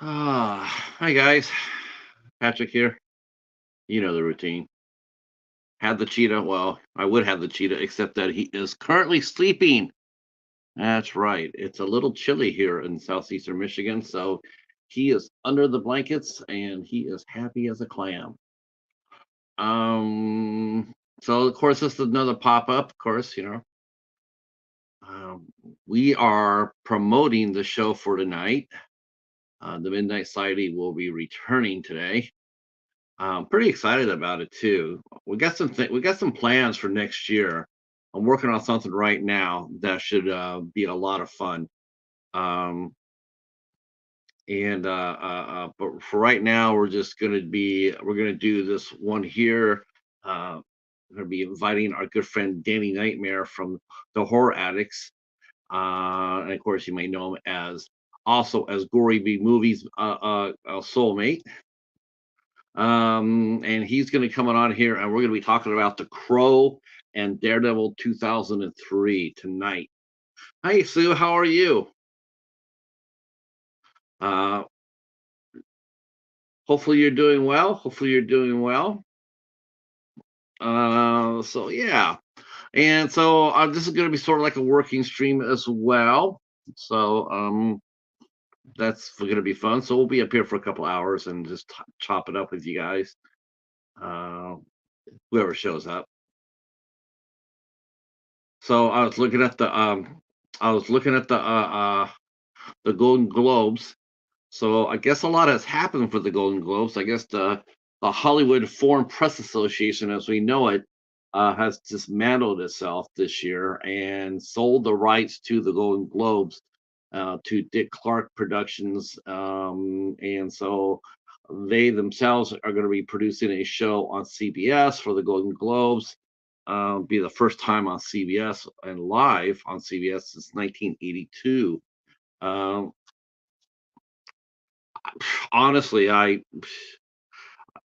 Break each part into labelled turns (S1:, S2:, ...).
S1: Hi guys, Patrick here. You know the routine. Had the cheetah. Well, I would have the cheetah, except that he is currently sleeping. That's right. It's a little chilly here in southeastern Michigan, so he is under the blankets and he is happy as a clam. Um, so of course this is another pop up. Of course, um, we are promoting the show for tonight. The Midnight Society will be returning today. I'm pretty excited about it too. We got some plans for next year. I'm working on something right now that should be a lot of fun. Um, but for right now, we're gonna do this one here. We're gonna be inviting our good friend Danny Nightmare from the Horror Addicts, and of course you may know him as also as Gory B Movies soulmate. And he's going to come on here, and we're going to be talking about The Crow and Daredevil 2003 tonight. Hi, Sue. How are you? Uh, Hopefully you're doing well. Hopefully you're doing well. So yeah, and so this is going to be sort of like a working stream as well. So that's going to be fun. So we'll be up here for a couple hours and just chop it up with you guys. Uh, Whoever shows up. So I was looking at the Golden Globes. So I guess a lot has happened for the Golden Globes. I guess the Hollywood Foreign Press Association, as we know it, has dismantled itself this year and sold the rights to the Golden Globes to Dick Clark Productions, and so they themselves are going to be producing a show on CBS for the Golden Globes. Be the first time on CBS and live on CBS since 1982. Um, Honestly, I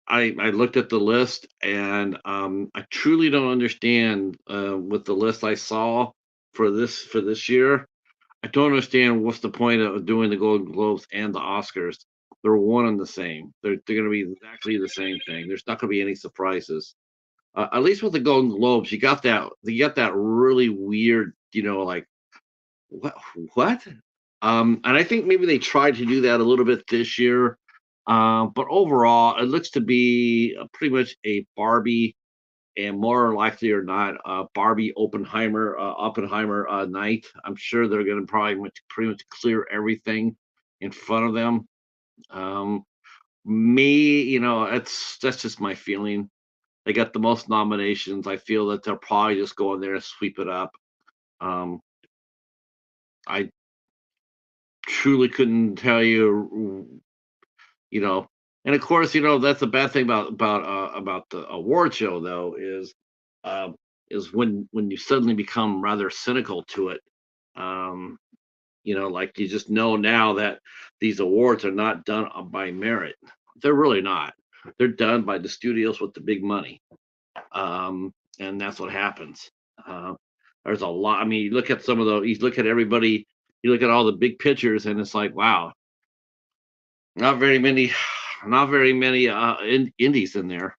S1: looked at the list and I truly don't understand with the list I saw for this year. I don't understand what's the point of doing the Golden Globes and the Oscars. They're one and the same. They're going to be exactly the same thing. There's not going to be any surprises. At least with the Golden Globes, you got that really weird, like what what? And I think maybe they tried to do that a little bit this year. But overall, it looks to be pretty much a Barbie, and more likely or not, Barbie Oppenheimer night. I'm sure they're going to probably pretty much clear everything in front of them. Um, that's just my feeling. They got the most nominations. I feel that they'll probably just go in there and sweep it up. Um, I truly couldn't tell you, you know. And of course, that's the bad thing about the award show though um, is when you suddenly become rather cynical to it. Um, like you just know now that these awards are not done by merit. They're really not. They're done by the studios with the big money, and that's what happens. Uh, there's a lot. I mean, you look at everybody, you look at all the big pictures, and it's like, wow, not very many, not very many indies in there.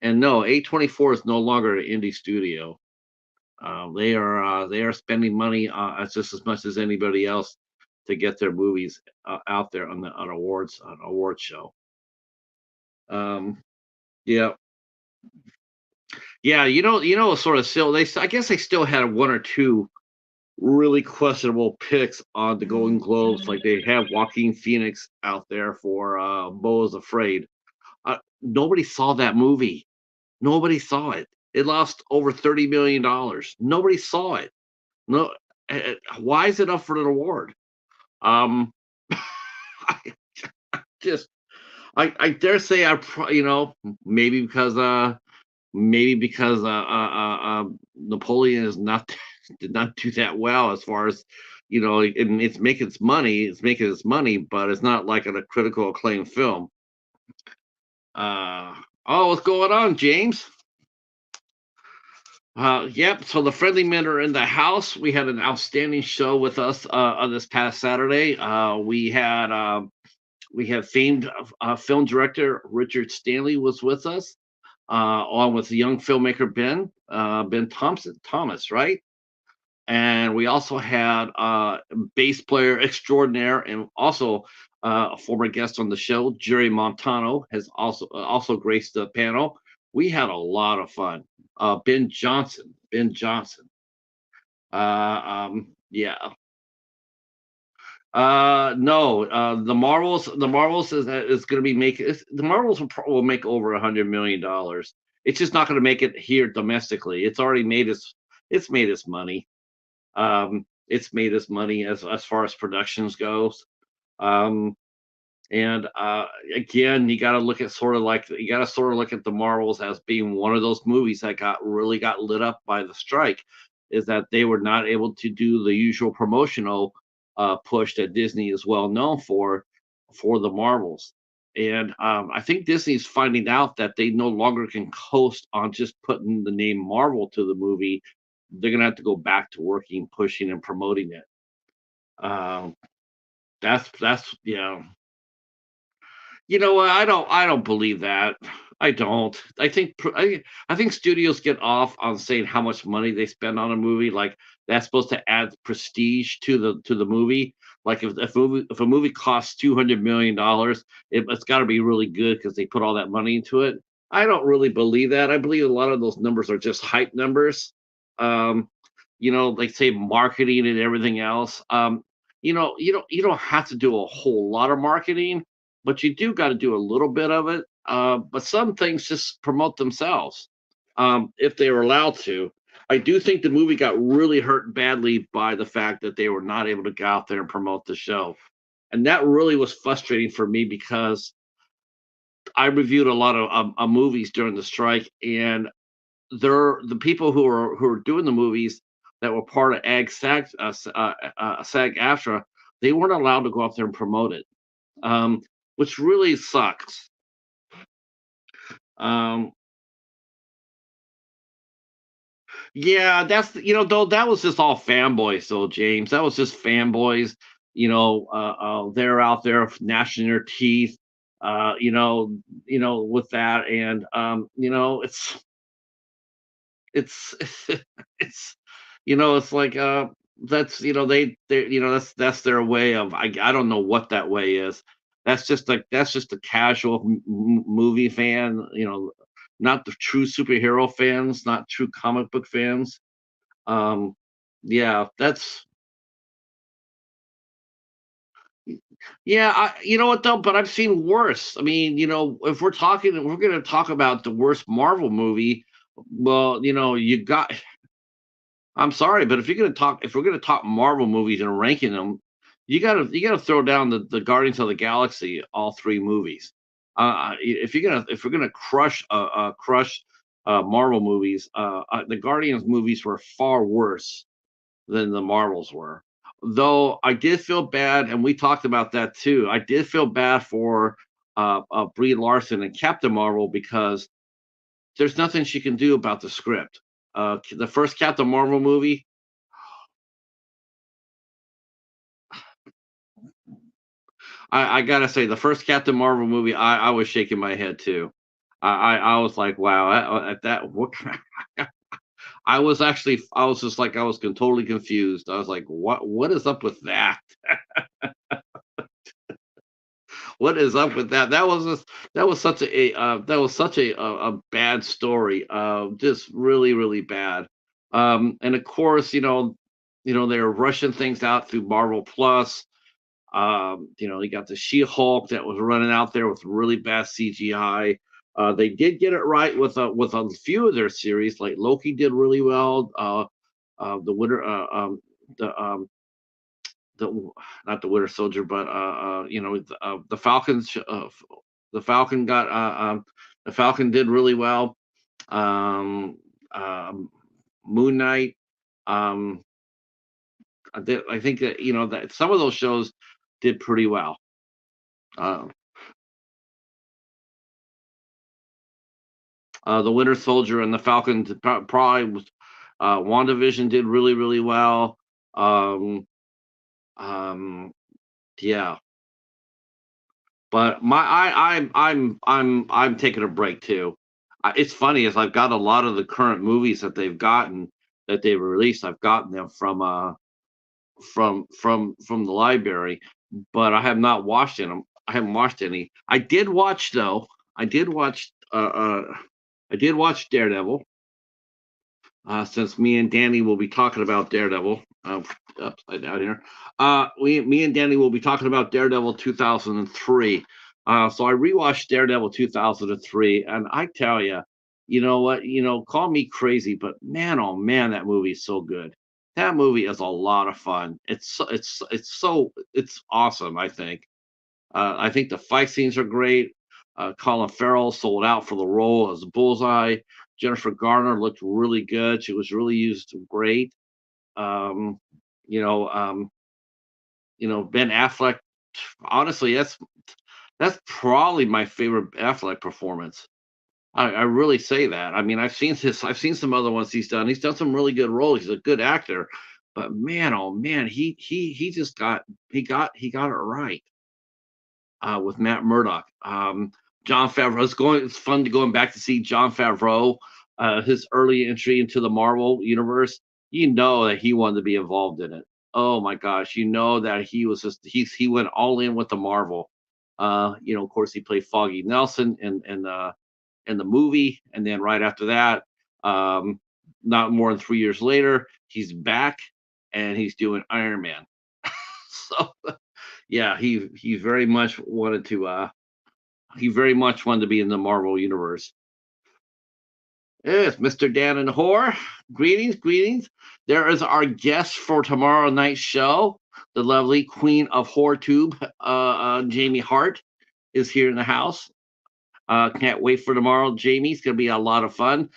S1: And no, A24 is no longer an indie studio. They are spending money as just as much as anybody else to get their movies out there on the on award show. Um, yeah, yeah. Sort of still I guess they still had one or two really questionable picks on the Golden Globes. Like they have Joaquin Phoenix out there for Beau is Afraid. Nobody saw that movie. Nobody saw it. It lost over $30 million. Nobody saw it. No, why is it up for an award? Um, I just, I dare say, maybe because Napoleon is not did not do that well as far as it's making its money. It's making its money, but it's not like a critical acclaimed film. Oh, what's going on, James? Yep. So the friendly men are in the house. We had an outstanding show with us on this past Saturday. We had we had famed film director Richard Stanley was with us, along with the young filmmaker Ben Thomas, right? And we also had bass player extraordinaire and also a former guest on the show, Jerry Montano, has also graced the panel. We had a lot of fun. Ben Johnson. Yeah. No, the Marvels is going to be making the Marvels will make over $100 million. It's just not going to make it here domestically. It's made its money. It's made its money as far as productions goes. Um, and again, you got to sort of look at the Marvels as being one of those movies that got lit up by the strike, is that they were not able to do the usual promotional push that Disney is well known for the Marvels. And I think Disney's finding out that they no longer can coast on just putting the name Marvel to the movie. They're gonna have to go back to working, pushing, and promoting it. Um, that's yeah. You know what? I don't believe that. I don't. I think studios get off on saying how much money they spend on a movie. Like that's supposed to add prestige to the movie. Like if a movie costs $200 million, it's got to be really good because they put all that money into it. I don't really believe that. I believe a lot of those numbers are just hype numbers. Um, like say marketing and everything else. You don't have to do a whole lot of marketing, but you do got to do a little bit of it. But some things just promote themselves if they were allowed to. I do think the movie got really hurt badly by the fact that they were not able to go out there and promote the show. And that really was frustrating for me because I reviewed a lot of movies during the strike, and the people who are doing the movies that were part of SAG AFTRA, they weren't allowed to go out there and promote it, um, which really sucks. Um, yeah, though that was just all fanboys, though, James. That was just fanboys. They're out there gnashing their teeth. With that, and it's it's it's like that's they that's their way of I don't know what that way is. That's just a casual movie fan, not the true superhero fans, not true comic book fans. um yeah, that's yeah, you know what though, but I've seen worse. I mean, if we're going to talk about the worst Marvel movie, well, you got I'm sorry, but if we're gonna talk Marvel movies and ranking them, you gotta throw down the Guardians of the Galaxy, all three movies. If we're gonna crush Marvel movies, the Guardians movies were far worse than the Marvels were. Though I did feel bad, and we talked about that too. I did feel bad for Brie Larson and Captain Marvel because there's nothing she can do about the script. The first Captain Marvel movie, I gotta say, the first Captain Marvel movie, I was shaking my head too. I was like, wow, at that what I was just like I was totally confused. I was like, what is up with that? What is up with that? That was such a bad story. Just really really bad. And of course, they're rushing things out through Marvel Plus. You got the She-Hulk that was running out there with really bad CGI. They did get it right with a few of their series, like Loki did really well. The Winter, the the not the Winter Soldier, but the Falcons. The Falcon got the Falcon did really well. Um, um, Moon Knight. Um, I think that that some of those shows did pretty well. Uh, the Winter Soldier and the Falcon probably was. WandaVision did really really well. Um, um, yeah, But I'm taking a break too. It's funny as I've got a lot of the current movies that they've released. I've gotten them from the library, but I have not watched them. I haven't watched any. I did watch though. I did watch. I did watch Daredevil. Since me and Danny will be talking about Daredevil, upside down here. Me and Danny will be talking about Daredevil 2003. So I rewatched Daredevil 2003, and I tell you, you know what? Call me crazy, but man, oh man, that movie is so good. That movie is a lot of fun. It's awesome. I think the fight scenes are great. Colin Farrell sold out for the role as Bullseye. Jennifer Garner looked really good. She was really used great. Um, you know, um, Ben Affleck. Honestly, that's probably my favorite Affleck performance. I really say that. I mean, I've seen some other ones he's done. He's done some really good roles. He's a good actor, but man, oh man, he just he got it right with Matt Murdock. John Favreau. It's fun to going back to see John Favreau, his early entry into the Marvel universe. You know that he wanted to be involved in it. Oh my gosh, you know that he went all in with the Marvel. Of course, he played Foggy Nelson in the movie, and then right after that, um, not more than 3 years later, he's back and he's doing Iron Man. So yeah, he very much wanted to be in the Marvel universe. Yes, Mr. Dan and Whore. Greetings, greetings. There is our guest for tomorrow night's show. The lovely Queen of HoreTube, Jamie Hart, is here in the house. Can't wait for tomorrow, Jamie. It's going to be a lot of fun.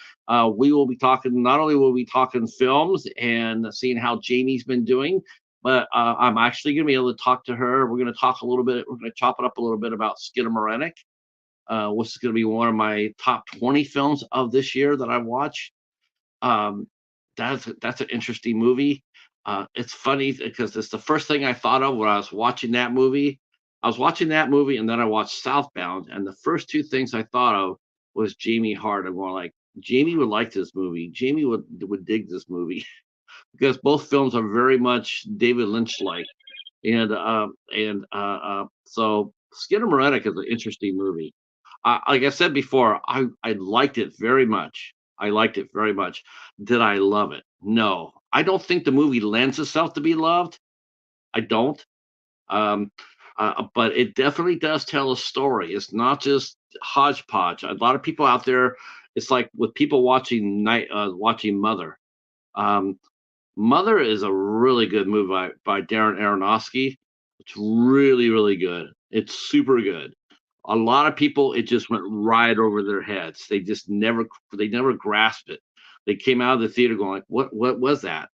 S1: We will be talking, not only will we be talking films and seeing how Jamie's been doing, but I'm actually going to be able to talk to her. We're going to talk a little bit, we're going to chop it up a little bit about Skidamarennick, which is going to be one of my top 20 films of this year that I watch. Um, that's an interesting movie. It's funny because it's the first thing I thought of when I was watching that movie. I was watching that movie and then I watched Southbound, and the first two things I thought of was Jamie Hart. I'm going like, Jamie would like this movie. Jamie would dig this movie because both films are very much David Lynch like, so Skidamarennick is an interesting movie. Like I said before, I liked it very much. I liked it very much. Did I love it? No, I don't think the movie lends itself to be loved. I don't. Um, but it definitely does tell a story. It's not just hodgepodge. A lot of people out there, it's like with people watching Mother. Um, Mother is a really good movie by Darren Aronofsky. It's really, really good. It's super good. A lot of people, it just went right over their heads. They never grasped it. They came out of the theater going like, what was that?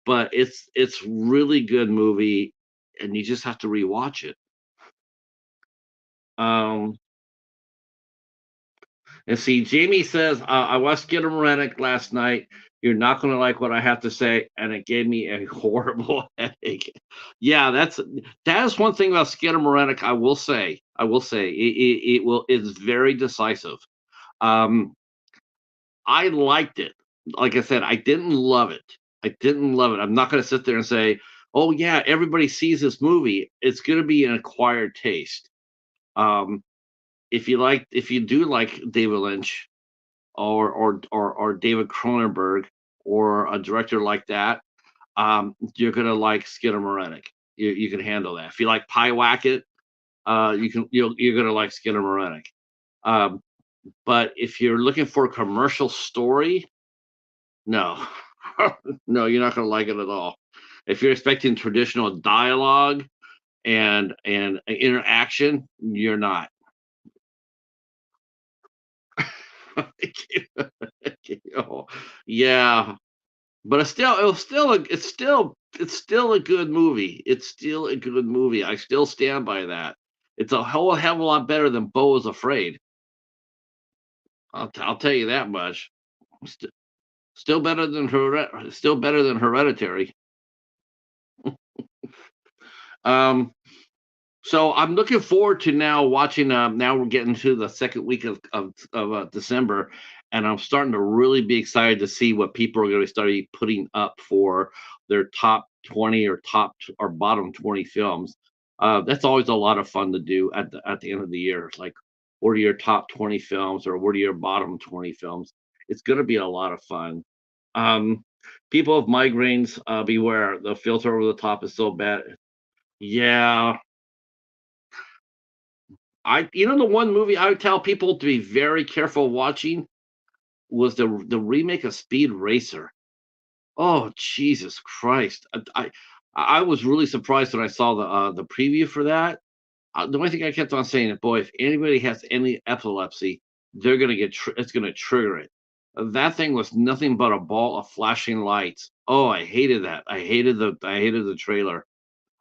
S1: But it's really good movie, and you just have to rewatch it. Um, and see, Jamie says, I watched Get 'em Rennick last night. You're not going to like what I have to say, and it gave me a horrible headache. Yeah, that is one thing about Skidam Rennick. I will say, it's very decisive. Um, I liked it. Like I said, I didn't love it. I didn't love it. I'm not going to sit there and say, oh yeah, everybody sees this movie. It's going to be an acquired taste. Um, if you do like David Lynch, or David Cronenberg, or a director like that, you're gonna like Skidamarennick. You can handle that. If you like Pie Wacket, you're gonna like Skidamarennick. Um, but if you're looking for a commercial story, no, no, you're not gonna like it at all. If you're expecting traditional dialogue and interaction, you're not. Oh, yeah, but it's still a good movie. It's still a good movie. I still stand by that. It's a whole hell of a lot better than Beau is Afraid. I'll tell you that much. St- still better than Hereditary. Um, So I'm looking forward to now watching. Now we're getting to the second week of December, and I'm starting to really be excited to see what people are going to start putting up for their top 20 or or bottom 20 films. That's always a lot of fun to do at the end of the year. It's like, what are your top 20 films, or what are your bottom 20 films? It's going to be a lot of fun. Um, People with migraines, beware. The filter over the top is so bad. Yeah, the one movie I would tell people to be very careful watching was the remake of Speed Racer. Oh, Jesus Christ. I was really surprised when I saw the preview for that. The only thing I kept on saying is, boy, if anybody has any epilepsy, they're gonna it's gonna trigger it. That thing was nothing but a ball of flashing lights. Oh, I hated that. I hated the trailer.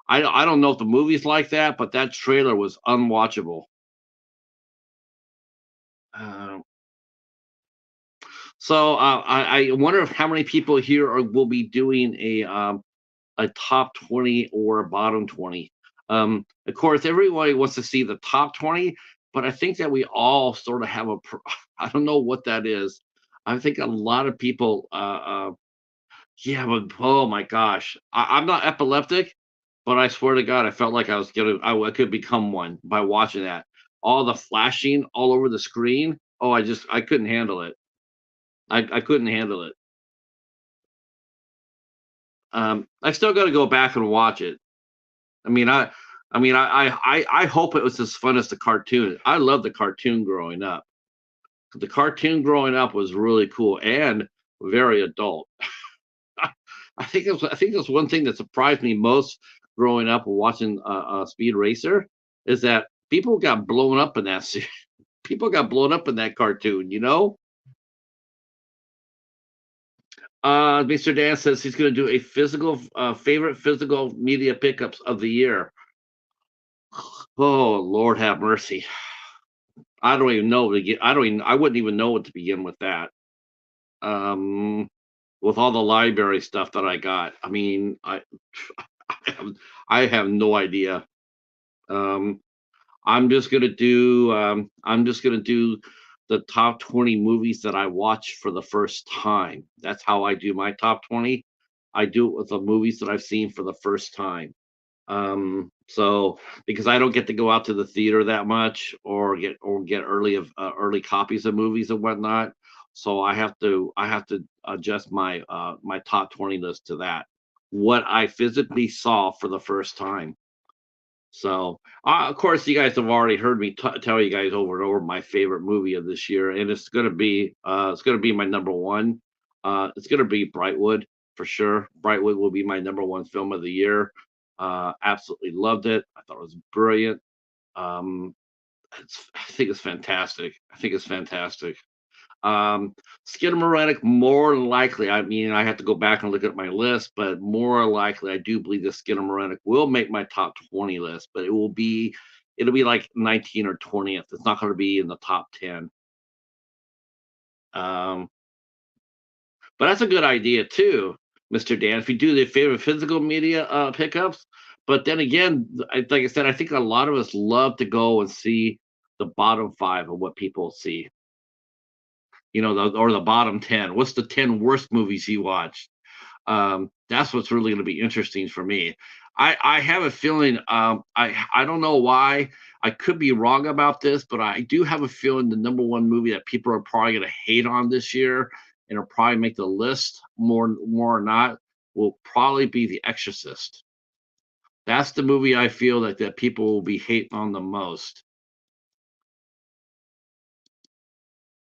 S1: I don't know if the movie's like that, but that trailer was unwatchable. Um, So I wonder if how many people here will be doing a top 20 or a bottom 20. Of course, everybody wants to see the top 20, but I think that we all sort of have I don't know what that is. I think a lot of people, yeah, but oh my gosh, I'm not epileptic, but I swear to God, I felt like I could become one by watching that. All the flashing all over the screen. Oh, I couldn't handle it. I couldn't handle it. I still got to go back and watch it. I mean, I hope it was as fun as the cartoon. I love the cartoon growing up. The cartoon growing up was really cool and very adult. I think that's one thing that surprised me most growing up watching Speed Racer is that people got blown up in people got blown up in that cartoon. Mr. Dan says he's going to do a physical favorite physical media pickups of the year. Oh, Lord have mercy. I don't even know to get I don't even I wouldn't even know what to begin with that. Um, with all the library stuff that I got. I mean, I have, I have no idea. Um, I'm just gonna do the top 20 movies that I watched for the first time. That's how I do my top 20. I do it with the movies that I've seen for the first time. So because I don't get to go out to the theater that much or get early copies of movies and whatnot, so I have to adjust my top 20 list to that. What I physically saw for the first time. So, of course, you guys have already heard me tell you guys over and over my favorite movie of this year, and it's gonna be my number one. It's gonna be Brightwood for sure. Brightwood will be my number one film of the year. Absolutely loved it. I thought it was brilliant. Um, I think it's fantastic. I think it's fantastic. Skinamarink, more than likely, I mean, I have to go back and look at my list, but more likely, I do believe that Skinamarink will make my top 20 list, but it'll be like 19 or 20th. It's not going to be in the top 10. Um, but that's a good idea too, Mr. Dan. If you do the favorite physical media pickups, but then again, like I said, I think a lot of us love to go and see the bottom five of what people see. Or the bottom 10. What's the 10 worst movies you watched? That's what's really going to be interesting for me. I have a feeling. I don't know why. I could be wrong about this, but I do have a feeling the number one movie that people are probably going to hate on this year and will probably make the list more or not will probably be The Exorcist. That's the movie I feel that people will be hating on the most.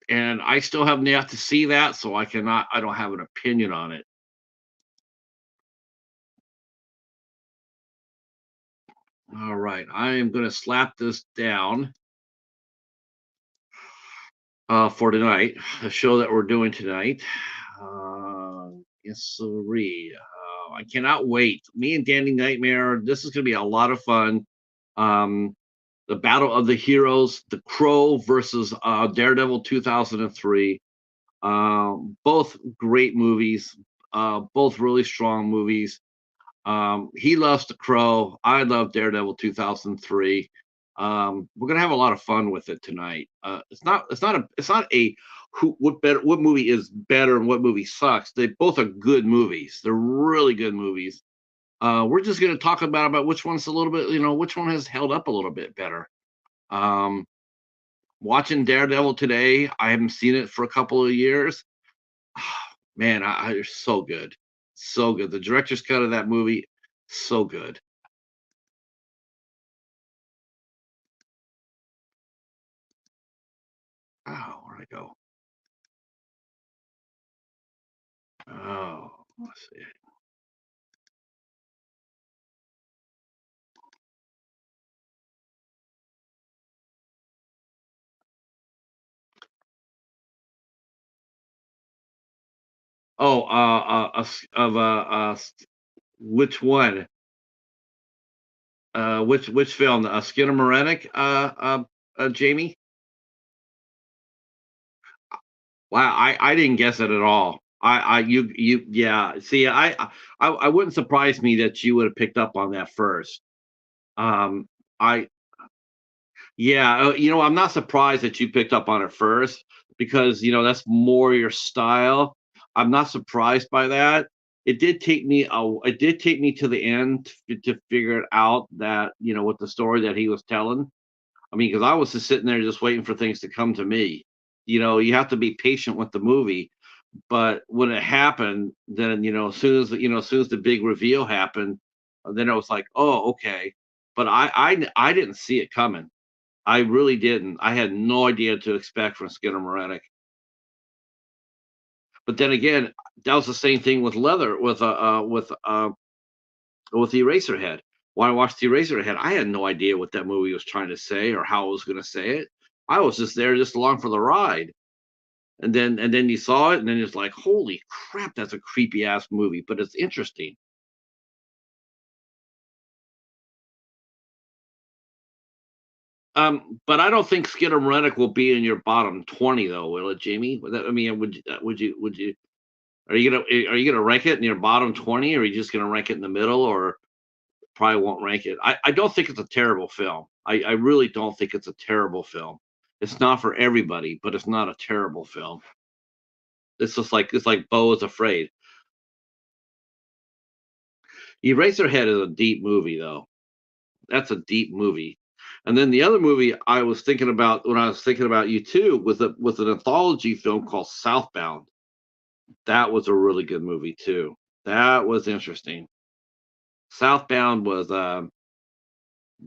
S1: And I still haven't yet to see that, so I don't have an opinion on it. All right, I am going to slap this down for tonight, the show that we're doing tonight. Yes, sirree. I cannot wait. Me and Danny Nightmare. This is going to be a lot of fun. Um, the Battle of the Heroes, The Crow versus Daredevil 2003. Both great movies. Both really strong movies. He loves The Crow. I love Daredevil 2003. We're gonna have a lot of fun with it tonight. It's not a who what movie is better and what movie sucks. They both are good movies. They're really good movies. We're just gonna talk about which one's a little bit, which one has held up a little bit better. Um, Watching Daredevil today, I haven't seen it for a couple of years. Man, it's so good, so good. The director's cut of that movie, so good. Oh, where'd I go? Oh, let's see. Oh, which one? Which film? Skinner Moranik, Jamie? Wow, I didn't guess it at all. Yeah. See, I wouldn't surprise me that you would have picked up on that first. I Yeah, I'm not surprised that you picked up on it first because, that's more your style. I'm not surprised by that. It did take me to the end to figure it out that, with the story that he was telling. I mean, because I was just sitting there just waiting for things to come to me. You have to be patient with the movie, but when it happened, then, as soon as the big reveal happened, then I was like, "Oh, okay." But I didn't see it coming. I really didn't. I had no idea what to expect from Skinner Moranik. But then again, that was the same thing with Leather with the Eraserhead. When I watched the Eraserhead, I had no idea what that movie was trying to say or how it was going to say it. I was just there, just along for the ride. And then you saw it, and then it's like, holy crap, that's a creepy ass movie, but it's interesting. But I don't think Skinner Moranik will be in your bottom 20, though, will it, Jamie? I mean, would you are you gonna rank it in your bottom 20, or are you just gonna rank it in the middle, or probably won't rank it? I don't think it's a terrible film. I really don't think it's a terrible film. It's not for everybody, but it's not a terrible film. It's like Beau is Afraid. Eraserhead is a deep movie, though. That's a deep movie. And then the other movie I was thinking about when I was thinking about you too was an anthology film called Southbound. That was a really good movie too. That was interesting. Southbound was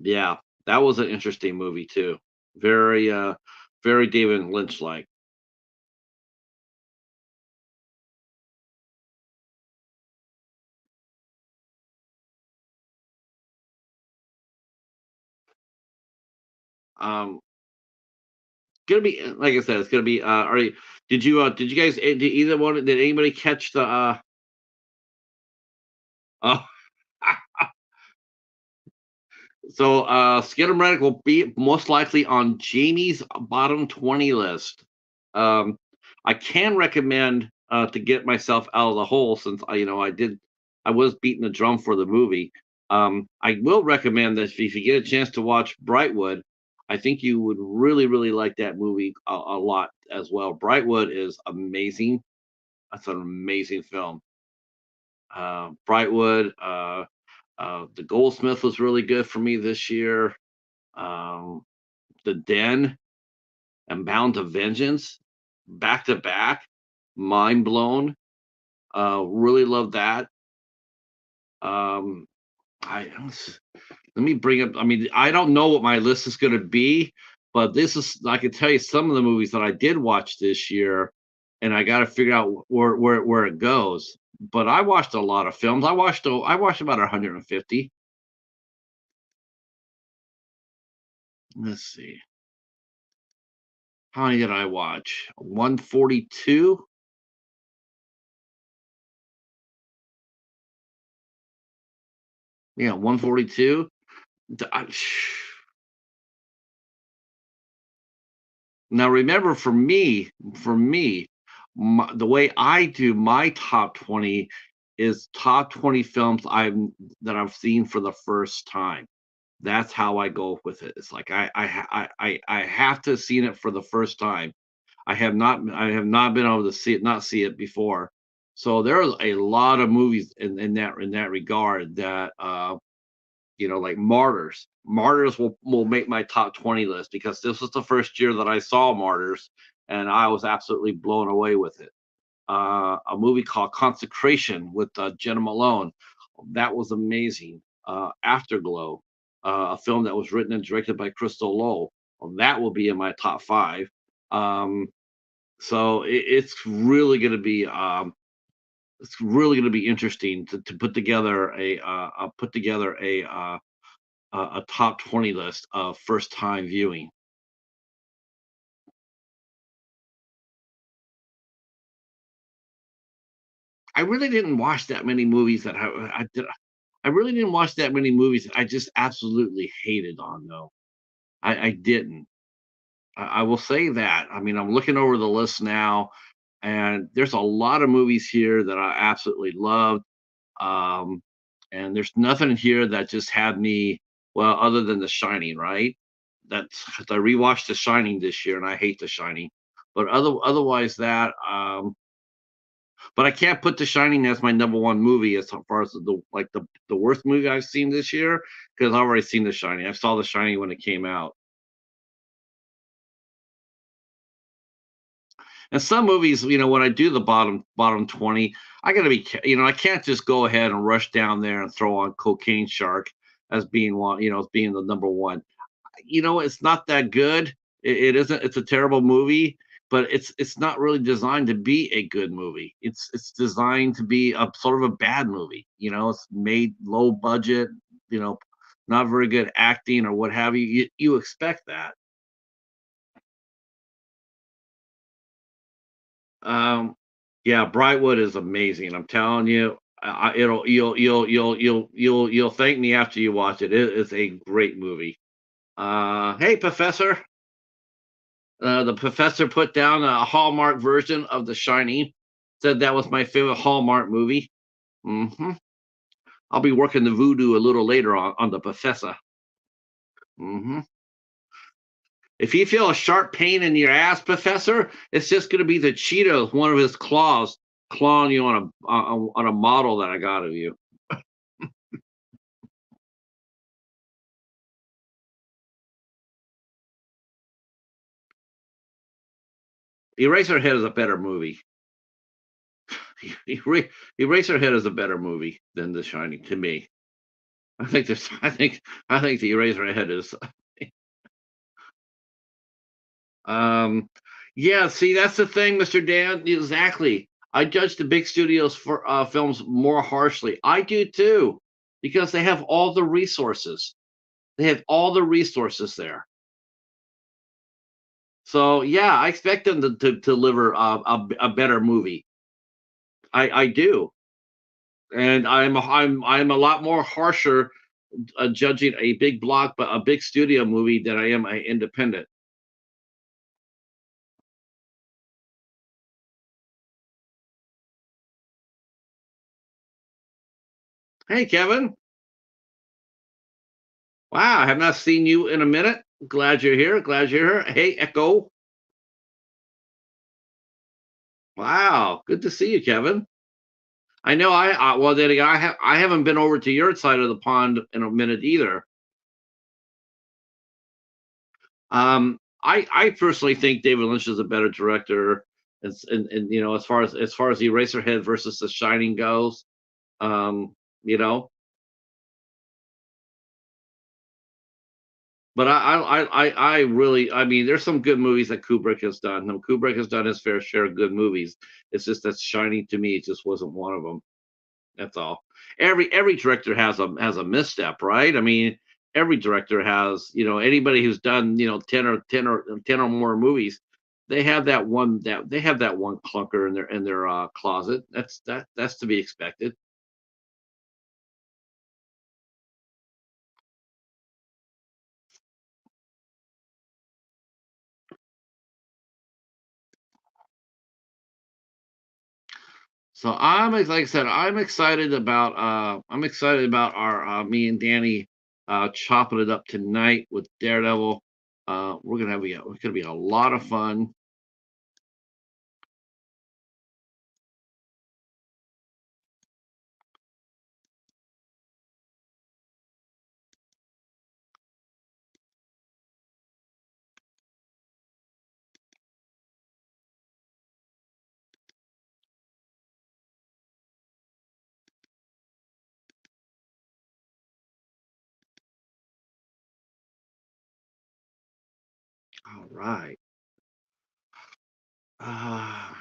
S1: Yeah, that was an interesting movie too. Very very David Lynch like. Um Gonna be like I said, it's gonna be are you did you guys did either one did anybody catch the oh so Skidamatic will be most likely on Jamie's bottom 20 list. Um I can recommend to get myself out of the hole since I was beating the drum for the movie. I will recommend that if you get a chance to watch Brightwood, I think you would really, really like that movie a lot as well. Brightwood is amazing. That's an amazing film. Brightwood, The Goldsmith was really good for me this year. Um, The Den and Bound to Vengeance, back to back, mind blown. Really love that. Um, I Let me bring up. I mean, I don't know what my list is going to be, but this is. I can tell you some of the movies that I did watch this year, and I got to figure out where it goes. But I watched a lot of films. I watched about 150. Let's see. How many did I watch? 142. Yeah, 142. Now remember, for me, the way I do my top 20 is top 20 films I've seen for the first time. That's how I go with it. It's like I have to have seen it for the first time. I have not been able to see it before. So there are a lot of movies in that regard that like Martyrs. Martyrs will make my top 20 list because this was the first year that I saw Martyrs and I was absolutely blown away with it. A movie called Consecration with Jenna Malone. That was amazing. Afterglow, a film that was written and directed by Crystal Lowe. Well, that will be in my top five. Um, so it's really going to be interesting to put together a top 20 list of first time viewing. I really didn't watch that many movies that I did. I really didn't watch that many movies that I just absolutely hated on though. I didn't. I will say that. I mean, I'm looking over the list now, and there's a lot of movies here that I absolutely loved. Um, and there's nothing here that just had me, well, other than The Shining, right? That's 'cause I rewatched The Shining this year, and I hate The Shining. But otherwise, but I can't put The Shining as my number one movie as far as the worst movie I've seen this year because I've already seen The Shining. I saw The Shining when it came out. And some movies, when I do the bottom 20, I got to I can't just go ahead and rush down there and throw on Cocaine Shark as being one, as being the number one. It's not that good. It isn't. It's a terrible movie, but it's not really designed to be a good movie. It's designed to be a sort of a bad movie. It's made low budget. You know, not very good acting or what have you. You expect that. Um, yeah, Brightwood is amazing. I'm telling you, it'll you'll thank me after you watch it. It is a great movie. Hey, Professor. The professor put down a Hallmark version of The Shining. Said that was my favorite Hallmark movie. hmm I'll be working the voodoo a little later on the professor. hmm If you feel a sharp pain in your ass, Professor, it's just going to be the Cheetos, one of his claws, clawing you on a model that I got of you. Eraserhead is a better movie. Era- Eraserhead is a better movie than The Shining to me. I think this. I think the Eraserhead is. Um, yeah. See, that's the thing, Mister Dan. Exactly. I judge the big studios for films more harshly. I do too, because they have all the resources. They have all the resources there. So yeah, I expect them to deliver a better movie. I do, and I'm a lot more harsher judging a big block, but a big studio movie than I am a independent. Hey, Kevin. Wow, I have not seen you in a minute. Glad you're here. Glad you're here. Hey, Echo. Wow, good to see you, Kevin. I know well then again, I haven't been over to your side of the pond in a minute either. I personally think David Lynch is a better director, and as far as the Eraserhead versus The Shining goes. Um, you know, but I really, I mean, there's some good movies that Kubrick has done. Kubrick has done his fair share of good movies. It's just that Shining to me just wasn't one of them. That's all. Every director has a misstep, right? I mean, every director has, anybody who's done, 10 or more movies, they have that one clunker in their closet. That's to be expected. So like I said, I'm excited about our me and Danny chopping it up tonight with Daredevil. We're gonna be a lot of fun. All right. Uh,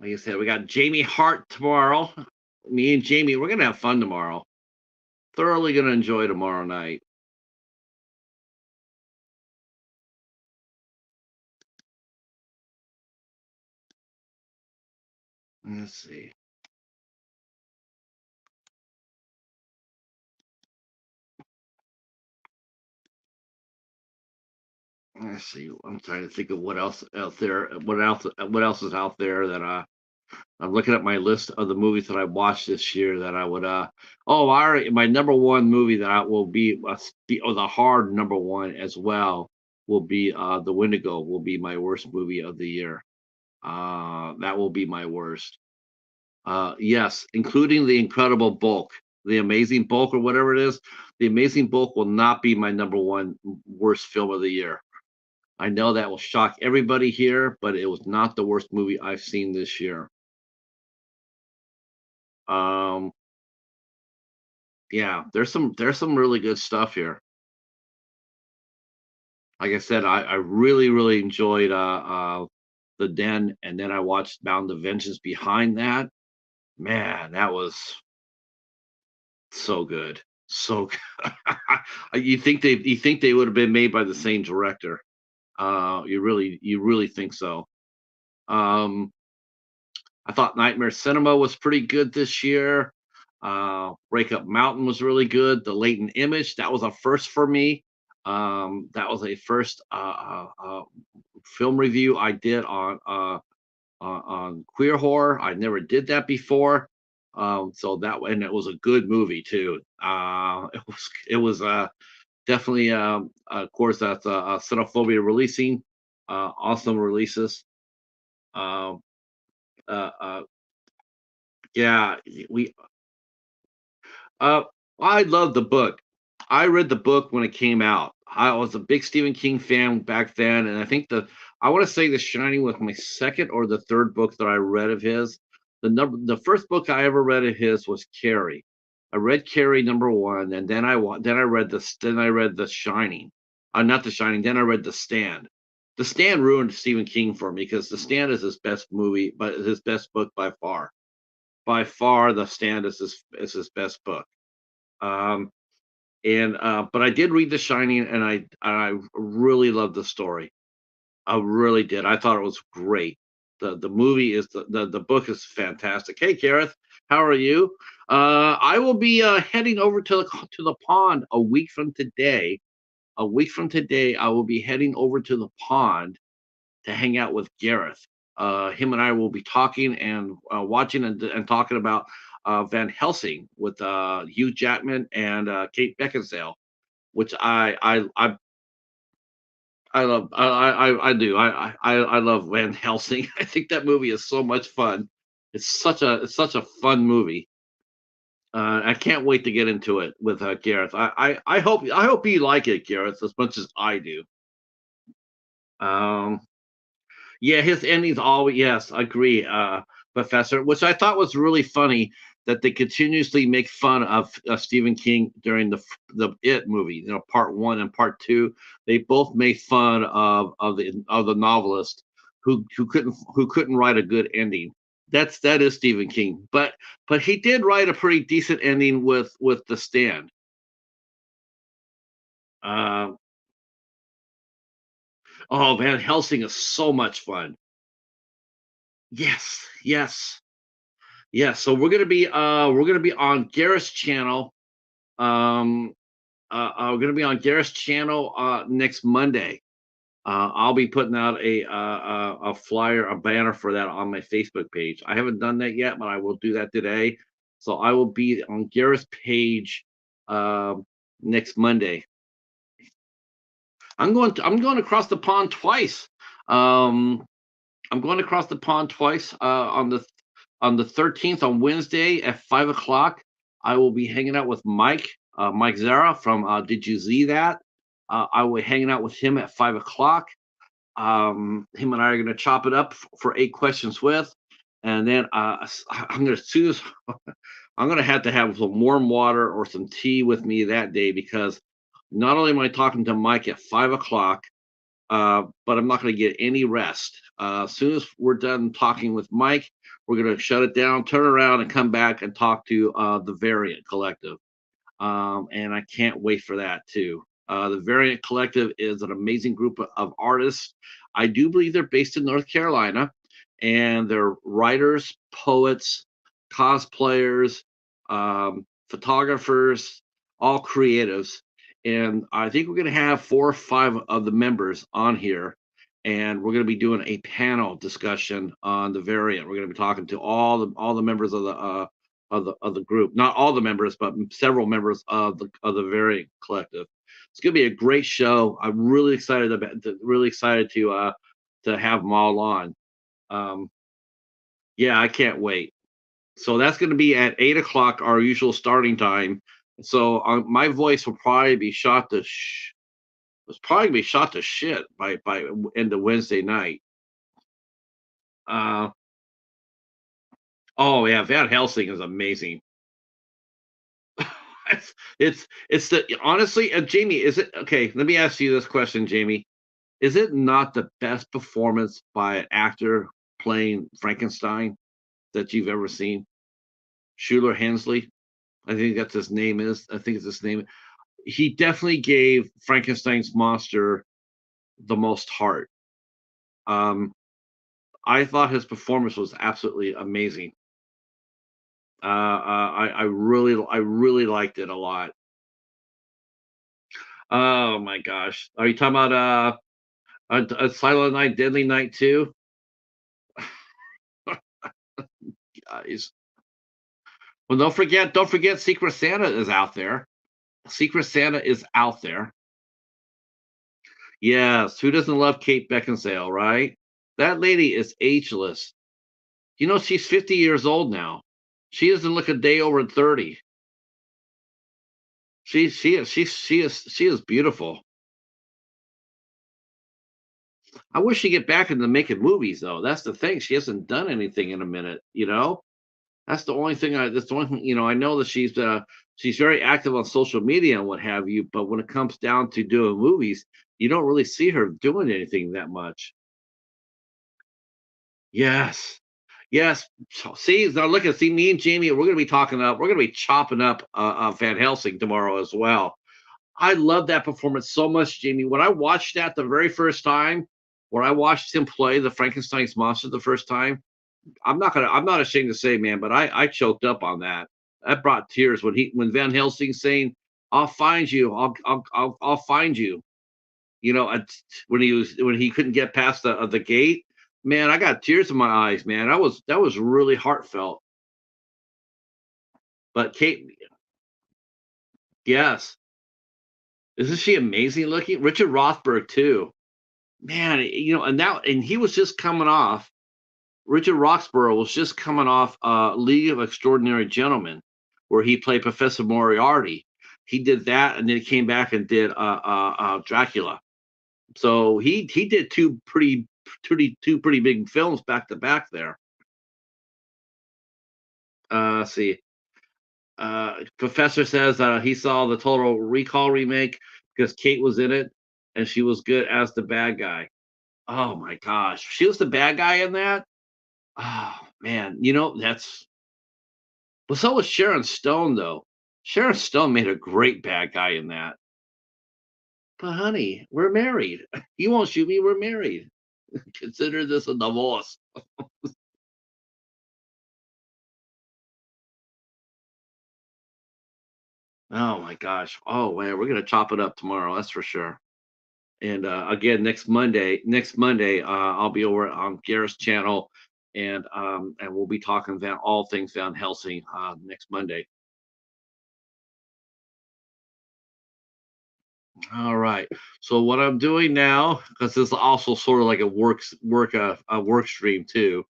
S1: like I said, we got Jamie Hart tomorrow. Me and Jamie, we're gonna have fun tomorrow. Thoroughly gonna enjoy tomorrow night. Let's see. Let's see. I'm trying to think of what else out there. What else is out there that I'm looking at my list of the movies that I watched this year that I would oh I already, my number one movie that I will be the hard number one as well will be The Wendigo will be my worst movie of the year. That will be my worst. Yes, including The Incredible Bulk, The Amazing Bulk or whatever it is. The Amazing Bulk will not be my number one worst film of the year. I know that will shock everybody here, but it was not the worst movie I've seen this year. Um, Yeah, there's some really good stuff here. Like I said, I really enjoyed The Den, and then I watched Bound to Vengeance behind that. Man, that was so good. So good. You think they would have been made by the same director. You really think so. Um I thought Nightmare Cinema was pretty good this year. Breakup Mountain was really good. The Latent Image, that was a first for me. That was a first film review I did on queer horror. I never did that before. So that and it was a good movie too. It was definitely of course that's Xenophobia releasing awesome releases. Um, uh, uh, yeah, we Uh, I love the book. I read the book when it came out. I was a big Stephen King fan back then, and I want to say The Shining was my second or the third book that I read of his. The first book I ever read of his was Carrie. I read Carrie number one, and then I read The Shining. Not The Shining. Then I read The Stand. The Stand ruined Stephen King for me because The Stand is his best movie, but his best book by far. By far, The Stand is his best book. Um, and but I did read The Shining, and I really loved the story. I really did. I thought it was great. The movie is the book is fantastic. Hey, Gareth, how are you? I will be heading over to the pond a week from today. A week from today, I will be heading over to the pond to hang out with Gareth. Him and I will be talking and watching and talking about Van Helsing with Hugh Jackman and Kate Beckinsale, which I love. I do. I love Van Helsing. I think that movie is so much fun. It's such a fun movie. I can't wait to get into it with Gareth. I hope you like it, Gareth, as much as I do. Um, Yeah, his endings always yes, I agree, Professor, which I thought was really funny that they continuously make fun of Stephen King during the It movie, part one and part two. They both made fun of the novelist who couldn't write a good ending. That is Stephen King, but he did write a pretty decent ending with The Stand. Uh, oh man, Helsing is so much fun. Yes, yes. Yeah, so we're gonna be on Garrett's channel. We're gonna be on Garrett's channel next Monday. I'll be putting out a flyer, a banner for that on my Facebook page. I haven't done that yet, but I will do that today. So I will be on Gareth's page um, next Monday. I'm going across the pond twice. Um, I'm going across the pond twice on the 13th on Wednesday at 5 o'clock. I will be hanging out with Mike Zara from Did You See That? I will be hanging out with him at 5 o'clock. Him and I are going to chop it up for 8 questions with, and then I'm going to soon as I'm going to have some warm water or some tea with me that day because not only am I talking to Mike at 5 o'clock, but I'm not going to get any rest. As soon as we're done talking with Mike, we're going to shut it down, turn around, and come back and talk to the Variant Collective. And I can't wait for that too. The Variant Collective is an amazing group of artists. I do believe they're based in North Carolina, and they're writers, poets, cosplayers, photographers, all creatives. And I think we're going to have 4 or 5 of the members on here, and we're going to be doing a panel discussion on the Variant. We're going to be talking to all the members of the group, not all the members, but several members of the Variant Collective. It's going to be a great show. I'm really excited to have them all on. Um, yeah, I can't wait. So that's going to be at 8 o'clock, our usual starting time. So my voice will probably be shot to was probably be shot to shit by end of Wednesday night. Uh, oh yeah, Van Helsing is amazing. It's the honestly, Jamie, is it okay? Let me ask you this question, Jamie. Is it not the best performance by an actor playing Frankenstein that you've ever seen? Schuler Hensley, I think that's his name is. I think it's his name. He definitely gave Frankenstein's monster the most heart. Um, I thought his performance was absolutely amazing. I really liked it a lot. Oh my gosh, are you talking about Silent Night, Deadly Night too? Guys, well, don't forget, Secret Santa is out there. Secret Santa is out there. Yes, who doesn't love Kate Beckinsale, right? That lady is ageless. You know, she's 50 years old now. She doesn't look a day over 30. She is beautiful. I wish she'd get back into making movies though. That's the thing. She hasn't done anything in a minute, you know? That's the only thing, I know that she's very active on social media and what have you, but when it comes down to doing movies, you don't really see her doing anything that much. Yes. Yes. So, see, now look at see me and Jamie, we're gonna be chopping up Van Helsing tomorrow as well. I love that performance so much, Jamie. When I watched that the very first time, when I watched him play the Frankenstein's monster the first time, I'm not ashamed to say, man, but I choked up on that. That brought tears when Van Helsing saying, "I'll find you, I'll find you." You know, when he couldn't get past the gate, man, I got tears in my eyes, man. That was really heartfelt. But Kate, yes, isn't she amazing looking? Richard Rothberg too, man. And he was just coming off. Richard Roxburgh was just coming off League of Extraordinary Gentlemen, where he played Professor Moriarty. He did that, and then he came back and did Dracula. So he did two pretty big films back to back there. See, Professor says he saw the Total Recall remake because Kate was in it, and she was good as the bad guy. Oh my gosh, she was the bad guy in that. Oh man, that's well, so was Sharon Stone, though. Sharon Stone made a great bad guy in that. But honey, we're married. You won't shoot me. We're married. Consider this a divorce. Oh my gosh. Oh man, we're gonna chop it up tomorrow. That's for sure. And again, next Monday, I'll be over on Garrett's channel, and we'll be talking all things Van Helsing next Monday. All right. So what I'm doing now, because this is also sort of like a work stream too.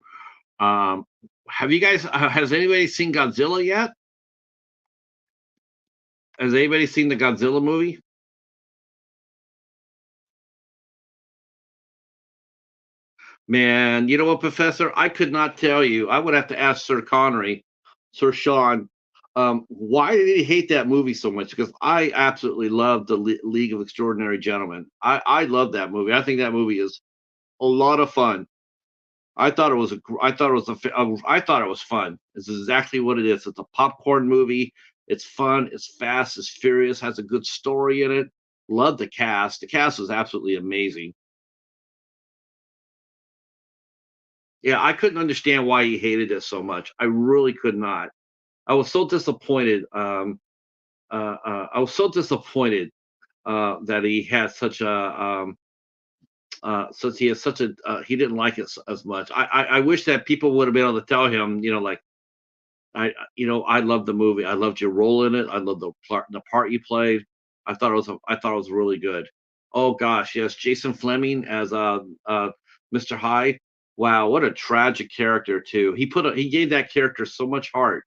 S1: Um, have you guys? Has anybody seen Godzilla yet? Has anybody seen the Godzilla movie? Man, you know what, Professor? I could not tell you. I would have to ask Sir Connery, Sir Sean, why did he hate that movie so much? Because I absolutely love the League of Extraordinary Gentlemen. I love that movie. I think that movie is a lot of fun. I thought it was I thought it was I thought it was fun. It's exactly what it is. It's a popcorn movie. It's fun. It's fast. It's furious. Has a good story in it. Love the cast. The cast was absolutely amazing. Yeah, I couldn't understand why he hated it so much. I really could not. I was so disappointed. I was so disappointed that he had such a since he has such a he didn't like it as much. I wish that people would have been able to tell him, like I loved the movie. I loved your role in it. I loved the part you played. I thought it was really good. Oh gosh, yes, Jason Fleming as Mr. Hyde. Wow, what a tragic character too. He gave that character so much heart.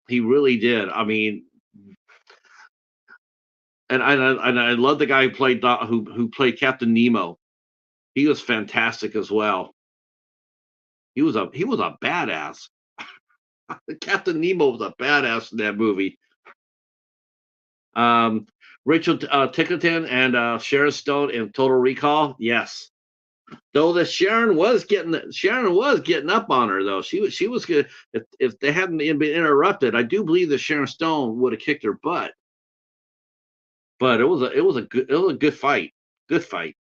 S1: He really did. I mean, and I love the guy who played Captain Nemo. He was fantastic as well. He was a badass. Captain Nemo was a badass in that movie. Um, Rachel Ticotin and Sharon Stone in Total Recall. Yes, though the Sharon was getting up on her though. She was good. If they hadn't been interrupted, I do believe that Sharon Stone would have kicked her butt. But it was a good fight. Good fight.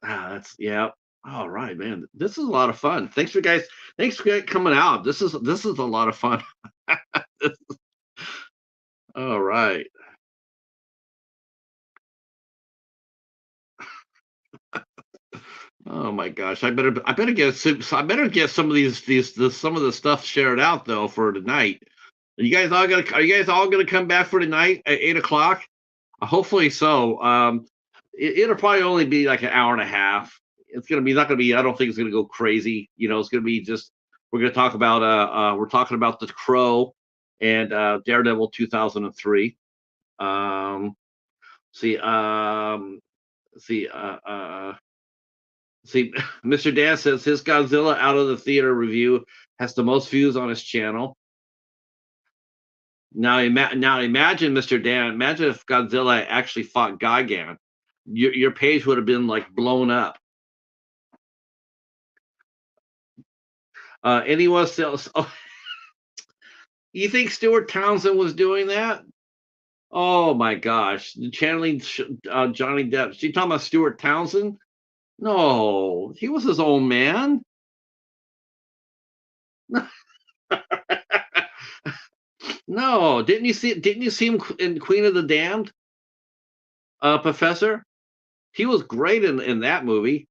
S1: That's yeah. All right, man. This is a lot of fun. Thanks for guys. Thanks for coming out. This is a lot of fun. All right. Oh my gosh. I better get some of some of the stuff shared out though for tonight. Are you guys all gonna come back for tonight at 8 o'clock? Hopefully so. It'll probably only be like an hour and a half. It's gonna be not gonna be. I don't think it's gonna go crazy. It's gonna be just we're gonna talk about we're talking about the Crow and Daredevil 2003. Um, see see see Mr. Dan says his Godzilla out of the theater review has the most views on his channel. Now imagine, Mr. Dan, imagine if Godzilla actually fought Gigan. Your page would have been like blown up. Anyone else? Oh, you think Stuart Townsend was doing that? Oh my gosh, channeling Johnny Depp. She talking about Stuart Townsend? No, he was his own man. No, didn't you see him in Queen of the Damned? Professor? He was great in that movie.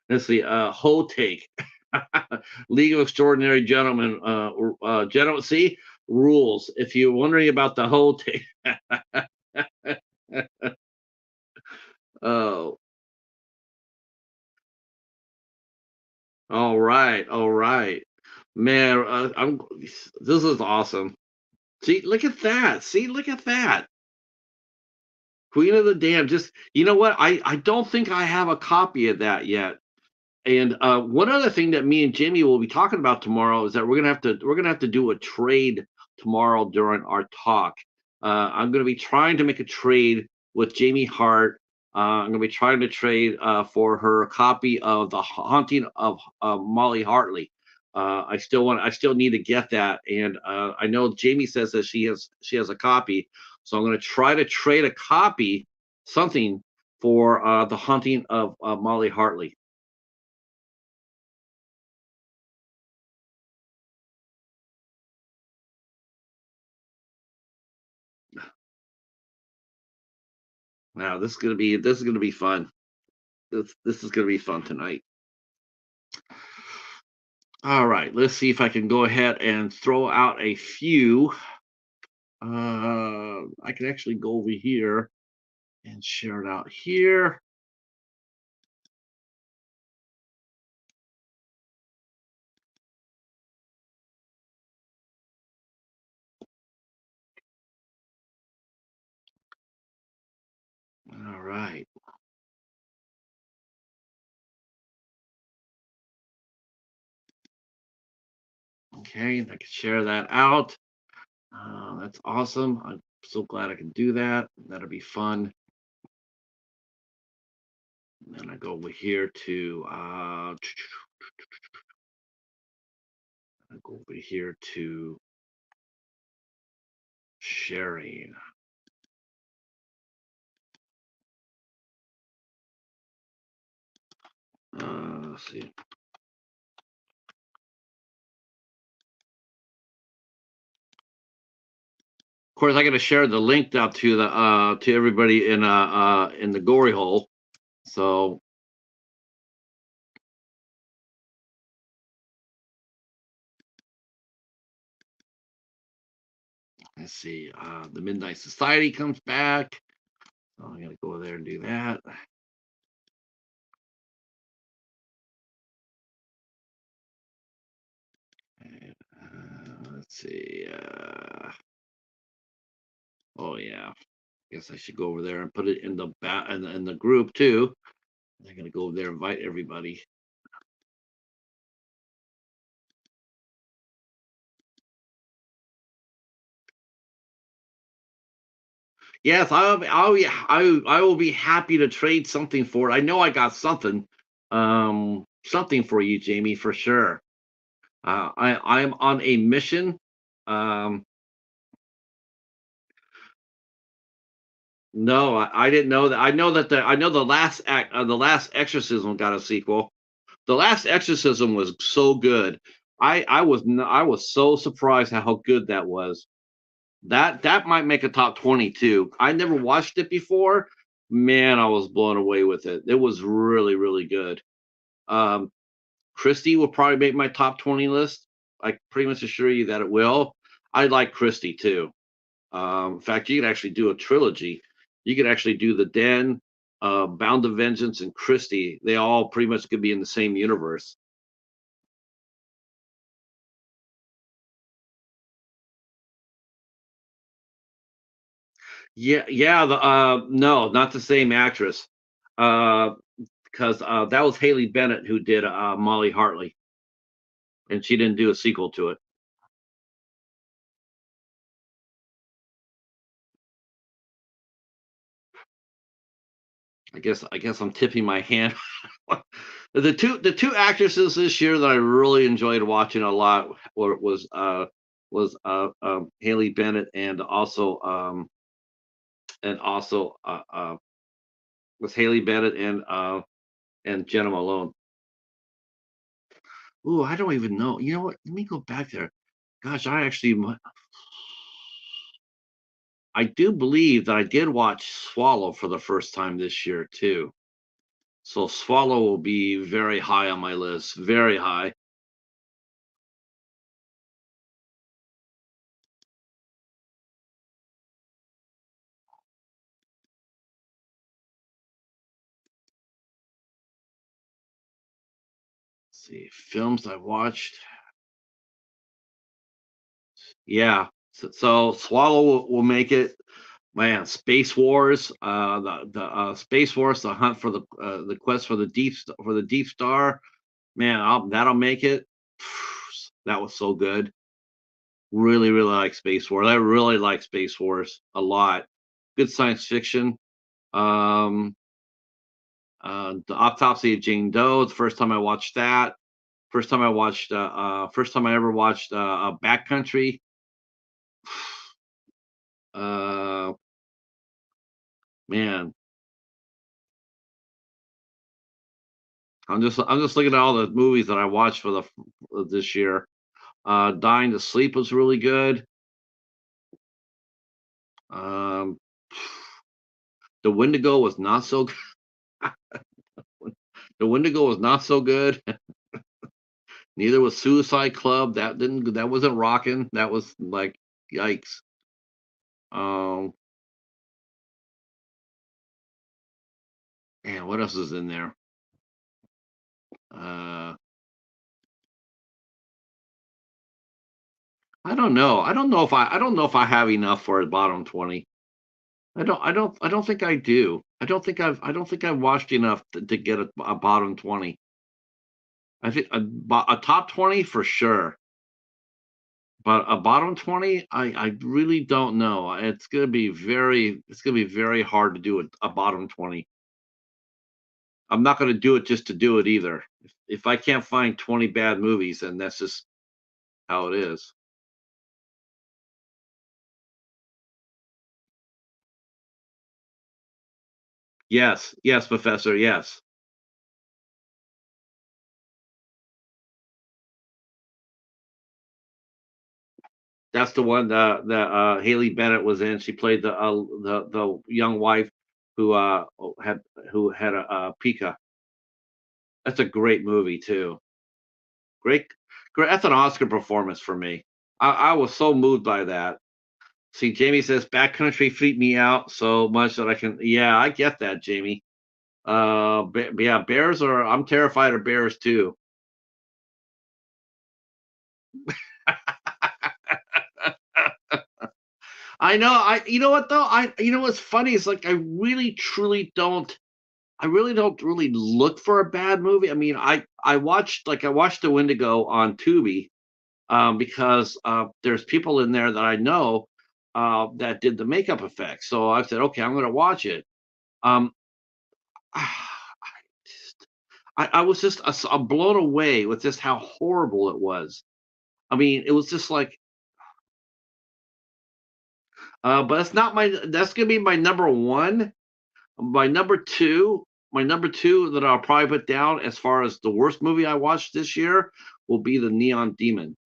S1: Let's see, Ho take. League of Extraordinary Gentlemen. Gentlemen, see rules. If you're wondering about the whole take, oh, all right, all right, man. I'm. This is awesome. See, look at that. See, look at that. Queen of the Dam. Just what? I don't think I have a copy of that yet. And one other thing that me and Jamie will be talking about tomorrow is that we're gonna have to do a trade tomorrow during our talk. I'm gonna be trying to make a trade with Jamie Hart. I'm gonna be trying to trade for her copy of The Haunting of Molly Hartley. I still need to get that, and I know Jamie says that she has a copy, so I'm gonna try to trade a copy, something for The Haunting of Molly Hartley. Now this is gonna be fun. This is gonna be fun tonight. All right, let's see if I can go ahead and throw out a few. I can actually go over here and share it out here. All right. Okay, and I can share that out. That's awesome. I'm so glad I can do that. That'll be fun. And then I go over here to I go over here to sharing. Let's see. Of course, I got to share the link out to everybody in the gory hole. So let's see. The Midnight Society comes back. So I'm gonna go there and do that. And, let's see. Oh yeah. Guess I should go over there and put it in the in the group too. I'm gonna go over there and invite everybody. Yes, I will be happy to trade something for it. I know I got something for you, Jamie, for sure. I'm on a mission. Um, no, I didn't know that. I know the last Exorcism got a sequel. The last Exorcism was so good. I was so surprised at how good that was. That might make a top 20 too. I never watched it before. Man, I was blown away with it. It was really, really good. Um, Christie will probably make my top 20 list. I pretty much assure you that it will. I like Christie too. In fact, you could actually do a trilogy. You could actually do The Den, Bound to Vengeance, and Christie. They all pretty much could be in the same universe. Yeah, yeah. No, not the same actress. Uh, because that was Haley Bennett who did Molly Hartley, and she didn't do a sequel to it. I guess I'm tipping my hand. The two actresses this year that I really enjoyed watching a lot was Haley Bennett and also was Haley Bennett and Jenna Malone. Ooh, I don't even know. You know what? Let me go back there. Gosh, I do believe that I did watch Swallow for the first time this year too. So Swallow will be very high on my list, very high. Let's see, films I watched. Yeah, so Swallow will make it. Man, Space Wars, the Space Wars, the hunt for the quest for the deep star. Man, that'll make it. That was so good. Really, really like Space Wars. I really like Space Wars a lot. Good science fiction. Um, the Autopsy of Jane Doe. The first time I watched that. First time I ever watched Backcountry. Uh, man, I'm just looking at all the movies that I watched for this year. Dying to Sleep was really good. Um, The Wendigo was not so good. The Wendigo was not so good. Neither was Suicide Club. That wasn't rocking. That was like yikes. Um, man, what else is in there? Uh, I don't know. I don't know if I have enough for a bottom 20. I don't think I do. I don't think I've watched enough to get a bottom 20. I think a top 20 for sure, but a bottom 20, I really don't know. It's gonna be very hard to do a bottom 20. I'm not gonna do it just to do it either. If I can't find 20 bad movies, then that's just how it is. Yes, yes, Professor, yes. That's the one that Haley Bennett was in. She played the young wife who had a Pika. That's a great movie too. Great, great. That's an Oscar performance for me. I was so moved by that. See, Jamie says backcountry freaked me out so much that I can. Yeah, I get that, Jamie. Yeah, bears are. I'm terrified of bears too. I know. You know what though? You know what's funny is like I really truly don't. I really don't really look for a bad movie. I mean, I watched The Wendigo on Tubi, because there's people in there that I know that did the makeup effects. So I said, okay, I'm going to watch it. Um, I was just I'm blown away with just how horrible it was. I mean, it was just like, but it's not my. That's going to be my number one. My number two. My number two that I'll probably put down as far as the worst movie I watched this year will be the Neon Demon.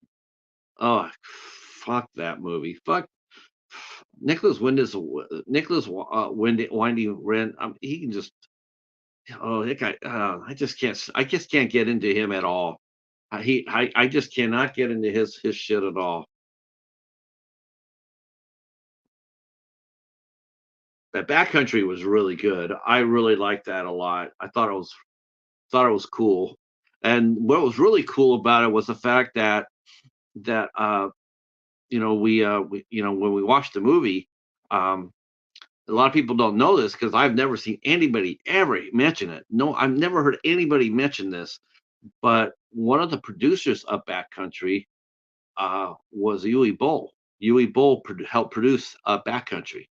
S1: Oh, fuck that movie. Fuck Winding Ren. He can just. Oh, that guy. I just can't get into him at all. I just cannot get into his shit at all. That Backcountry was really good. I really liked that a lot. Thought it was cool. And what was really cool about it was the fact that when we watched the movie, um, a lot of people don't know this because I've never seen anybody ever mention it. No, I've never heard anybody mention this. But one of the producers of Backcountry was Yui Bowl. Yui Bowl helped produce Backcountry.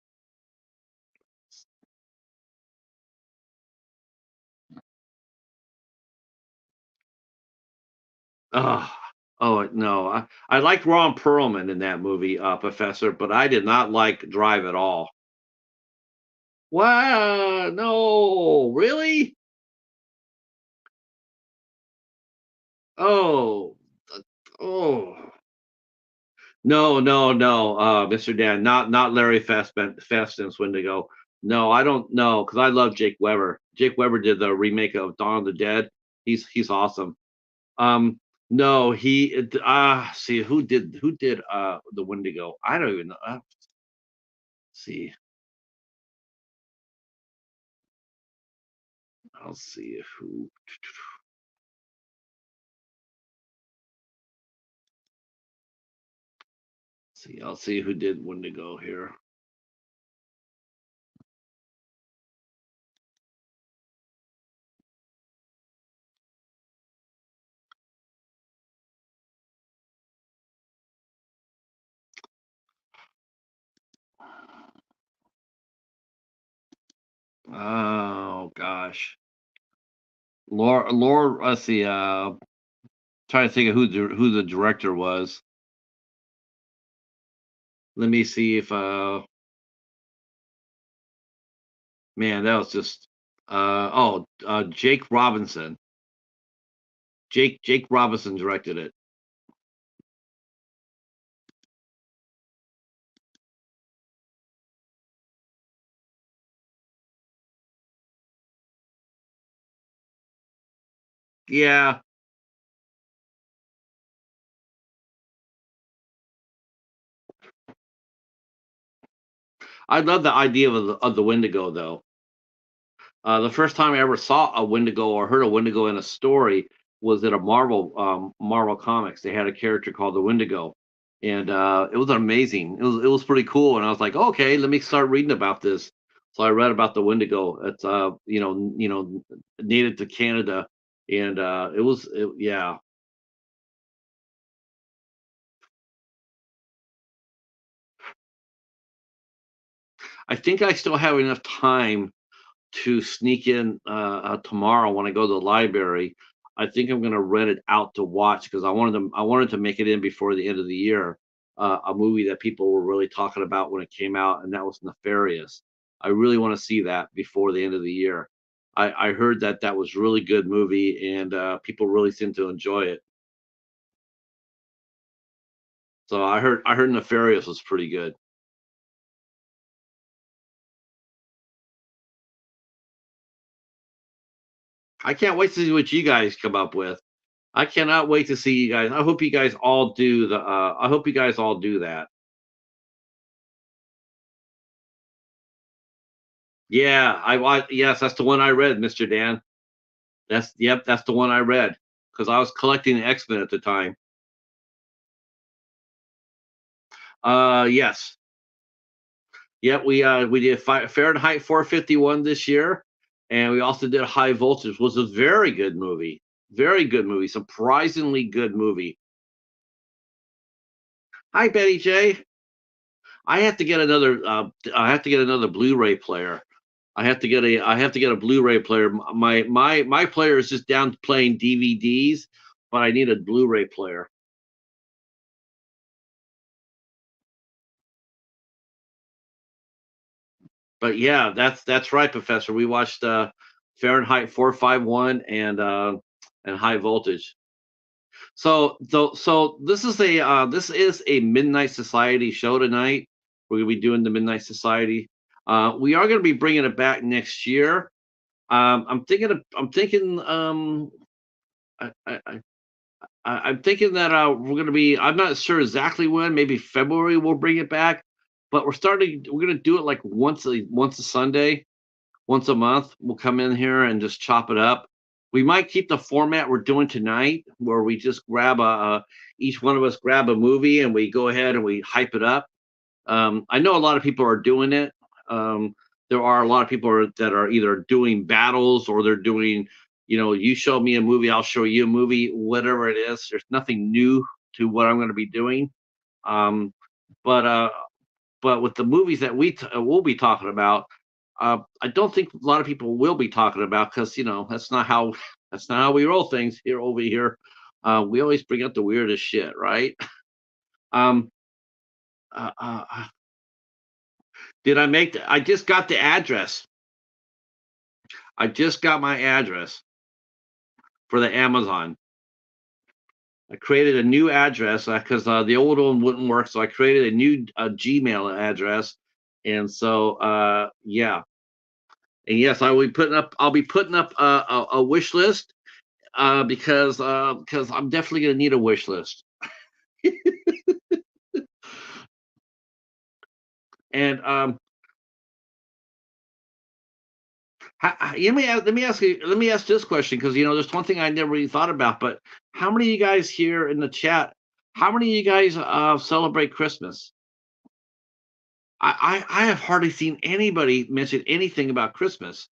S1: Oh, oh no, I liked Ron Perlman in that movie, Professor, but I did not like Drive at all. Wow, no, really? Oh, oh. No, no, no, Mr. Dan, not Larry Fessenden Wendigo. No, I don't know because I love Jake Weber. Jake Weber did the remake of Dawn of the Dead. He's awesome. Um, no, see who did the Wendigo? I don't even know. See, I'll see who. See, I'll see who did Wendigo here. Oh gosh, Laura. Let's see. Trying to think of who the director was. Let me see if man, that was just Jake Robinson. Jake Robinson directed it. Yeah, I love the idea of the Wendigo though. The first time I ever saw a Wendigo or heard a Wendigo in a story was in a Marvel comics. They had a character called the Wendigo, and it was amazing. It was pretty cool, and I was like, okay, let me start reading about this. So I read about the Wendigo. It's native to Canada, and yeah. I think I still have enough time to sneak in tomorrow when I go to the library. I think I'm going to rent it out to watch because I wanted to make it in before the end of the year. A movie that people were really talking about when it came out, and that was Nefarious. I really want to see that before the end of the year. I heard that that was really good movie, and people really seem to enjoy it. So I heard Nefarious was pretty good. I can't wait to see what you guys come up with. I cannot wait to see you guys. I hope you guys all do the. I hope you guys all do that. Yeah, yes, that's the one I read, Mister Dan. That's the one I read because I was collecting X-Men at the time. Yes, yep. We did Fahrenheit 451 this year, and we also did High Voltage, was a very good movie. Very good movie. Surprisingly good movie. Hi, Betty J. I have to get another. I have to get another Blu-ray player. I have to get a Blu-ray player. My player is just down to playing DVDs, but I need a Blu-ray player. But yeah, that's right, Professor. We watched Fahrenheit 451 and High Voltage. So this is a Midnight Society show tonight. We're gonna be doing the Midnight Society. We are gonna be bringing it back next year. I, I'm thinking that we're going to be. I'm not sure exactly when. Maybe February we'll bring it back, but we're starting. We're going to do it like once a Sunday, once a month. We'll come in here and just chop it up. We might keep the format we're doing tonight, where we just each one of us grab a movie and we go ahead and we hype it up. I know a lot of people are doing it. There are a lot of people that are either doing battles or they're doing, you show me a movie, I'll show you a movie, whatever it is. There's nothing new to what I'm going to be doing. Um, but uh, but with the movies that we'll be talking about, I don't think a lot of people will be talking about because that's not how that's not how we roll things here over here. We always bring up the weirdest shit, right? Um, uh, uh, I just got the address. I just got my address for the Amazon. I created a new address because the old one wouldn't work, so I created a new Gmail address, and so yeah, and yes, I'll be putting up a wish list because I'm definitely gonna need a wish list. And let me ask this question because there's one thing I never really thought about, but how many of you guys here in the chat? How many of you guys celebrate Christmas? I have hardly seen anybody mention anything about Christmas.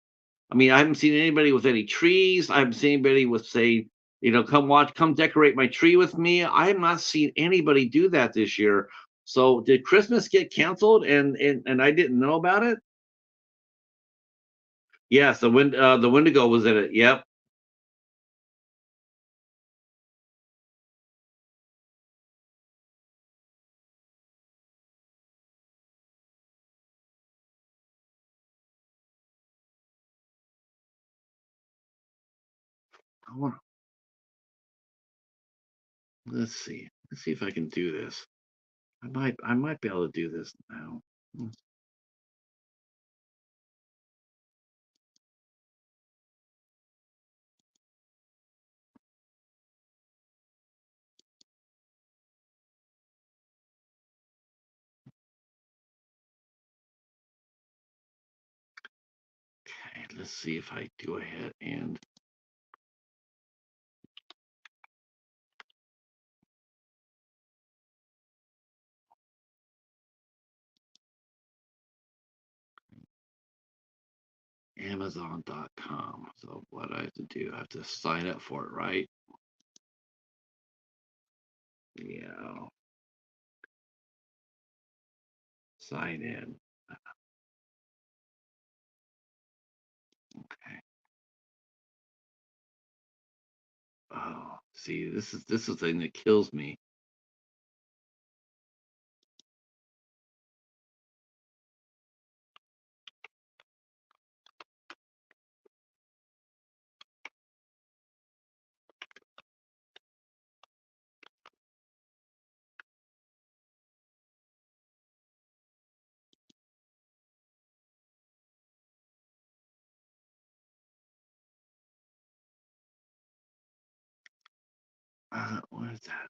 S1: I mean, I haven't seen anybody with any trees. I haven't seen anybody with say, come decorate my tree with me. I have not seen anybody do that this year. So did Christmas get canceled and I didn't know about it? Yes, the Wendigo was in it. Yep. Let's see. Let's see if I can do this. I might be able to do this now. Okay, let's see if I go ahead and Amazon.com. So what I have to do, I have to sign up for it, right? Yeah, sign in. Okay. Oh, see, this is the thing that kills me. What is that?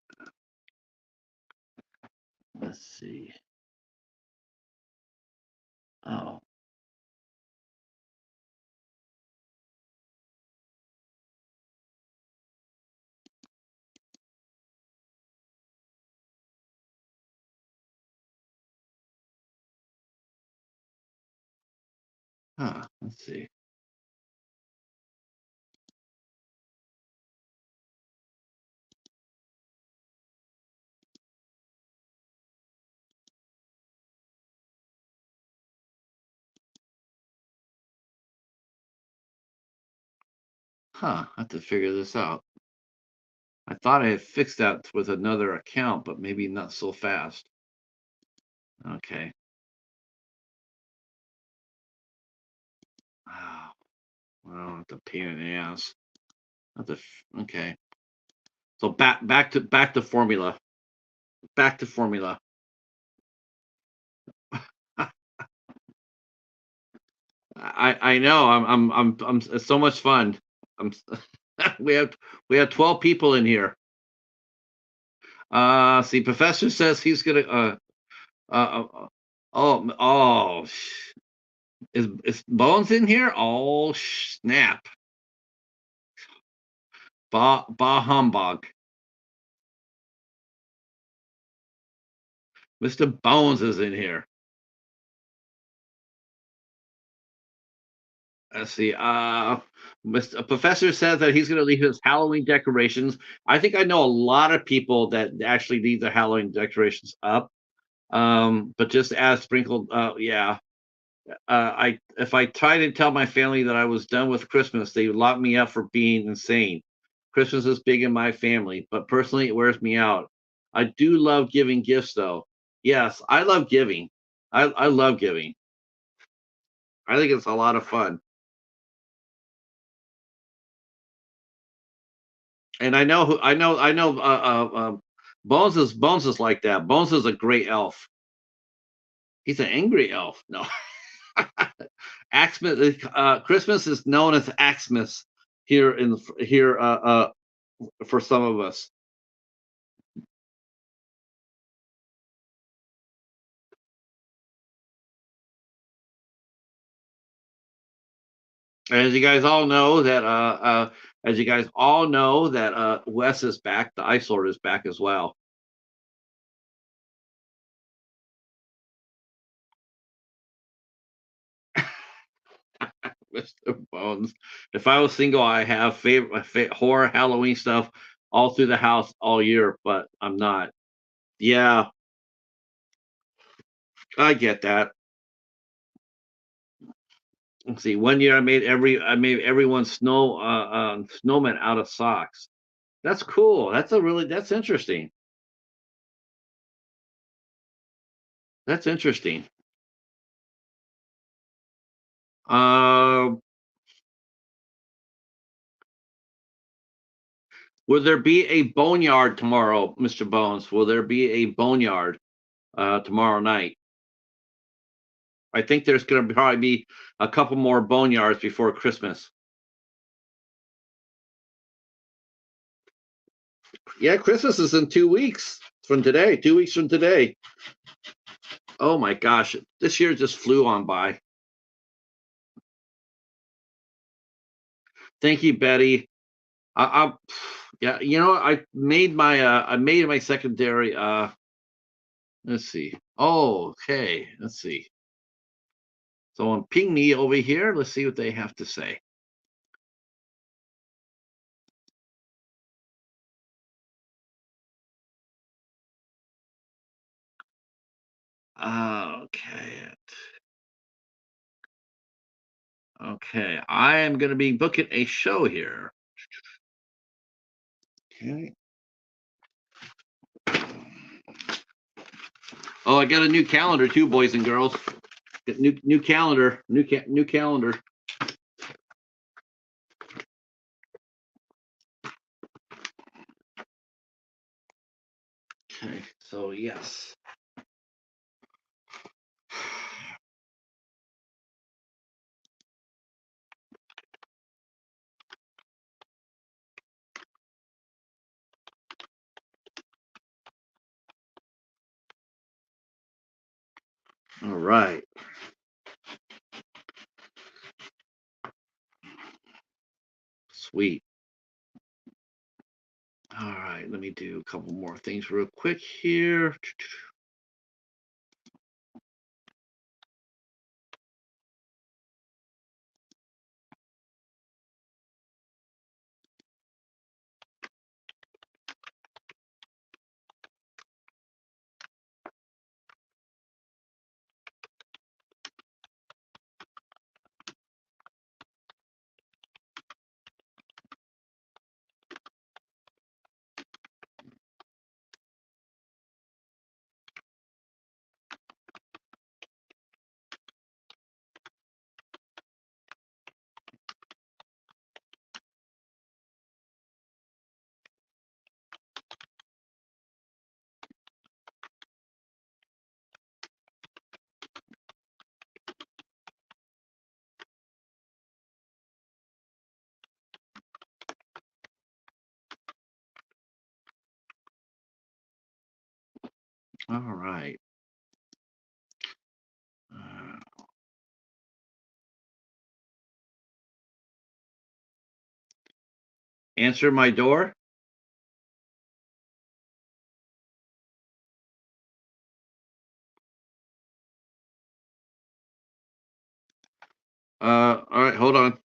S1: Let's see. Oh, huh. Let's see. Huh. I have to figure this out. I thought I had fixed that with another account, but maybe not so fast. Okay. Oh, well, it's a pain in the ass. Okay. So back to formula. Back to formula. I know. It's so much fun. I'm. we have we have 12 people in here. See, Professor says he's gonna. Oh. Is Bones in here? Oh snap! Bah humbug. Mr. Bones is in here. Let's see. Mr. Professor says that he's going to leave his Halloween decorations. I think I know a lot of people that actually leave their Halloween decorations up. But just as sprinkled, yeah. I if I tried to tell my family that I was done with Christmas, they would lock me up for being insane. Christmas is big in my family, but personally, it wears me out. I do love giving gifts, though. Yes, I love giving. I love giving. I think it's a lot of fun. And I know. Bones is like that. Bones is a great elf. He's an angry elf. No, Axmas. Christmas is known as Axmas here for some of us. As you guys all know that as you guys all know that Wes is back. The Ice Lord is back as well. Mr. Bones. If I was single, I have favorite horror Halloween stuff all through the house all year, but I'm not. Yeah, I get that. Let's see. One year I made everyone snowman out of socks. That's cool. That's interesting. That's interesting. Uh, Will there be a boneyard tomorrow, Mr. Bones? Will there be a boneyard tomorrow night? I think there's going to probably be a couple more boneyards before Christmas. Yeah, Christmas is in 2 weeks from today. 2 weeks from today. Oh my gosh, this year just flew on by. Thank you, Betty. I yeah, I made my secondary. Let's see. Oh, okay. Let's see. Someone ping me over here. Let's see what they have to say. Okay. Okay. I am going to be booking a show here. Okay. Oh, I got a new calendar too, boys and girls. Got new calendar, new calendar. Okay. So yes. All right. Sweet. All right. Let me do a couple more things real quick here. All right. Answer my door. All right. Hold on.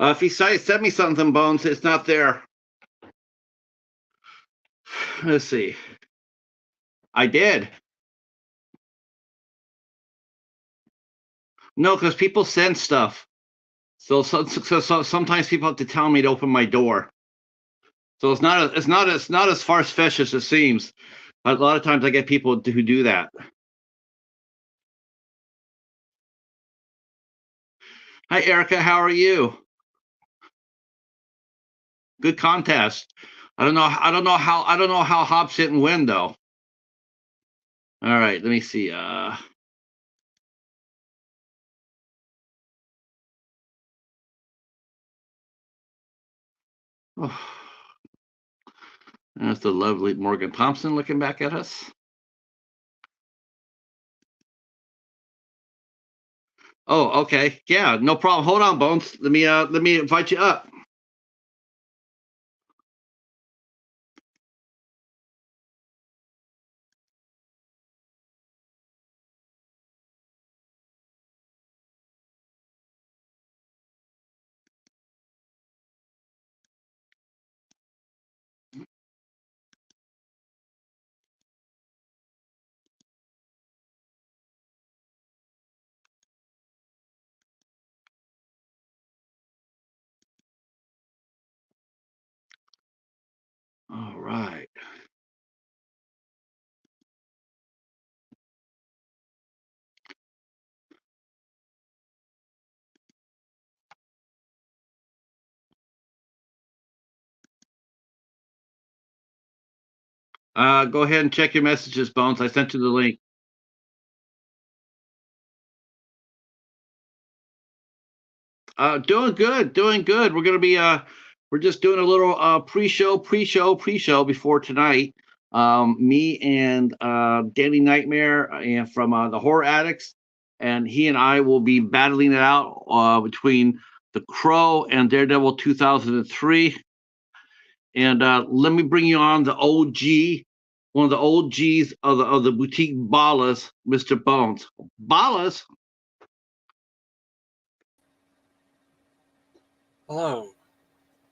S1: If you send me something, Bones, it's not there. Let's see. I did. No, because people send stuff. So sometimes people have to tell me to open my door. So it's not as far fetched as it seems. A lot of times I get people who do that. Hi, Erica. How are you? Good contest. I don't know how Hobbs didn't win though. All right, let me see. Oh, that's the lovely Morgan Thompson looking back at us. Oh, okay. Yeah, no problem. Hold on, Bones. Let me invite you up. All right. Go ahead and check your messages, Bones. I sent you the link. Doing good, doing good. We're just doing a little pre-show before tonight. Me and Danny Nightmare and from the Horror Addicts, and he and I will be battling it out between The Crow and Daredevil 2003. And let me bring you on the OG, one of the old G's of the boutique Ballas, Mr. Bones. Ballas.
S2: Hello.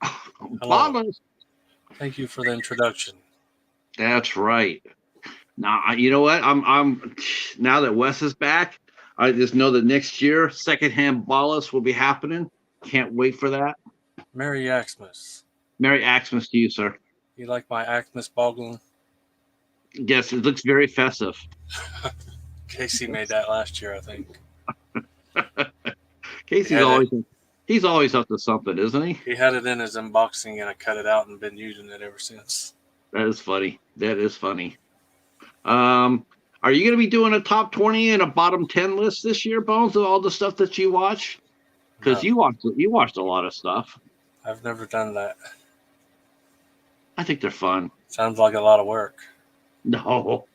S2: Hello.
S1: Ballas.
S2: Thank you for the introduction.
S1: That's right. Now, you know what? I'm now that Wes is back, I just know that next year, secondhand Ballas will be happening. Can't wait for that.
S2: Merry Xmas.
S1: Merry Xmas to you, sir.
S2: You like my Xmas boggling?
S1: Yes, it looks very festive.
S2: Casey made that last year, I think. He
S1: Casey's
S2: had it.
S1: always he's always up to something, isn't he?
S2: He had it in his unboxing, and I cut it out and been using it ever since.
S1: That is funny. That is funny. Um, are you going to be doing a top 20 and a bottom 10 list this year, Bones, of all the stuff that you watch? Because
S2: No,
S1: you watched a lot of stuff.
S2: I've never done that.
S1: I think they're fun.
S2: Sounds like a lot of work.
S1: No,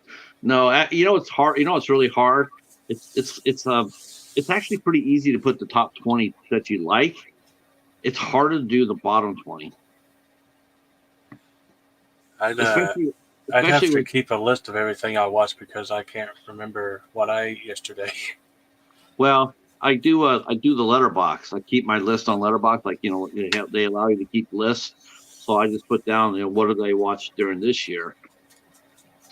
S1: no. It's hard. It's really hard. It's actually pretty easy to put the top 20 that you like. It's harder to do the bottom 20,
S2: I'd uh,
S1: especially
S2: I'd have
S1: especially
S2: to
S1: with.
S2: keep a list of everything I watched because I can't remember what I ate yesterday.
S1: Well, I do the letterbox. I keep my list on letterbox. Like they allow you to keep lists, so I just put down what did I watch during this year.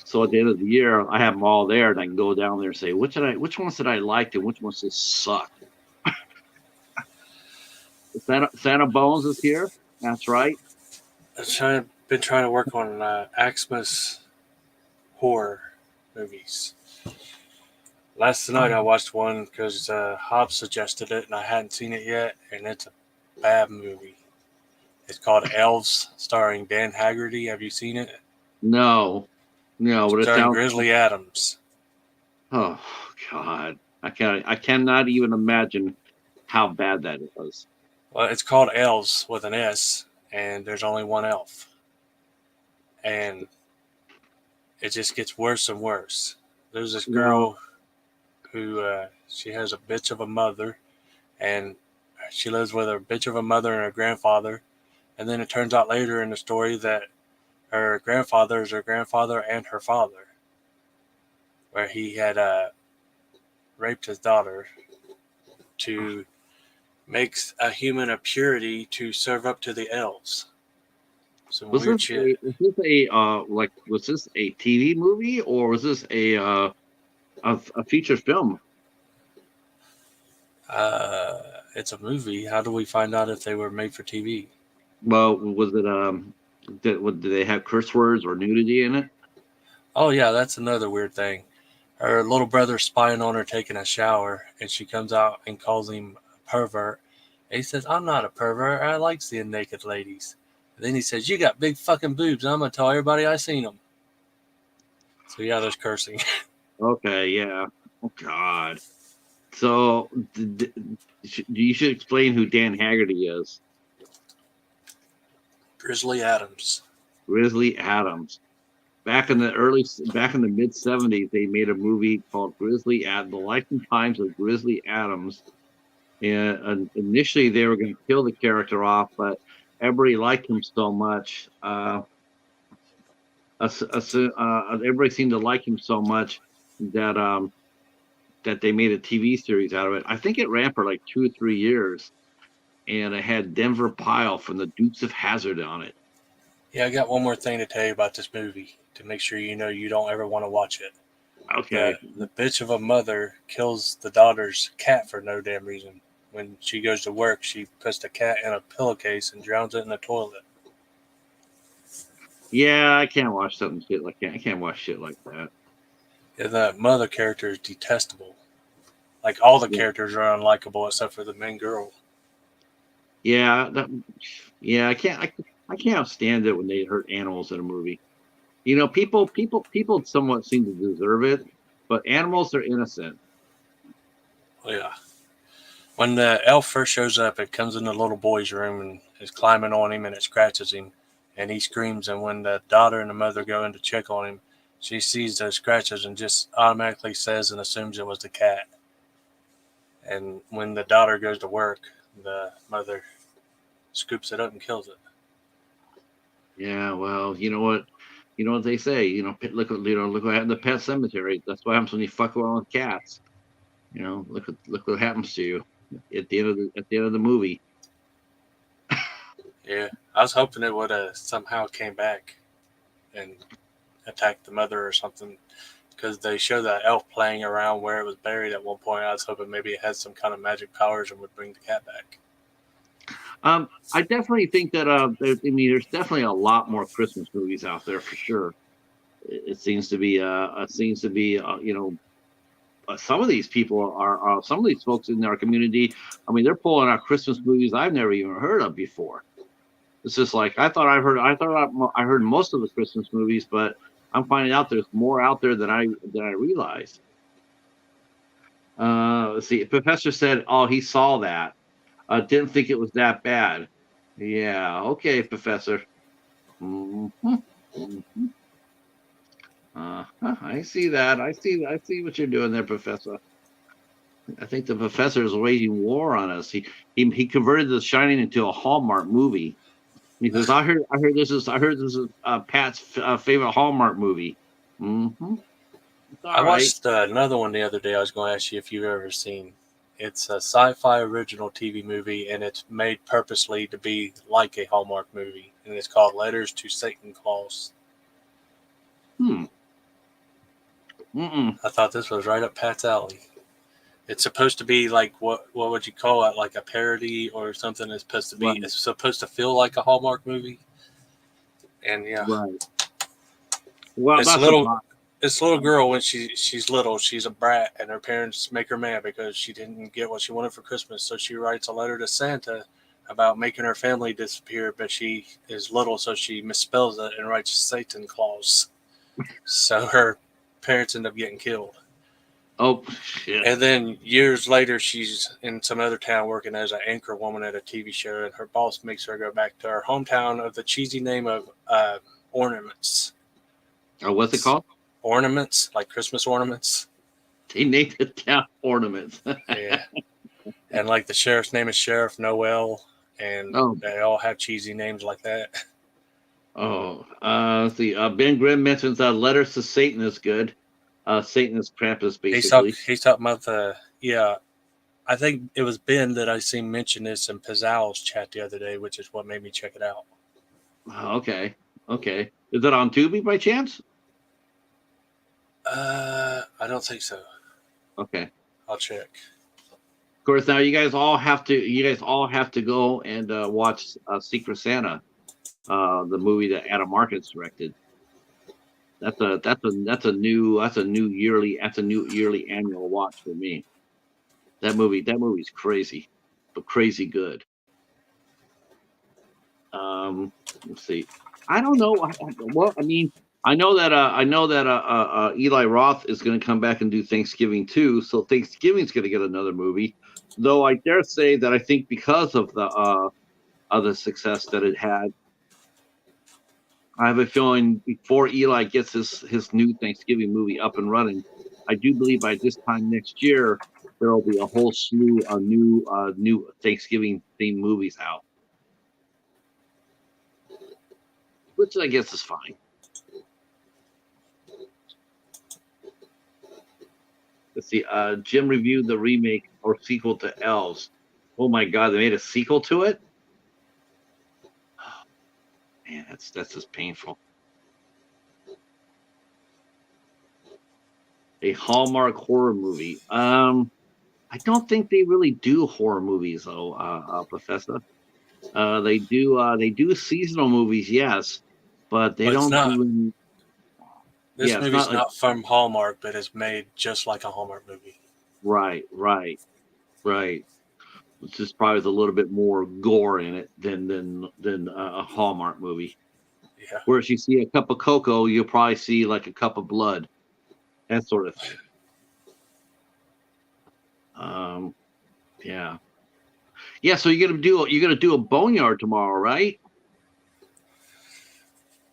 S1: So at the end of the year, I have them all there, and I can go down there and say which ones did I like and which ones just suck. Santa Bones is here. That's right.
S2: Been trying to work on Xmas horror movies. Last night I watched one because Hobbs suggested it and I hadn't seen it yet, and it's a bad movie. It's called Elves, starring Dan Haggerty. Have you seen it?
S1: No, no, but it
S2: Starring
S1: sounds.
S2: Grizzly Adams.
S1: Oh God, I cannot even imagine how bad that was.
S2: Well, it's called Elves with an S, and there's only one elf, and it just gets worse and worse. There's this
S1: No,
S2: girl who she has a bitch of a mother, and she lives with her bitch of a mother and her grandfather. And then it turns out later in the story that her grandfather is her grandfather and her father, where he had raped his daughter to makes a human a purity to serve up to the elves. Some
S1: Was
S2: weird
S1: this
S2: shit.
S1: a was this a TV movie or was this a feature film?
S2: It's a movie. How do we find out if they were made for TV?
S1: Well, was it did they have curse words or nudity in it?
S2: Oh yeah, that's another weird thing. Her little brother's spying on her taking a shower, and she comes out and calls him a pervert. And he says, "I'm not a pervert. I like seeing naked ladies." And then he says, "You got big fucking boobs. I'm gonna tell everybody I seen them." So yeah, there's cursing.
S1: Okay, yeah. Oh God. So you should explain who Dan Haggerty is.
S2: Grizzly Adams.
S1: Grizzly Adams. Back in the mid '70s, they made a movie called The Life and Times of Grizzly Adams. And initially, they were going to kill the character off, but everybody liked him so much. Everybody seemed to like him so much that that they made a TV series out of it. I think it ran for like 2 or 3 years, and it had Denver Pyle from the Dukes of Hazzard on it.
S2: Yeah, I got one more thing to tell you about this movie to make sure you know you don't ever want to watch it.
S1: Okay,
S2: The bitch of a mother kills the daughter's cat for no damn reason. When she goes to work, she puts the cat in a pillowcase and drowns it in the toilet.
S1: yeah, I can't watch something shit like that. I can't watch shit like that.
S2: And the mother character is detestable. Like all the
S1: Yeah,
S2: characters are unlikable except for the main girl.
S1: yeah, yeah. I can't stand it when they hurt animals in a movie. You know, people somewhat seem to deserve it, but animals are innocent.
S2: Well, yeah. When the elf first shows up, it comes in the little boy's room and is climbing on him and it scratches him and he screams. And when the daughter and the mother go in to check on him, she sees those scratches and just automatically says and assumes it was the cat. And when the daughter goes to work, the mother scoops it up and kills it.
S1: Yeah, well, you know what they say. Look what happened to Pet Cemetery. That's what happens when you fuck around with cats. You know, look what happens to you at the end of the movie.
S2: Yeah, I was hoping it would have somehow came back and attacked the mother or something because they show that elf playing around where it was buried at one point. I was hoping maybe it had some kind of magic powers and would bring the cat back.
S1: I definitely think that I mean, there's definitely a lot more Christmas movies out there for sure. It seems to be some of these people are some of these folks in our community. I mean, they're pulling out Christmas movies I've never even heard of before. It's just like I thought I heard most of the Christmas movies, but I'm finding out there's more out there than I realized. Let's see. Professor said, "Oh, he saw that. Didn't think it was that bad." Yeah. Okay, Professor. Mhm, mhm. I see that. I see what you're doing there, Professor. I think the professor is waging war on us. He converted The Shining into a Hallmark movie. He says, I heard this is Pat's favorite Hallmark movie." Mm-hmm. It's
S2: I
S1: all right.
S2: watched another one the other day. I was going to ask you if you've ever seen. It's a sci-fi original TV movie, and it's made purposely to be like a Hallmark movie, and it's called Letters to Satan Claus.
S1: Hmm. Mm-mm.
S2: I thought this was right up Pat's alley. It's supposed to be like what would you call it? Like a parody or something? It's supposed to be.
S1: Right.
S2: It's supposed to feel like a Hallmark movie, and yeah,
S1: Right. Well,
S2: this
S1: that's a
S2: little
S1: lot.
S2: this little girl when she's little, she's a brat, and her parents make her mad because she didn't get what she wanted for Christmas. So she writes a letter to Santa about making her family disappear, but she is little, so she misspells it and writes Satan Claus. So her parents end up getting killed.
S1: Oh shit.
S2: And then years later, she's in some other town working as an anchor woman at a TV show, and her boss makes her go back to her hometown of the cheesy name of Ornaments.
S1: Oh, what's it called?
S2: Ornaments, like Christmas ornaments.
S1: They named it town ornaments.
S2: Yeah. And like the sheriff's name is Sheriff Noel, and
S1: Oh,
S2: they all have cheesy names like that.
S1: oh. Let's see. Ben Grimm mentions letters to Satan is good. Satan is Krampus,
S2: He's
S1: basically.
S2: talking about the yeah. I think it was Ben that I seen mention this in Pizzow's chat the other day, which is what made me check it out.
S1: Okay, okay. Is it on Tubi by chance?
S2: I don't think so.
S1: Okay. Of
S2: I'll check.
S1: course, now you guys all have to go and watch Secret Santa, the movie that Adam Marcus directed. That's a new yearly annual watch for me. That movie's crazy, but crazy good. Let's see. I don't know. Well, I mean, I know that Eli Roth is going to come back and do Thanksgiving too. So Thanksgiving's going to get another movie. Though I dare say that I think because of the success that it had, I have a feeling before Eli gets his new Thanksgiving movie up and running, I do believe by this time next year there will be a whole slew of new Thanksgiving themed movies out, which I guess is fine. Let's see. Jim reviewed the remake or sequel to Elves. Oh my God, they made a sequel to it. Oh, man, that's just painful. A Hallmark horror movie. I don't think they really do horror movies though, Professor. They do seasonal movies, yes, but they
S2: But it's
S1: don't
S2: not.
S1: do any.
S2: This
S1: Yeah, it's not
S2: movie's
S1: like
S2: not from Hallmark, but it's made just like a Hallmark movie.
S1: right, right, right. It's just probably with a little bit more gore in it than a Hallmark movie.
S2: Yeah.
S1: Whereas you see a cup of cocoa, you'll probably see like a cup of blood, that sort of thing. Um, yeah, yeah. So you're gonna do a boneyard tomorrow, right?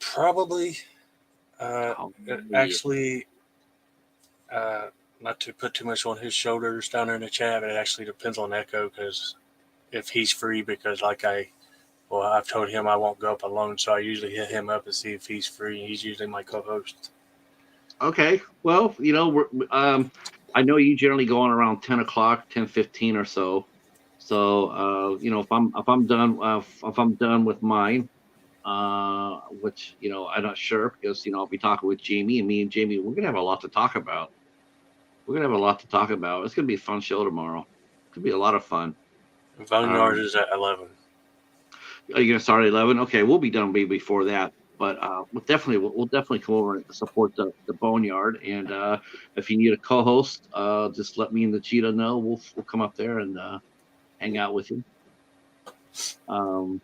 S2: Probably.
S1: Oh, yeah.
S2: Actually, uh, not to put too much on his shoulders down there in the chat, but it actually depends on Echo because if he's free, because I've told him I won't go up alone, so I usually hit him up and see if he's free. He's usually my co-host.
S1: Okay. Well, I know you generally go on around 10 o'clock, 10:15 or so. So, if I'm done with mine, which I'm not sure because I'll be talking with Jamie, and me and Jamie we're gonna have a lot to talk about. We're gonna have a lot to talk about. It's gonna be a fun show tomorrow. It's gonna be a lot of fun.
S2: Boneyard
S1: Um,
S2: is at 11.
S1: are you gonna start at 11? Okay, we'll be done way before that. But we'll definitely come over and support the Boneyard. And if you need a co-host, just let me and the Cheetah know. We'll come up there and hang out with you. Um,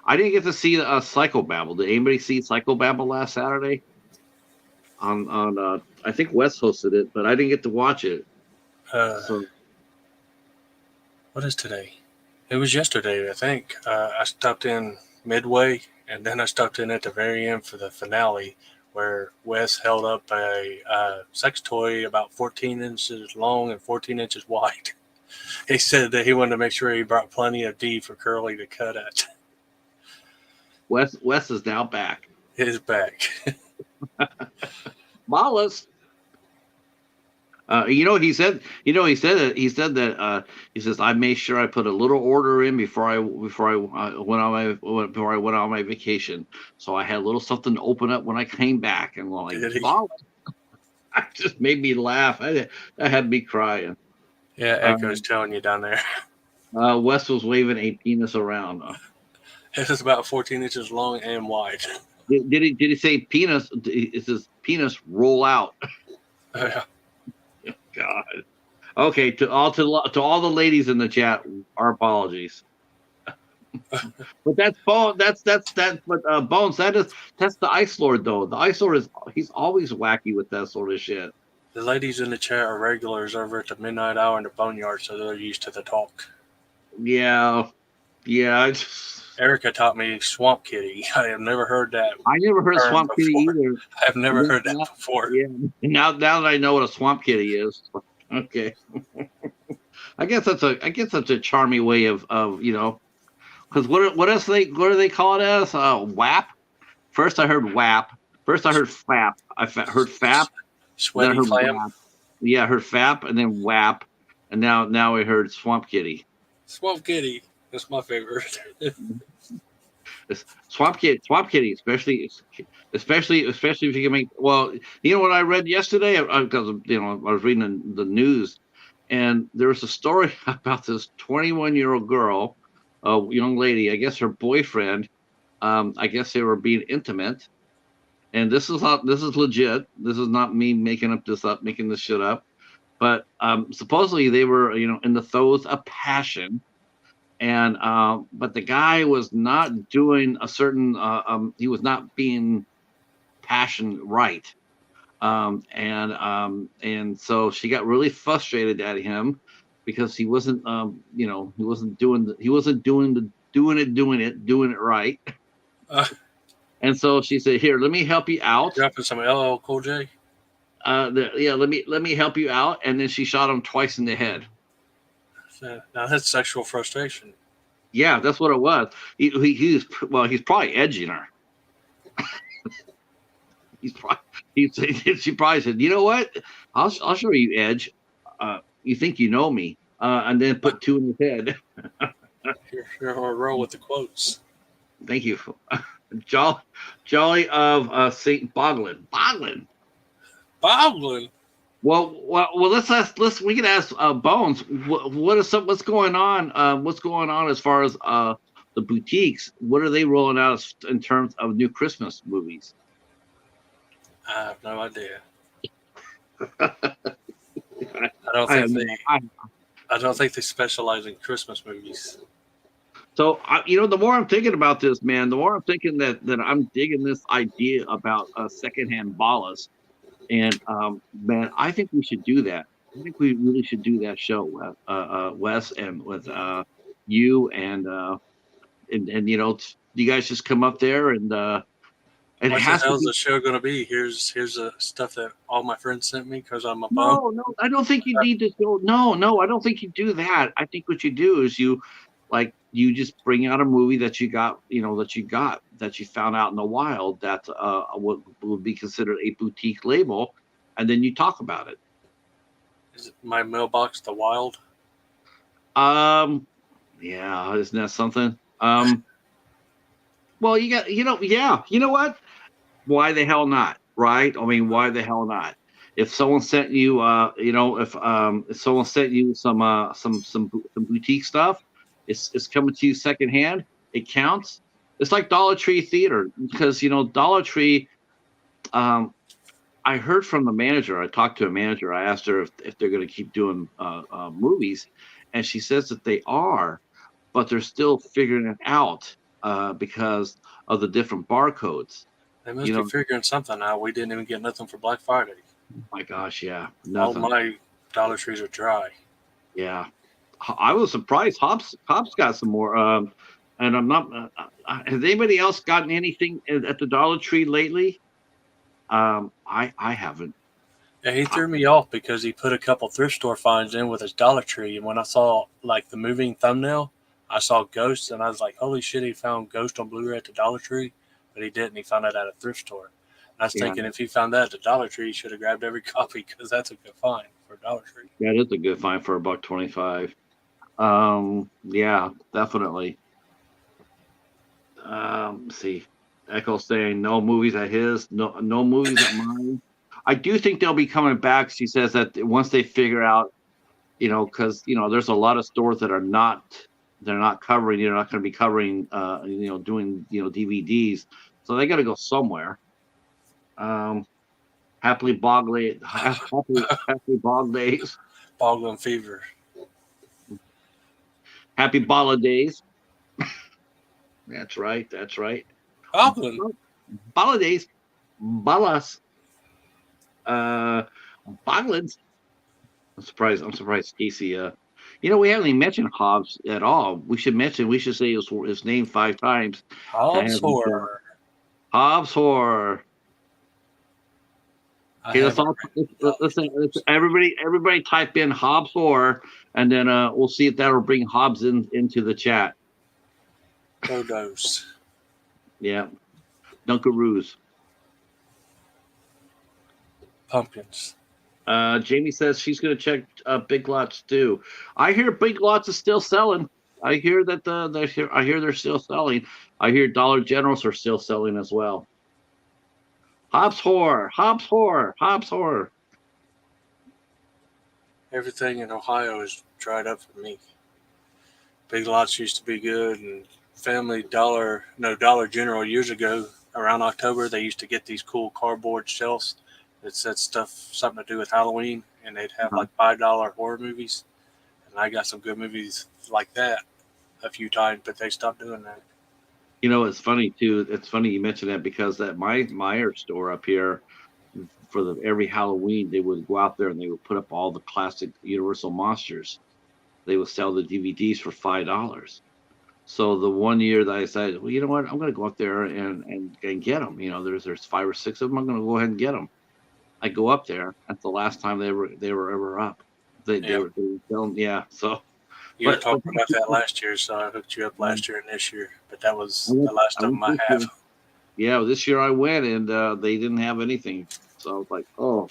S1: I didn't get to see Psychobabble. Did anybody see Psychobabble last Saturday? On I think Wes hosted it, but I didn't get to watch it.
S2: Uh,
S1: So
S2: what is today? It was yesterday, I think. I stopped in midway, and then I stopped in at the very end for the finale, where Wes held up a sex toy about 14 inches long and 14 inches wide. He said that he wanted to make sure he brought plenty of D for Curly to cut at.
S1: Wes is now back.
S2: His back.
S1: Mollis. You know what he said? He says I made sure I put a little order in before I went on my vacation, so I had a little something to open up when I came back. And I'm like,
S2: Did he?
S1: wow, that just made me laugh. That had me crying.
S2: Yeah, Echo's
S1: Um,
S2: telling you down there.
S1: Wes was waving a penis around.
S2: It was about 14 inches long and wide.
S1: Did he say penis? It says penis roll out.
S2: Yeah.
S1: God. Okay, to all the ladies in the chat, our apologies. But that's Bone. That's but Bones. That's the Ice Lord though. The Ice Lord he's always wacky with that sort of shit.
S2: The ladies in the chat are regulars over at the midnight hour in the boneyard, so they're used to the talk.
S1: Yeah, yeah.
S2: Erica taught me swamp kitty. I have never heard that
S1: I never heard of
S2: term
S1: Swamp Kitty
S2: before.
S1: either.
S2: I've never heard that before.
S1: Yeah. Now that I know what a Swamp Kitty is, okay. I guess that's a charming way of because what do they call it as WAP? First I heard WAP. First I heard FAP. Heard FAP. Then I
S2: Sweaty
S1: heard
S2: clam.
S1: WAP. Yeah, I heard FAP and then WAP. and now we heard Swamp Kitty.
S2: Swamp Kitty. That's my favorite.
S1: Swamp Kitty, especially if you can make. Well, you know what I read yesterday because I was reading the news, and there was a story about this 21-year-old girl, a young lady. I guess her boyfriend. I guess they were being intimate, and this is legit. This is not me making this shit up. But supposedly they were, in the throes of passion, and but the guy was not doing a certain he was not being passion right, and so she got really frustrated at him because he wasn't he wasn't doing it right.
S2: uh,
S1: And so she said, here, let me help you out.
S2: dropping some LL Cool J.
S1: Yeah, let me help you out. And then she shot him twice in the head.
S2: Now that's sexual frustration.
S1: Yeah, that's what it was. He's probably edging her. He's probably she probably said, you know what? I'll show you Edge. You think you know me? And then put two in his head.
S2: You're on a roll with the quotes.
S1: Thank you, Jolly of Saint Boglin.
S2: Boggling.
S1: Well. We can ask Bones. What's going on? What's going on as far as the boutiques? What are they rolling out in terms of new Christmas movies?
S2: I have no idea.
S1: I
S2: I don't
S1: have
S2: think
S1: no.
S2: they. I don't think they specialize in Christmas movies.
S1: So the more I'm thinking about this, man, the more I'm thinking that I'm digging this idea about secondhand ballas. And man, I think we should do that. I think we really should do that show, Wes, and with you and you guys just come up there and it
S2: What the
S1: has to
S2: hell is
S1: be.
S2: the show going to be? Here's the stuff that all my friends sent me because I'm a bum.
S1: No, I don't think you need to go. No, I don't think you do that. I think what you do is you just bring out a movie that you got, that you found out in the wild that would be considered a boutique label, and then you talk about it.
S2: Is it my mailbox the wild?
S1: Um, yeah, isn't that something? Well, yeah, you know what? Why the hell not? Right? I mean, why the hell not? If someone sent you, if someone sent you some boutique stuff, it's coming to you secondhand. It counts. It's like Dollar Tree theater because Dollar Tree. Um, I heard from the manager. I talked to a manager. I asked her if they're going to keep doing movies, and she says that they are, but they're still figuring it out because of the different barcodes.
S2: They must
S1: You
S2: be
S1: know,
S2: figuring something out. We didn't even get nothing for Black Friday.
S1: my gosh, yeah,
S2: All
S1: nothing.
S2: my Dollar Trees are dry.
S1: Yeah, I was surprised. Hops got some more. And I'm not. Has anybody else gotten anything at the Dollar Tree lately? I haven't.
S2: Yeah, he
S1: I,
S2: threw me off because he put a couple thrift store finds in with his Dollar Tree, and when I saw like the moving thumbnail, I saw Ghost, and I was like, "Holy shit!" He found Ghost on Blu-ray at the Dollar Tree, but he didn't. He found it at a thrift store. And I was
S1: yeah,
S2: thinking, if he found that at the Dollar Tree, he should have grabbed every copy because that's a good find for a Dollar Tree.
S1: that is a good find for a buck 25. Yeah, definitely. Let's see. Echo saying no movies at his, no movies at mine. I do think they'll be coming back. She says that once they figure out, because there's a lot of stores that they're not covering, they're not going to be covering, doing DVDs, so they got to go somewhere. Um, happy bog days,
S2: Bogling Fever.
S1: happy balla days. That's right. That's right.
S2: Bogling.
S1: Balla days, ballas, uh, boglins. I'm surprised, Casey. We haven't even mentioned Hobbs at all. We should say his name 5 times to
S2: Hobbs
S1: have him show up.
S2: Horror.
S1: Hobbs Horror.
S2: I
S1: Okay,
S2: haven't read
S1: let's everybody type in Hobbs Horror, and then we'll see if that'll bring Hobbs into the chat.
S2: Dodos.
S1: Yeah, Dunkaroos.
S2: Pumpkins.
S1: Jamie says she's going to check Big Lots too. I hear Big Lots is still selling. I hear that I hear they're still selling. I hear Dollar Generals are still selling as well. Hobbs horror, Hobbs horror, Hobbs horror.
S2: Everything in Ohio is dried up for me. Big Lots used to be good, and Family Dollar, no Dollar General years ago around October they used to get these cool cardboard shelves that said stuff something to do with Halloween, and they'd have
S1: Uh-huh.
S2: like $5 horror movies, and I got some good movies like that a few times, but they stopped doing that.
S1: You know, it's funny too. It's funny you mentioned that because that my Meyer store up here for the every Halloween they would go out there and they would put up all the classic Universal monsters. They would sell the DVDs for $5. So the one year that I said, well, you know what, I'm going to go up there and get them. You know, there's 5 or 6 of them. I'm going to go ahead and get them. I go up there. That's the last time they were ever up.
S2: Yeah,
S1: They were selling, yeah. So,
S2: you were
S1: but
S2: talking about that last year, so I hooked you up last year and this year, but that
S1: I
S2: was
S1: went
S2: the last
S1: I
S2: of
S1: went
S2: them I
S1: this
S2: have.
S1: year. Yeah, this year I went and they didn't have anything. So I was like, oh.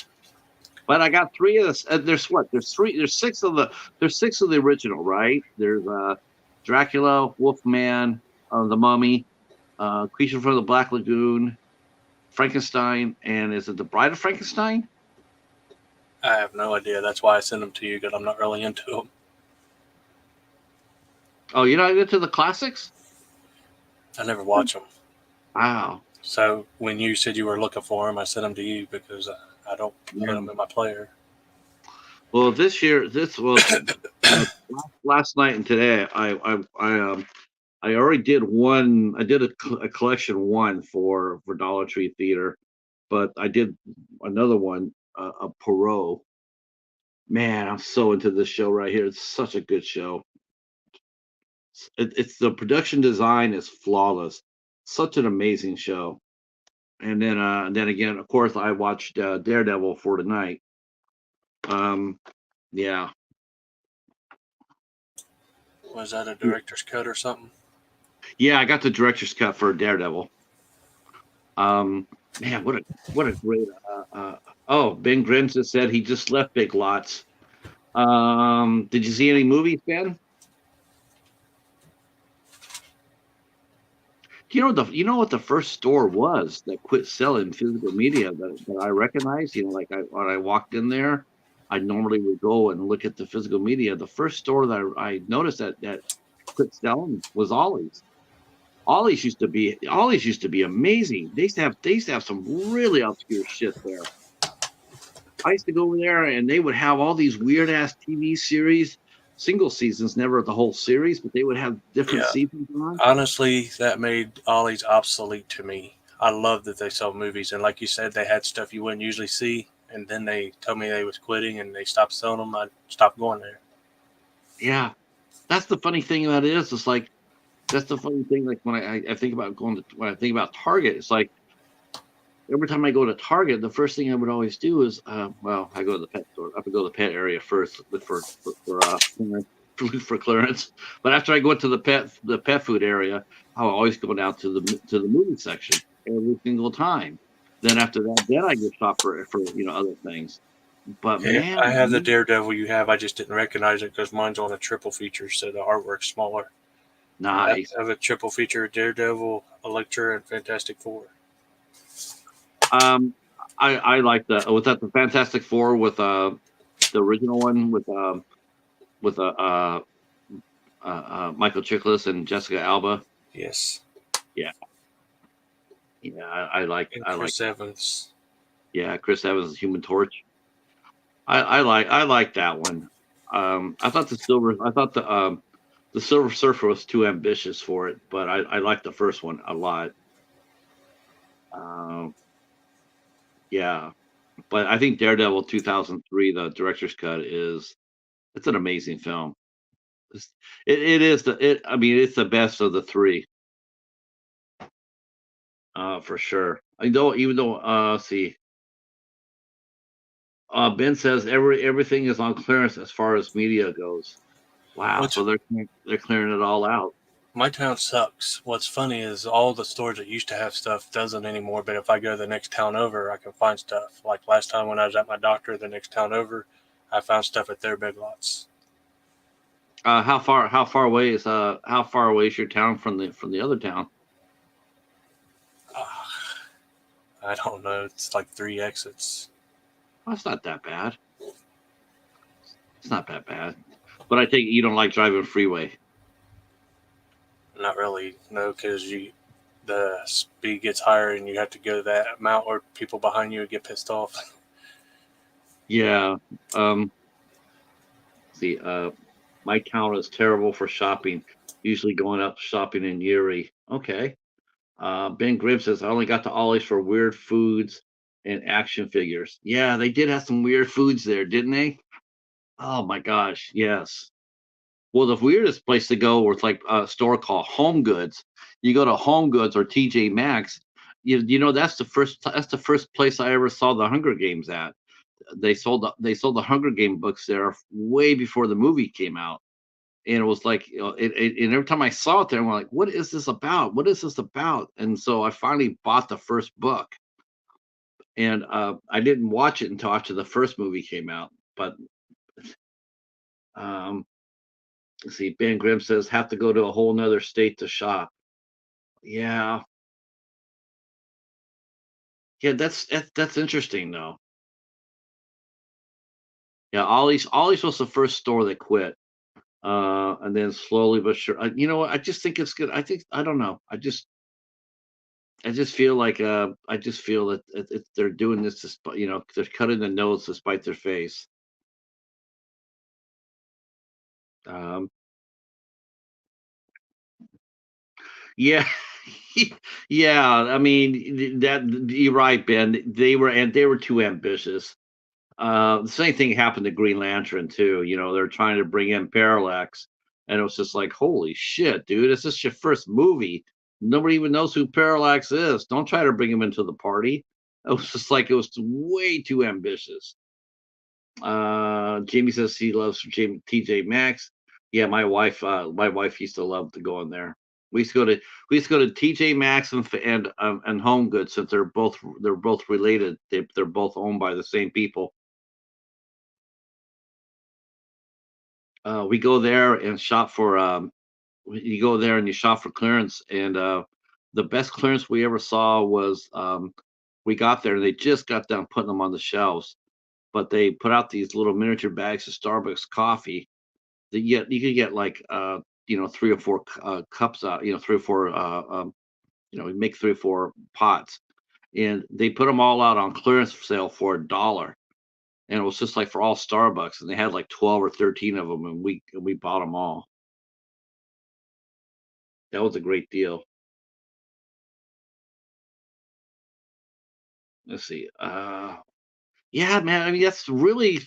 S1: But I got three of this. There's what? There's three. There's six of the original, right? There's Dracula, Wolfman, the Mummy, Creature from the Black Lagoon, Frankenstein, and is it the Bride of Frankenstein?
S2: I have no idea. That's why I sent them to you because I'm not really into them.
S1: Oh, you're not into the classics?
S2: I never watch them.
S1: Wow.
S2: So when you said you were looking for them, I sent them to you because I don't put
S1: Yeah.
S2: them in my player.
S1: Well, this year, last night and today, I already did one. I did a collection one for Dollar Tree Theater, but I did another one, a Perot. Man, I'm so into this show right here. It's such a good show. It's the production design is flawless. Such an amazing show. And then again, of course, I watched Daredevil for tonight. Um, yeah,
S2: Was that a director's cut or something?
S1: yeah, I got the director's cut for Daredevil. Man, what a great. Oh, Ben Grimm just said he just left Big Lots. Did you see any movies, Ben? You know what the first store was that quit selling physical media that I recognized? You know, like when I walked in there, I normally would go and look at the physical media. The first store that I noticed that quit selling was Ollie's. Ollie's used to be amazing. They used to have some really obscure shit there. I used to go over there and they would have all these weird ass TV series, single seasons, never the whole series, but they would have different
S2: Yeah.
S1: seasons on.
S2: Honestly, that made Ollie's obsolete to me. I love that they sell movies, and like you said, they had stuff you wouldn't usually see. And then they told me they was quitting, and they stopped selling them. I stopped going there.
S1: Yeah, that's the funny thing about it is. It's like that's the funny thing. Like when I think about going to when I think about Target, it's like every time I go to Target, the first thing I would always do is, well, I go to the pet store. I would go to the pet area first, look for clearance, look for clearance. But after I go to the pet food area, I will always go down to the movie section every single time. Then after that, then I go shop for other things. But
S2: Yeah,
S1: man,
S2: I have the Daredevil you have. I just didn't recognize it because mine's on a triple feature, so the artwork's smaller. I
S1: nice.
S2: have a triple feature: Daredevil, Elektra, and Fantastic Four.
S1: Um, I like the was that the Fantastic Four with the original one with Michael Chiklis and Jessica Alba.
S2: Yes,
S1: Yeah, yeah,
S2: and
S1: I like
S2: Chris
S1: that.
S2: Evans.
S1: Yeah, Chris Evans, Human Torch. I like that one. I thought the Silver Surfer was too ambitious for it, but I like the first one a lot. Um, yeah, but I think Daredevil 2003, the director's cut it's an amazing film. It's, it is the it. I mean, it's the best of the three, for sure. I know, even though, see, Ben says everything is on clearance as far as media goes. Wow,
S2: Which
S1: so they're clearing it all out.
S2: My town sucks. What's funny is all the stores that used to have stuff doesn't anymore. But if I go to the next town over, I can find stuff. Like last time when I was at my doctor, the next town over, I found stuff at their Big Lots.
S1: How far away is your town from the other town?
S2: Uh, I don't know. It's like 3 exits.
S1: Well, that's not that bad. It's not that bad. But I take it you don't like driving freeway.
S2: Not really, no, because the speed gets higher and you have to go that amount, or people behind you would get pissed off.
S1: Yeah. See, my town is terrible for shopping. Usually going out shopping in Erie. Okay. Ben Grimm says I only got to Ollie's for weird foods and action figures. Yeah, they did have some weird foods there, didn't they? Oh my gosh, yes. Well, the weirdest place to go was like a store called Home Goods. You go to Home Goods or TJ Maxx. That's the first place I ever saw the Hunger Games at. They sold the Hunger Game books there way before the movie came out, and it was like and every time I saw it there, I'm like, what is this about? What is this about? And so I finally bought the first book, and I didn't watch it until after the first movie came out. But um, let's see, Ben Grimm says have to go to a whole nother state to shop. Yeah, yeah, that's interesting though. Yeah, Ollie's was the first store that quit, and then slowly but sure. You know what? I just think it's good. I don't know. I just feel like I just feel that they're doing this despite they're cutting the nose to spite their face. Um, yeah, yeah. I mean that you're right, Ben. They were too ambitious. The same thing happened to Green Lantern too. They're trying to bring in Parallax, and it was just like, holy shit, dude! This is your first movie. Nobody even knows who Parallax is. Don't try to bring him into the party. It was just like it was way too ambitious. Jamie says he loves TJ Maxx. Yeah, my wife used to love to go in there. We used to go to TJ Maxx and Home Goods since they're both related. They're both owned by the same people. We go there and shop for you go there and you shop for clearance, and the best clearance we ever saw was we got there and they just got done putting them on the shelves, but they put out these little miniature bags of Starbucks coffee that you could get like 3 or 4 cups out, 3 or 4 we make 3 or 4 pots, and they put them all out on clearance sale for $1, and it was just like for all Starbucks, and they had like 12 or 13 of them, and we bought them all. That was a great deal. Let's see. Yeah, man. I mean, that's really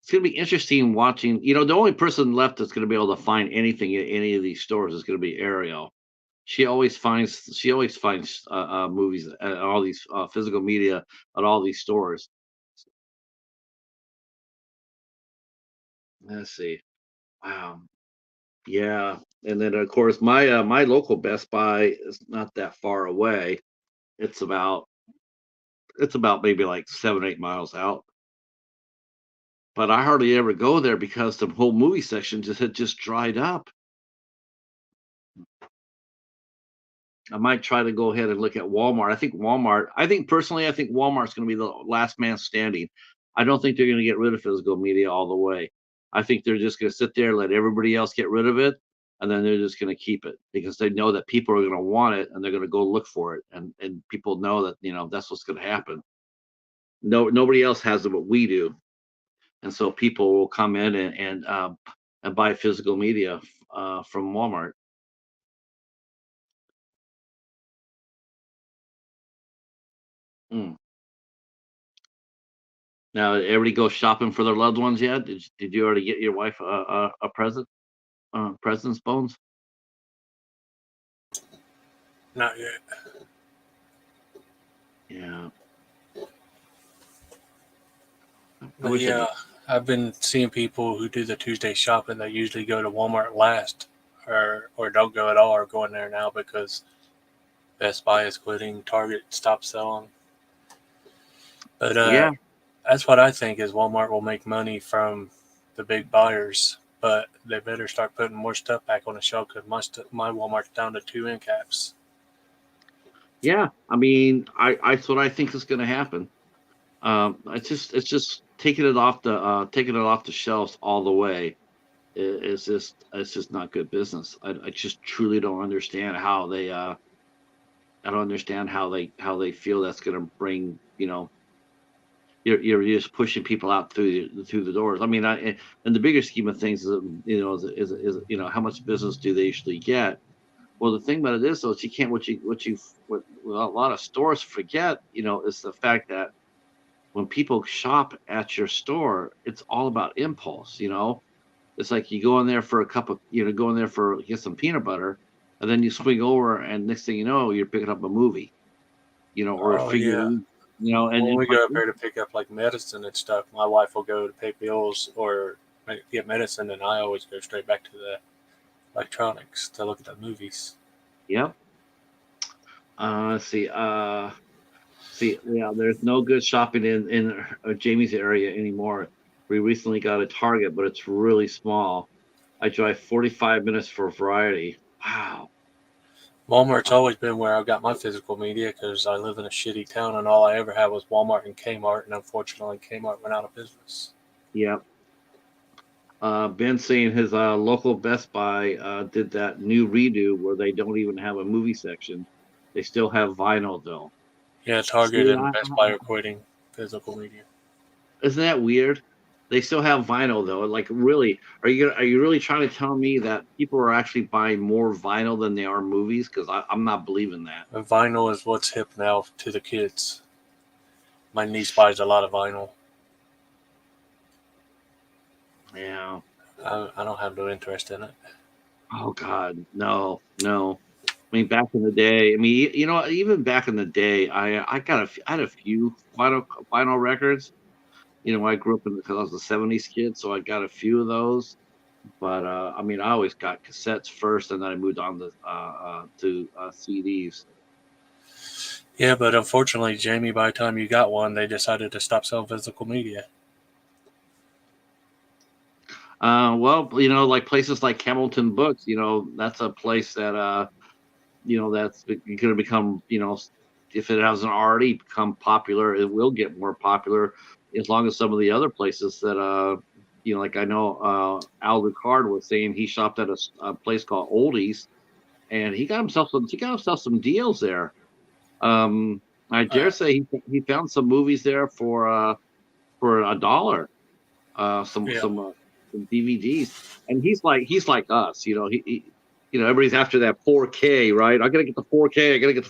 S1: it's gonna be interesting watching. The only person left that's gonna be able to find anything in any of these stores is gonna be Ariel. She always finds movies at all these physical media at all these stores. Let's see. Wow. Yeah. And then of course my local Best Buy is not that far away. It's about it's about maybe like 7 or 8 miles out. But I hardly ever go there because the whole movie section just dried up. I might try to go ahead and look at Walmart. I think personally, I think Walmart's going to be the last man standing. I don't think they're going to get rid of physical media all the way. I think they're just going to sit there, let everybody else get rid of it, and then they're just going to keep it because they know that people are going to want it and they're going to go look for it, and people know that that's what's going to happen. No, nobody else has it, but we do, and so people will come in and buy physical media from Walmart. Mm. Now, everybody go shopping for their loved ones yet? Did you already get your wife a present? President's bones?
S2: Not yet.
S1: Yeah. I
S2: But
S1: wish I
S2: yeah,
S1: could.
S2: I've been seeing people who do the Tuesday shopping that usually go to Walmart last. or don't go at all are going there now because Best Buy is quitting, Target stopped selling. But
S1: Yeah,
S2: that's what I think is Walmart will make money from the big buyers, but they better start putting more stuff back on the shelf because my Walmart's down to two end caps.
S1: yeah. I mean, I that's what I think is going to happen. It's just taking it off the shelves all the way. It's just not good business. I just truly don't understand how they I don't understand how they feel that's going to bring, you're just pushing people out through the doors. I mean, and the bigger scheme of things is, how much business do they usually get? Well, the thing about it is, though, is you can't what a lot of stores forget, is the fact that when people shop at your store, it's all about impulse. It's like you go in there for a cup of, go in there for get some peanut butter, and then you swing over, and next thing you know, you're picking up a movie, or a
S2: Oh yeah.
S1: figurine, and
S2: When
S1: it's
S2: we
S1: like,
S2: go up there to pick up like medicine and stuff, my wife will go to pay bills or get medicine, and I always go straight back to the electronics to look at the movies.
S1: yep. Let's see. Yeah, there's no good shopping in Jamie's area anymore. We recently got a Target, but it's really small. I drive 45 minutes for variety. Wow.
S2: Walmart's always been where I got my physical media because I live in a shitty town and all I ever had was Walmart and Kmart, and unfortunately Kmart went out of business.
S1: Yep. Ben saying his local Best Buy did that new redo where they don't even have a movie section. They still have vinyl though.
S2: Yeah, Target
S1: See,
S2: and Best Buy are quitting physical media.
S1: isn't that weird? They still have vinyl though. Like, really, are you really trying to tell me that people are actually buying more vinyl than they are movies? Because I'm not believing that.
S2: And vinyl is what's hip now to the kids. My niece buys a lot of vinyl.
S1: Yeah.
S2: I don't have no interest in it.
S1: Oh God, no, no. I mean, back in the day, I mean, even back in the day, I had a few vinyl records. I grew up because I was a '70s kid, so I got a few of those. But I mean, I always got cassettes first, and then I moved on to CDs.
S2: Yeah, but unfortunately, Jamie, by the time you got one, they decided to stop selling physical media.
S1: Well, like places like Hamilton Books, that's a place that that's going to become, if it hasn't already become popular, it will get more popular as long as some of the other places that, like I know Al Ricard was saying he shopped at a place called Oldies, and he got himself some deals there. Um, I dare
S2: Uh,
S1: say he found some movies there for $1. Some
S2: yeah,
S1: some DVDs, and he's like us, everybody's after that 4K, right? I gotta get the 4K. I gotta get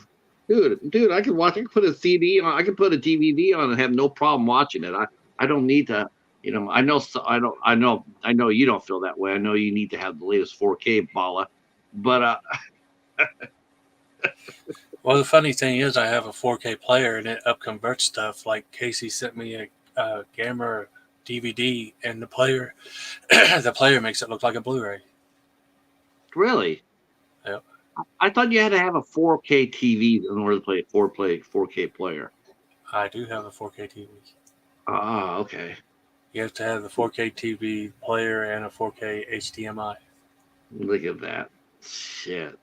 S1: dude. I can put a CD on. I can put a DVD on and have no problem watching it. I don't need to. I know. I know you don't feel that way. I know you need to have the latest 4K, Bala. But
S2: well, the funny thing is, I have a 4K player and it upconverts stuff. Like Casey sent me a Gamma DVD, and the player, the player makes it look like a Blu-ray.
S1: really,
S2: Yep.
S1: I thought you had to have a 4K TV in order to play a 4K player.
S2: I do have a 4K TV.
S1: Ah, okay.
S2: You have to have the 4K TV player and a 4K HDMI.
S1: Look at that. Shit.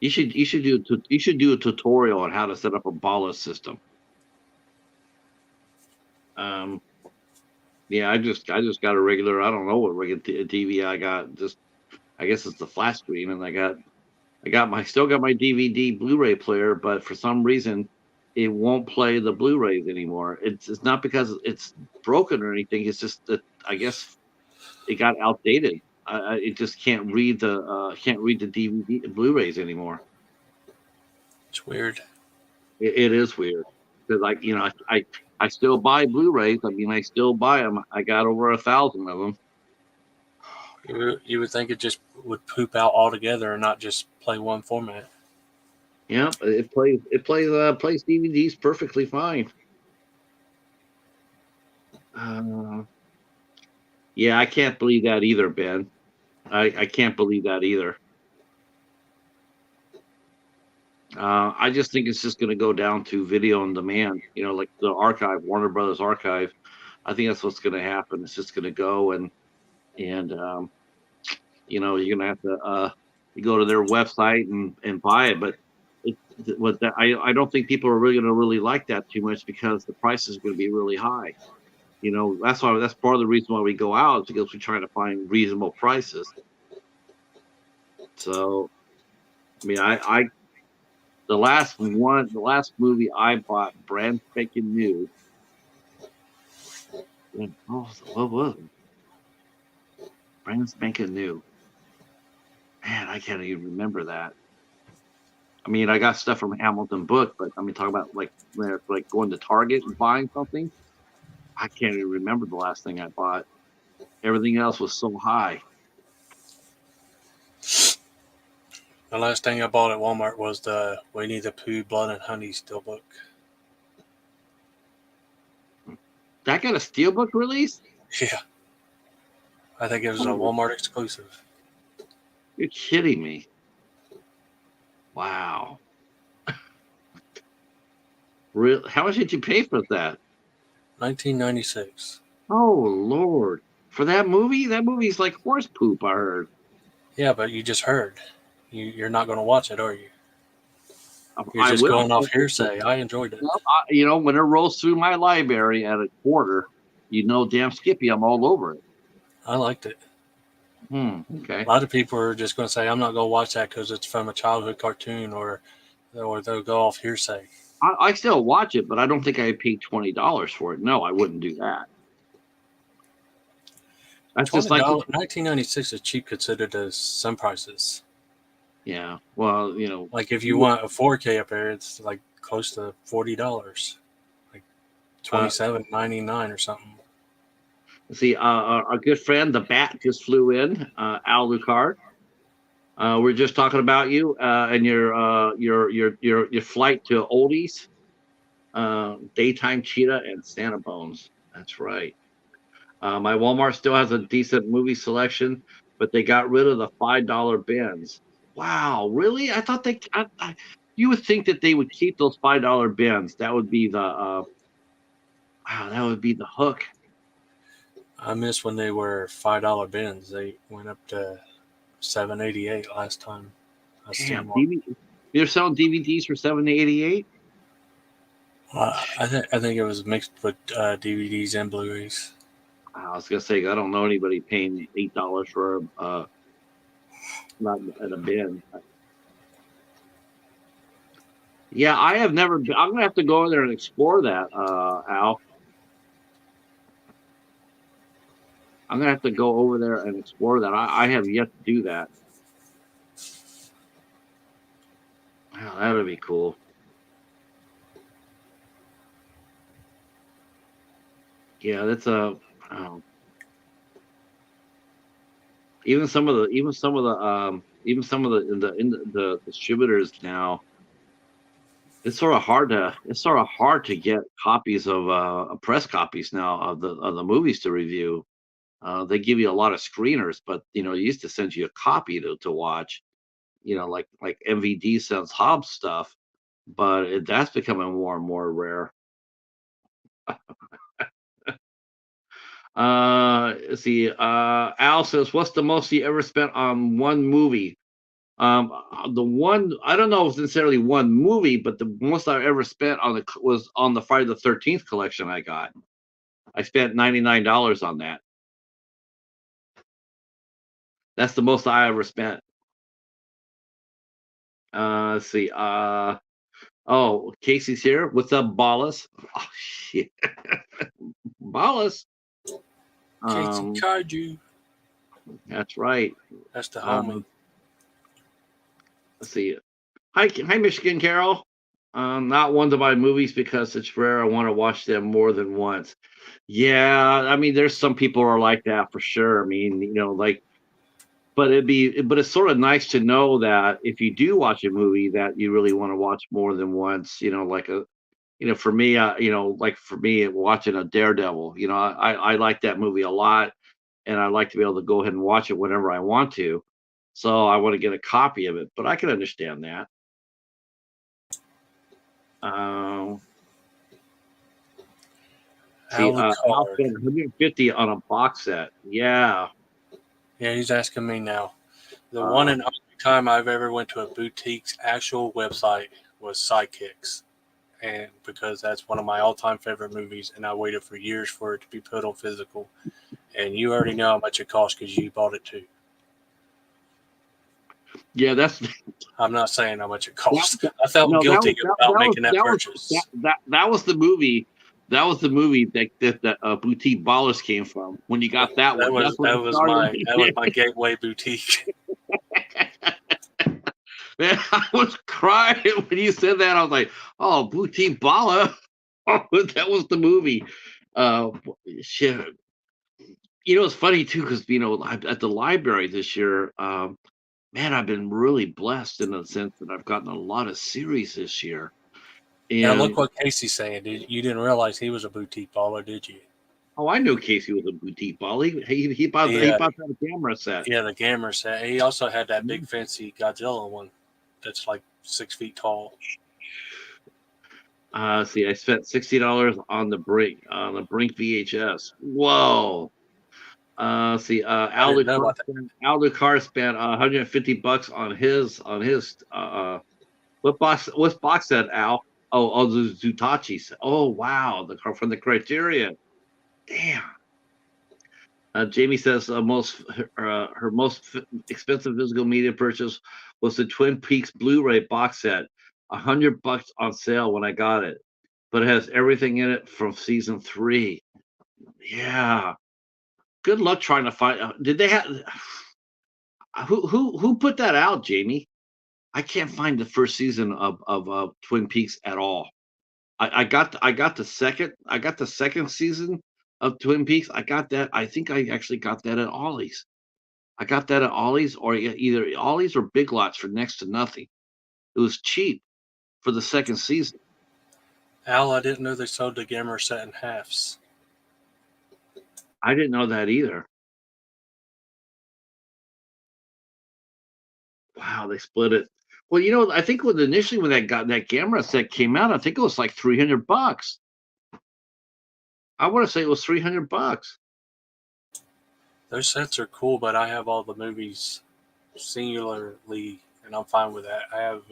S1: You should do a tutorial on how to set up a Bala system. Um, yeah, I just got a regular. I don't know what regular TV I got. Just I guess it's the flat screen, and still got my DVD Blu-ray player, but for some reason it won't play the Blu-rays anymore. It's not because it's broken or anything. It's just that I guess it got outdated. It just can't read the DVD Blu-rays anymore.
S2: It's weird.
S1: It is weird because I still buy Blu-rays. I mean, I still buy them. I got over 1,000 of them.
S2: You would think it just would poop out altogether and not just play one format.
S1: Yeah, it plays DVDs perfectly fine. Uh, yeah, I can't believe that either, Ben. I can't believe that either. I just think it's just going to go down to video on demand. Like the archive, Warner Brothers archive. I think that's what's going to happen. It's just going to go and you're going to have to you go to their website and buy it. But what that I don't think people are really going to really like that too much because the price is going to be really high. That's part of the reason why we go out is because we're trying to find reasonable prices. So I mean, the last movie I bought brand spanking new. What was it? Brand spanking new. Man, I can't even remember that. I mean, I got stuff from Hamilton Book, but I mean, talk about like like going to Target and buying something. I can't even remember the last thing I bought. Everything else was so high.
S2: The last thing I bought at Walmart was the Winnie the Pooh Blood and Honey Steelbook.
S1: That got a steelbook release?
S2: Yeah, I think it was a
S1: Oh,
S2: Walmart exclusive.
S1: you're kidding me. Wow. Real? How much did you pay for that?
S2: 1996.
S1: Oh Lord. For that movie? That movie's like horse poop, I heard.
S2: Yeah, but you just heard. You're not going to watch it, are you? You're
S1: I
S2: just
S1: will.
S2: going off hearsay. I enjoyed it.
S1: Well, when it rolls through my library at a quarter, damn Skippy, I'm all over it.
S2: I liked it.
S1: Okay.
S2: A lot of people are just going to say, I'm not going to watch that because it's from a childhood cartoon, or they'll go off hearsay.
S1: I still watch it, but I don't think I paid $20 for it. No, I wouldn't do that. That's just like,
S2: $20, 1996 is cheap considered as some prices.
S1: yeah. Well,
S2: Like if you want a 4K up there, it's like close to $40, like
S1: uh,
S2: $27.99 or something.
S1: see, our good friend the Bat just flew in, Al Lucard. We're just talking about you and your flight to Oldies, Daytime Cheetah, and Santa Bones. That's right. My Walmart still has a decent movie selection, but they got rid of the $5 bins. Wow, really? I thought you would think that they would keep those $5 bins. That would be the wow, that would be the hook.
S2: I miss when they were $5 bins. They went up to $7.88 last time I seen
S1: Damn,
S2: one.
S1: DVD. They're selling DVDs for $7.88.
S2: I think it was mixed with DVDs and Blu-rays.
S1: I was gonna say I don't know anybody paying $8 for not at a bin. Yeah, I have never. I'm gonna have to go in there and explore that, Al. I'm gonna have to go over there and explore that. I have yet to do that. Wow, that would be cool. Yeah, that's a. Um, even some of the distributors now. It's sort of hard to get copies of press copies now of the movies to review. They give you a lot of screeners, but they used to send you a copy to watch. Like MVD sends Hobbs stuff, but that's becoming more and more rare. Let's see. Al says, "What's the most you ever spent on one movie?" The one I don't know if it's necessarily one movie, but the most I ever spent was on the Friday the 13th collection I got. I spent $99 on that. That's the most I ever spent. Let's see. Oh, Casey's here. What's up, Ballas? Oh shit, Ballas.
S2: Casey
S1: Um,
S2: Kaiju.
S1: that's right.
S2: That's the homie.
S1: Um, let's see. Hi, Michigan Carol. Not one to buy movies because it's rare. I want to watch them more than once. Yeah, I mean, there's some people who are like that for sure. I mean, like, but it's sort of nice to know that if you do watch a movie that you really want to watch more than once, for me, like for me, watching a Daredevil, I like that movie a lot. and I like to be able to go ahead and watch it whenever I want to. So I want to get a copy of it, but I can understand that. Um, see, Al
S2: Alucard.
S1: spent 150 on a box set. Yeah.
S2: Yeah, he's asking me now. The one
S1: Uh,
S2: and only time I've ever went to a boutique's actual website was Sidekicks, and because that's one of my all-time favorite movies, and I waited for years for it to be put on physical. And you already know how much it cost because you bought it too.
S1: yeah, that's
S2: I'm not saying how much it
S1: that,
S2: cost.
S1: that-
S2: I felt
S1: no, that
S2: guilty
S1: was that,
S2: about
S1: that was
S2: making that
S1: that was
S2: purchase.
S1: that was the movie. That was the movie that boutique ballers came from. When you got that
S2: That
S1: one, that's
S2: was
S1: when
S2: that
S1: it
S2: was
S1: started.
S2: my gateway boutique.
S1: Man, I was crying when you said that. I was like, "Oh, boutique baller." That was the movie. Uh, shit. It's funny too because at the library this year. Man, I've been really blessed in the sense that I've gotten a lot of series this year.
S2: Now look
S1: And
S2: what Casey's saying. You didn't realize he was a boutique baller, did you?
S1: oh, I knew Casey was a boutique ball. He
S2: Yeah,
S1: bought that camera set.
S2: yeah. The Gamma set. He also had that big fancy Godzilla one that's like 6 feet tall.
S1: See, I spent $60 on the Brink VHS. Whoa. See,
S2: I didn't know about that.
S1: Al Ducar spent $150 on his what box set, Al? Oh, the Zutachi set. Oh, wow, the car from the Criterion. Damn. Jamie says her most expensive physical media purchase was the Twin Peaks Blu-ray box set, $100 on sale when I got it, but it has everything in it from season 3. Yeah, good luck trying to find. Did they have who put that out, Jamie? I can't find the first season of Twin Peaks at all. I got the second season of Twin Peaks. I got that. I think I actually got that at Ollie's. I got that at Ollie's or either Ollie's or Big Lots for next to nothing. It was cheap for the second season.
S2: Al, I didn't know they sold the Gamma set in halves.
S1: I didn't know that either. Wow, they split it. Well, I think when that camera set came out, I think it was like $300. I want to say it was $300.
S2: Those sets are cool, but I have all the movies singularly, and I'm fine with that. I have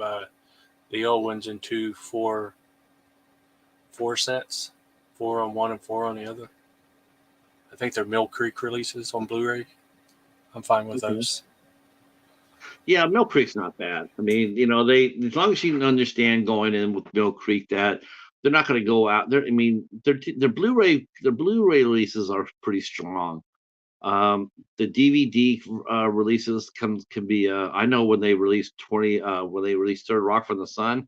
S2: the old ones in four sets, 4 on one and 4 on the other. I think they're Mill Creek releases on Blu-ray. I'm fine with
S1: Okay.
S2: those.
S1: Yeah, Mill Creek's not bad. I mean, they as long as you can understand going in with Mill Creek that they're not going to go out there. I mean, their Blu-ray releases are pretty strong. The DVD releases can be. I know when they released Third Rock from the Sun,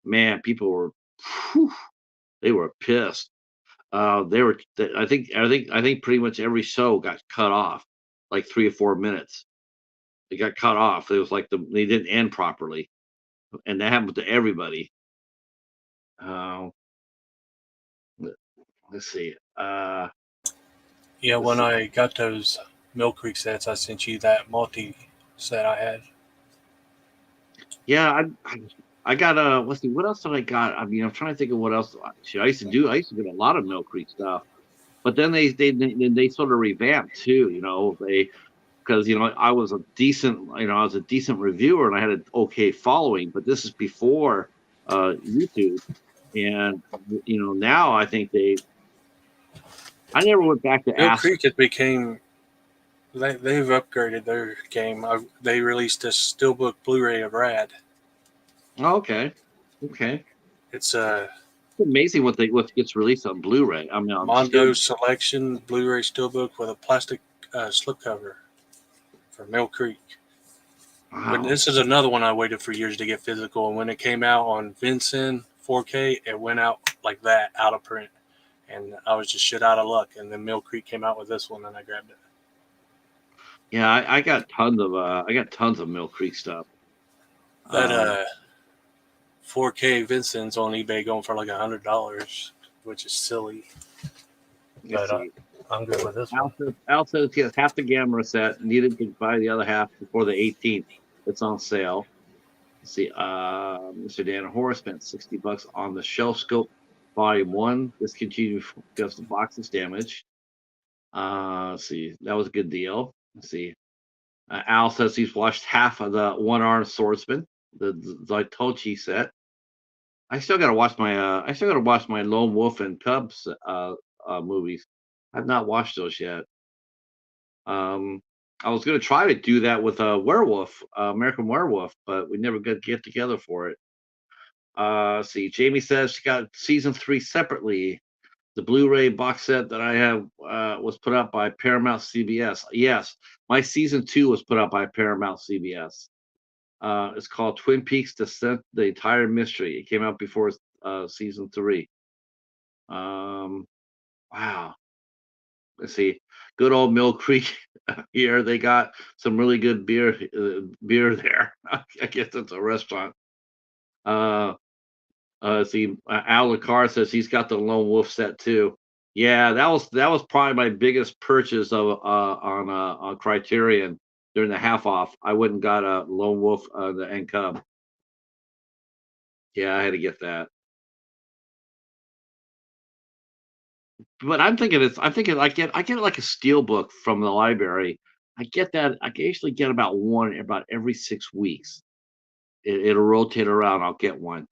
S1: man, people were, whew, they were pissed. I think pretty much every show got cut off, like 3 or 4 minutes. They got cut off. It was like they didn't end properly, and that happened to everybody. Uh, let's see.
S2: Yeah,
S1: Let's
S2: when
S1: see.
S2: I got those Mill Creek sets, I sent you that multi set I had.
S1: Yeah, I got let's see, what else did I got? I mean, I'm trying to think of what else. I used to do. I used to get a lot of Mill Creek stuff, but then they sort of revamped too. They because I was a decent reviewer and I had an okay following, but this is before YouTube, and now I think I never went back to
S2: Mill
S1: ask.
S2: Creek has became they've upgraded their game. They released a steelbook Blu-ray of Rad.
S1: Oh, okay, okay.
S2: It's a
S1: It's amazing what gets released on Blu-ray. I mean, on steel.
S2: Mondo Selection Blu-ray steelbook with a plastic slipcover for Mill Creek. When
S1: Wow.
S2: this is another one I waited for years to get physical, and when it came out on Vincent 4K, it went out like that, out of print, and I was just shit out of luck. And then Mill Creek came out with this one, and I grabbed it.
S1: Yeah, I got tons of Mill Creek stuff.
S2: That
S1: Um,
S2: 4K Vincent's on eBay going for like $100, which is silly.
S1: let's
S2: But
S1: see.
S2: I'm good with this one.
S1: Al says he has half the Gamma set, needed to buy the other half before the 18th. It's on sale. Let's see, Mr. Dan Horace spent $60 on the Shelf Scope Volume 1, discontinued because the box is damaged. Let's see, that was a good deal. Let's see. Al says he's watched half of the One Armed Swordsman, the Zaitochi set. I still gotta watch my Lone Wolf and Cubs movies. I've not watched those yet. Um, I was gonna try to do that with a Werewolf, American Werewolf, but we never could get together for it. Let's see, Jamie says she got season 3 separately. The Blu-ray box set that I have was put up by Paramount CBS. Yes, my season 2 was put up by Paramount CBS. It's called Twin Peaks: Descent: The Entire Mystery. It came out before season 3. Um, wow. Let's see. Good old Mill Creek here. They got some really good beer there. I guess it's a restaurant. Uh, see, Al Car says he's got the Lone Wolf set too. Yeah, that was probably my biggest purchase of on Criterion during the half off. I went and got a Lone Wolf the and Cub. Yeah, I had to get that. But I'm thinking I get like a steel book from the library. I get that I can usually get about one about every 6 weeks. It'll rotate around. I'll get one.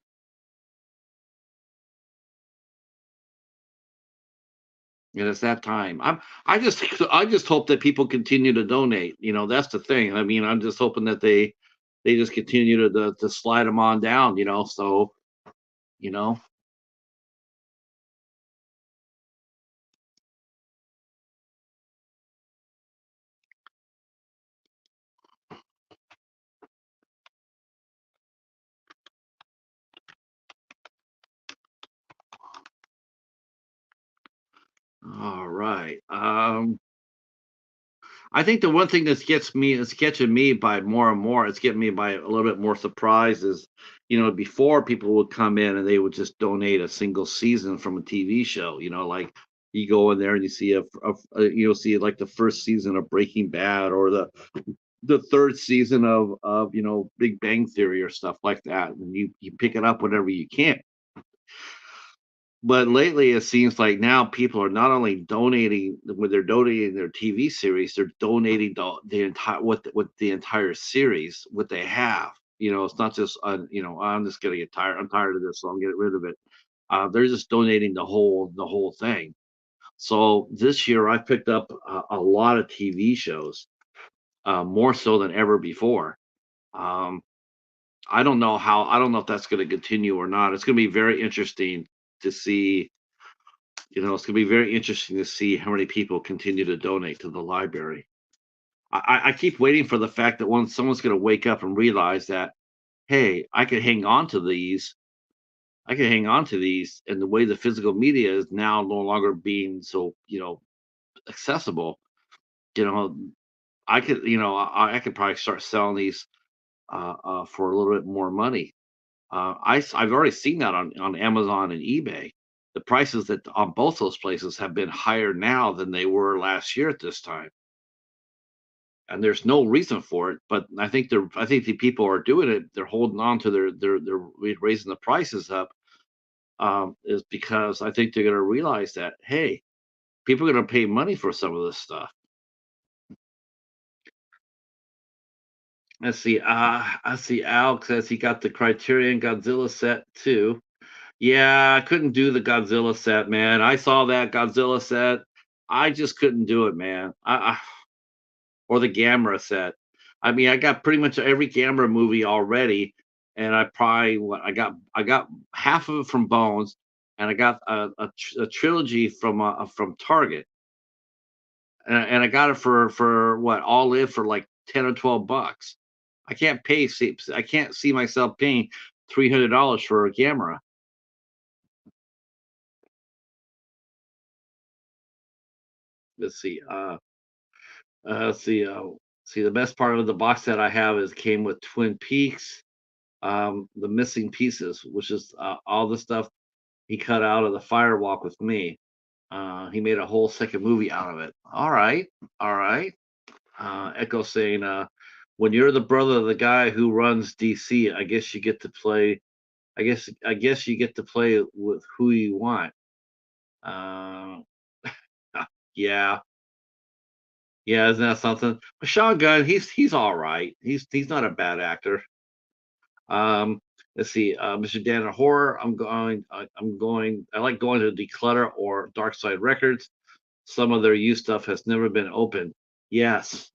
S1: And it's that time. I just hope that people continue to donate. That's the thing. I mean, I'm just hoping that they just continue to slide them on down. So you know. All right. I think the one thing that's catching me by more and more, it's getting me by a little bit more surprise is, before people would come in and they would just donate a single season from a TV show, like you go in there and you see you'll see like the first season of Breaking Bad or the third season of Big Bang Theory or stuff like that, and you pick it up whenever you can. But lately, it seems like now people are not only donating when they're donating their TV series, they're donating the entire what the entire series, what they have. It's not just I'm just gonna get tired. I'm tired of this, so I'm getting rid of it. They're just donating the whole thing. So this year, I picked up a lot of TV shows, more so than ever before. Um, I don't know if that's going to continue or not. It's going to be very interesting to see it's going to be very interesting to see how many people continue to donate to the library. I keep waiting for the fact that when someone's going to wake up and realize that, hey, I could hang on to these. I can hang on to these, and the way the physical media is now no longer being so accessible. You know, I could probably start selling these for a little bit more money. I've already seen that on Amazon and eBay. The prices that on both those places have been higher now than they were last year at this time, and there's no reason for it. But I think the people are doing it. They're holding on to they're raising the prices up. Is because I think they're going to realize that, hey, people are going to pay money for some of this stuff. Let's see. Alex says he got the Criterion Godzilla set too. Yeah, I couldn't do the Godzilla set, man. I saw that Godzilla set. I just couldn't do it, man. Or the Gamera set. I mean, I got pretty much every Gamera movie already, and I got half of it from Bones, and I got a trilogy from Target, and I got it for what all in for like 10 or 12 bucks. I can't see myself paying $300 for a Gamera. Let's see. See, the best part of the box set I have is came with Twin Peaks, the missing pieces, which is all the stuff he cut out of the Firewalk with Me. He made a whole second movie out of it. All right, all right. Echo saying, when you're the brother of the guy who runs DC, I guess you get to play. I guess you get to play with who you want. Uh, yeah, yeah, isn't that something? But Sean Gunn, he's all right. He's not a bad actor. Um, let's see, Mr. Dan Horror. I'm going. I like going to Declutter or Dark Side Records. Some of their used stuff has never been opened. Yes,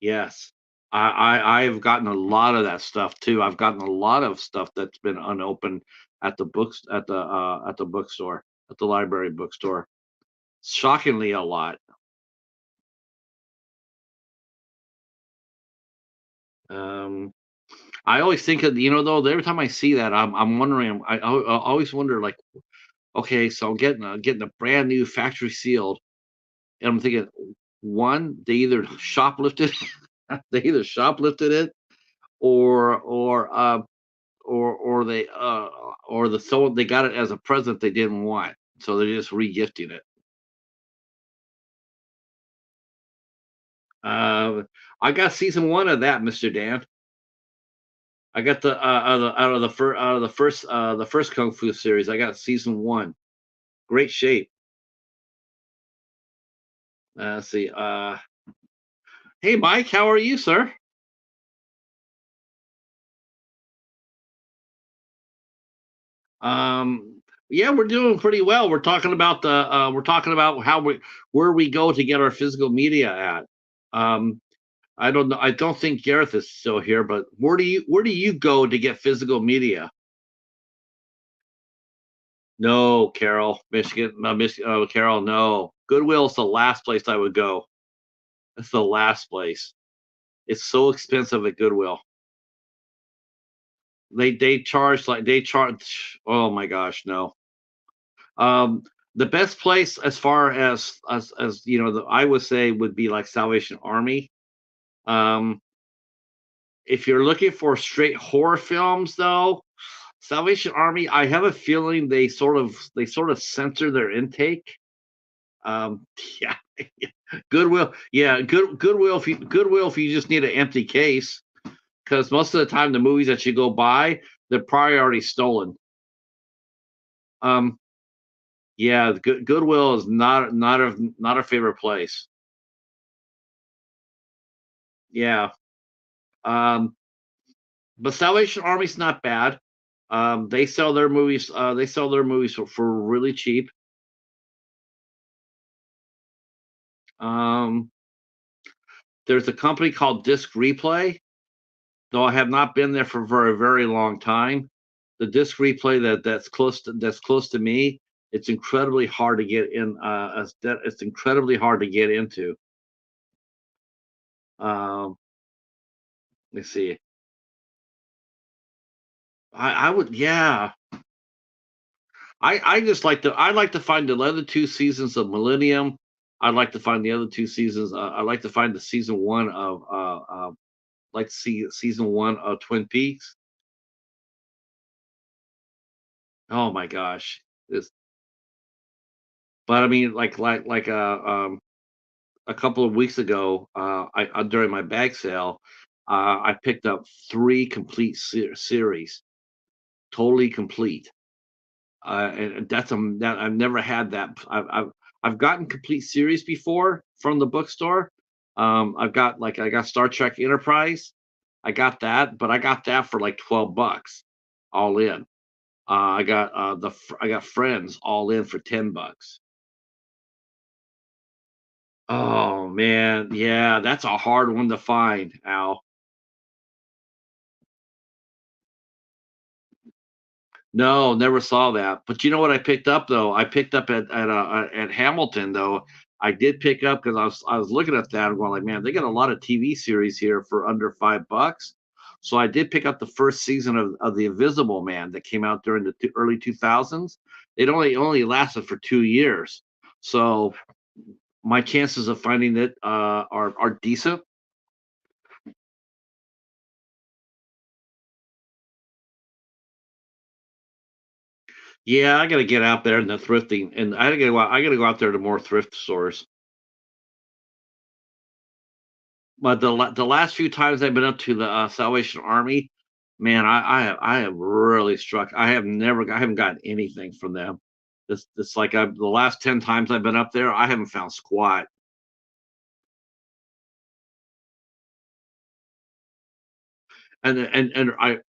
S1: yes. I've gotten a lot of that stuff too. I've gotten a lot of stuff that's been unopened at the books at the bookstore, at the library bookstore. Shockingly a lot. Um, I always think of, though, every time I see that, I'm wondering. I always wonder, like, okay, so I'm getting a brand new factory sealed, and I'm thinking, one, they either shoplifted, they either shoplifted it, or they or the so they got it as a present they didn't want, so they're just regifting it. Uh, I got season one of that, Mister Dan. I got the out of the first Kung Fu series. I got season one. Great shape. Let's see. Hey Mike, how are you, sir? Yeah, we're doing pretty well. We're talking about how we where we go to get our physical media at. Um, I don't know. I don't think Gareth is still here, but where do you go to get physical media? No, Carol, Michigan, Carol. No, Goodwill's the last place I would go. That's the last place. It's so expensive at Goodwill. They charge. Oh my gosh, no. Um, the best place as far as I would say would be like Salvation Army. Um, if you're looking for straight horror films, though, Salvation Army, I have a feeling they sort of censor their intake. Um, yeah, Goodwill, yeah, Goodwill if you just need an empty case, because most of the time the movies that you go buy, they're probably already stolen. Um, yeah, Goodwill is not a favorite place. Yeah, um, but Salvation Army's not bad. They sell their movies. They sell their movies for really cheap. Um, there's a company called Disc Replay, though I have not been there for a very long time. The Disc Replay that's close to me, it's incredibly hard to get in. It's incredibly hard to get into. Um, let's see. I would, yeah. I like to find the other two seasons of Millennium. I'd like to find the other two seasons. I'd like to find the season one of like see season one of Twin Peaks. Oh my gosh. This But I mean, a couple of weeks ago, during my bag sale, I picked up three complete series, totally complete. And that I've never had that. I've gotten complete series before from the bookstore. I got Star Trek Enterprise. I got that, but I got that for like $12, all in. I got Friends all in for $10. Oh man, yeah, that's a hard one to find, Al. No, never saw that. But you know what I picked up though? I picked up at Hamilton though. I did pick up because I was looking at that and going like, man, they got a lot of TV series here for under $5. So I did pick up the first season of The Invisible Man that came out during the early 2000s. It only lasted for 2 years, so my chances of finding it are decent. Yeah, I gotta get out there in the thrifting, and I gotta go out there to more thrift stores. But the last few times I've been up to the, Salvation Army, man, I have really struck. I haven't gotten anything from them. It's like I've the last 10 times I've been up there, I haven't found squat. And I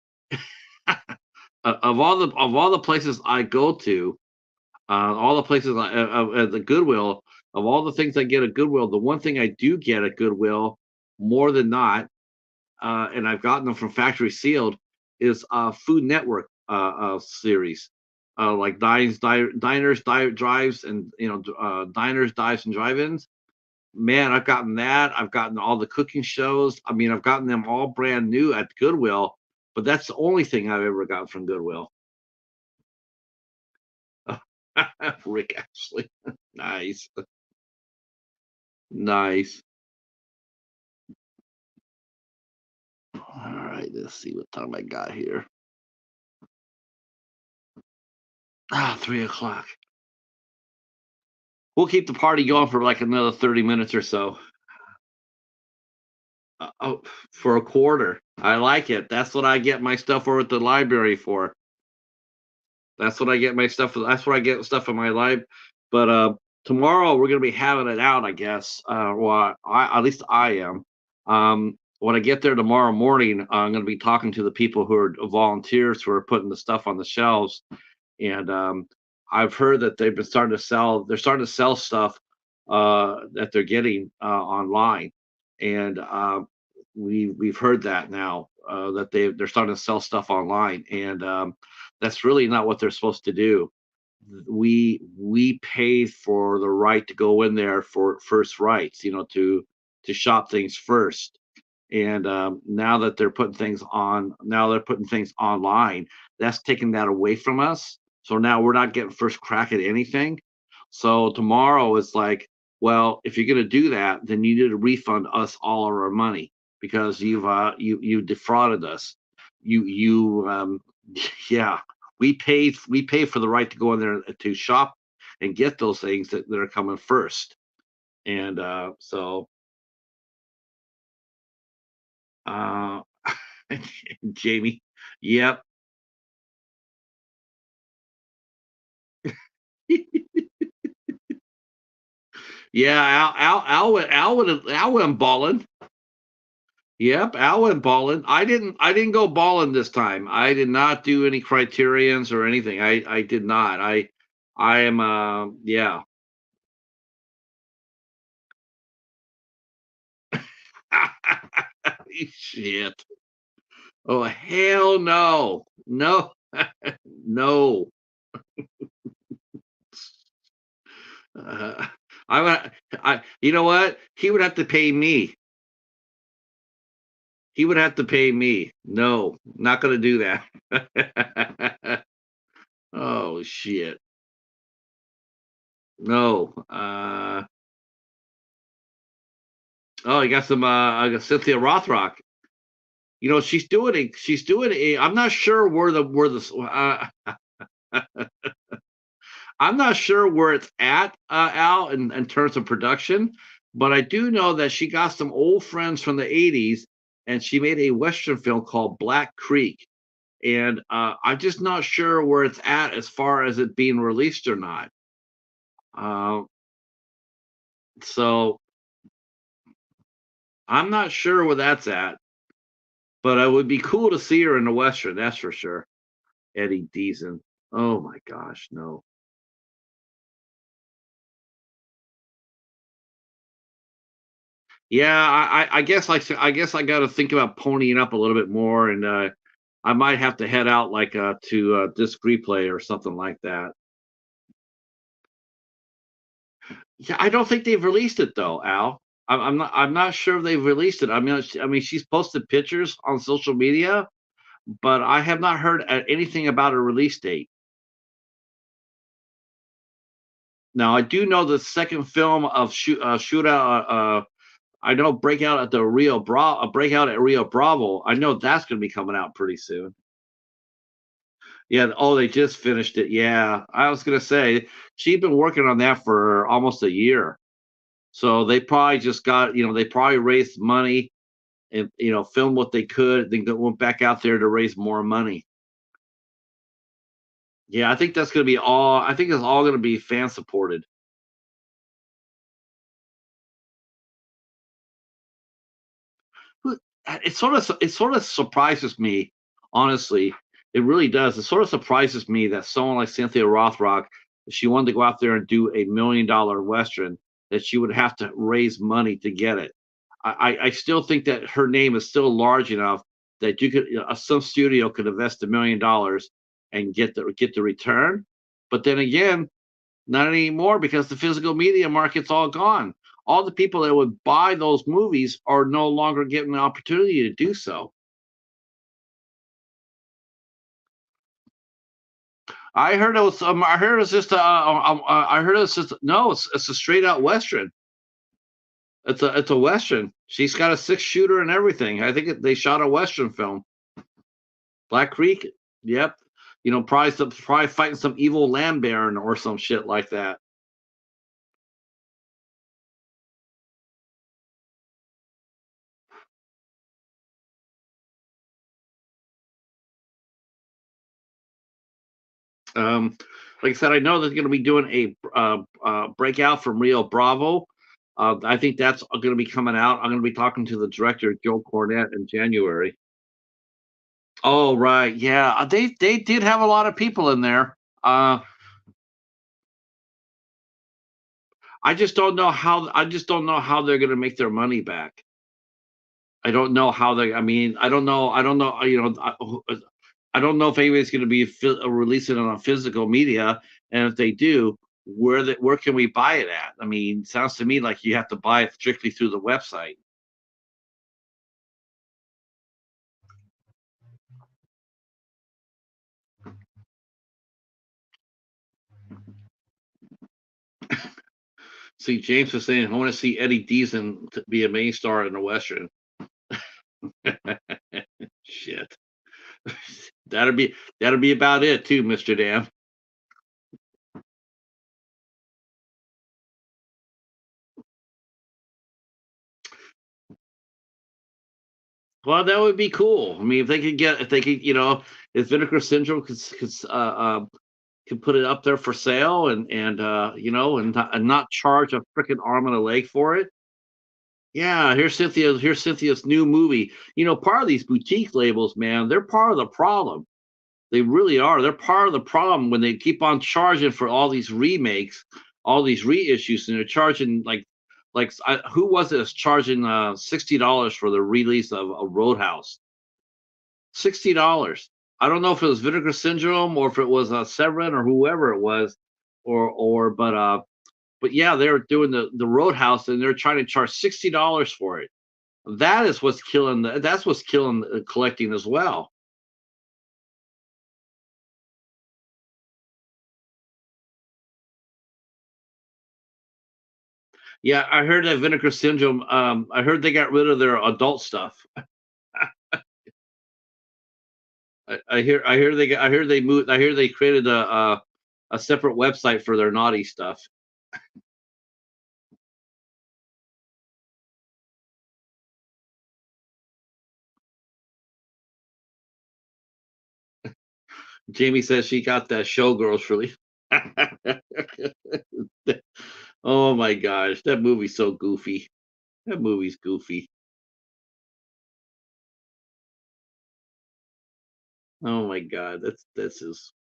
S1: of all the places I go to, all the places at the Goodwill, of all the things I get at Goodwill, the one thing I do get at Goodwill more than not, and I've gotten them from Factory Sealed, is Food Network series, like drives, and diners, dives, and drive-ins. Man, I've gotten that. I've gotten all the cooking shows. I mean, I've gotten them all brand new at Goodwill, but that's the only thing I've ever gotten from Goodwill. Rick Ashley, nice, nice. All right, let's see what time I got here. 3 o'clock. We'll keep the party going for like another 30 minutes or so. Oh, for a quarter. I like it. That's what I get my stuff over at the library for. That's what I get my stuff. That's what I get stuff in my life. But tomorrow we're gonna be having it out, I guess. Well, at least I am. When I get there tomorrow morning, I'm gonna be talking to the people who are volunteers who are putting the stuff on the shelves, and I've heard that they've been starting to sell. They're starting to sell stuff that they're getting online, and we've heard that now that they're starting to sell stuff online, and that's really not what they're supposed to do. We pay for the right to go in there for first rights, to shop things first. And now they're putting things online. That's taking that away from us. So now we're not getting first crack at anything. So tomorrow is like, well, if you're going to do that, then you need to refund us all of our money because you defrauded us. You yeah, we pay for the right to go in there to shop and get those things that are coming first. And so uh Jamie, yep. Yeah, Al went balling. Yep, Al went balling. I didn't go balling this time. I did not do any criterions or anything. I did not. I am yeah. Shit. Oh hell no. No. No. Uh, I would you know what? He would have to pay me. He would have to pay me. No, not gonna do that. Oh shit. No. Oh, you got some I got Cynthia Rothrock. She's doing it. I'm not sure I'm not sure where it's at, Al, in terms of production, but I do know that she got some old friends from the 80s and she made a Western film called Black Creek. And I'm just not sure where it's at as far as it being released or not. Uh, so I'm not sure where that's at, but it would be cool to see her in the Western, that's for sure. Eddie Deason. Oh my gosh, no. Yeah, I guess I got to think about ponying up a little bit more, and I might have to head out like to disc replay or something like that. Yeah, I don't think they've released it though, Al. I'm not sure if they've released it. I mean, she's posted pictures on social media, but I have not heard anything about a release date. Now, I do know the second film of Shootout. I know Breakout at Rio Bravo. I know that's going to be coming out pretty soon. Yeah. Oh, they just finished it. Yeah, I was gonna say she'd been working on that for almost a year. So they probably just got, they probably raised money and filmed what they could, then went back out there to raise more money. Yeah, I think that's gonna be all. I think it's all gonna be fan supported. But, it sort of surprises me, honestly. It really does. It sort of surprises me that someone like Cynthia Rothrock, if she wanted to go out there and do a $1 million western, that she would have to raise money to get it. I still think that her name is still large enough that some studio could invest $1 million and get the return. But then again, not anymore because the physical media market's all gone. All the people that would buy those movies are no longer getting the opportunity to do so. I heard it was. I heard it was just. I heard it was just. No, it's a straight out western. It's a western. She's got a six shooter and everything. I think they shot a western film. Black Creek. Yep. Probably fighting some evil land baron or some shit like that. Um, like I said, I know they're going to be doing a breakout from Rio Bravo. I think that's going to be coming out. I'm going to be talking to the director, Joe Cornett, in January. Oh, right. Yeah. They did have a lot of people in there. I just don't know how they're going to make their money back. I don't know how they. I mean, I don't know. I don't know. I don't know if anybody's going to be releasing it on physical media, and if they do, where can we buy it at? I mean, sounds to me like you have to buy it strictly through the website. See, James was saying, I want to see Eddie Deason to be a main star in a western. Shit, that'll be about it too, Mister Dam. Well, that would be cool. I mean, if they could, if Vinegar Syndrome could put it up there for sale and not charge a freaking arm and a leg for it. Yeah, here's Cynthia's new movie. Part of these boutique labels, man, they're part of the problem. They really are. They're part of the problem when they keep on charging for all these remakes, all these reissues, and they're charging who was it that's charging $60 for the release of a Roadhouse? $60. I don't know if it was Vinegar Syndrome or if it was Severin or whoever it was, but yeah, they were doing the Roadhouse and they're trying to charge $60 for it. That's what's killing collecting as well. Yeah, I heard that Vinegar Syndrome. I heard they got rid of their adult stuff. I hear they moved. I hear they created a separate website for their naughty stuff. Jamie says she got that Showgirls release. Oh my gosh, that movie's so goofy. That movie's goofy. Oh my god, that's just.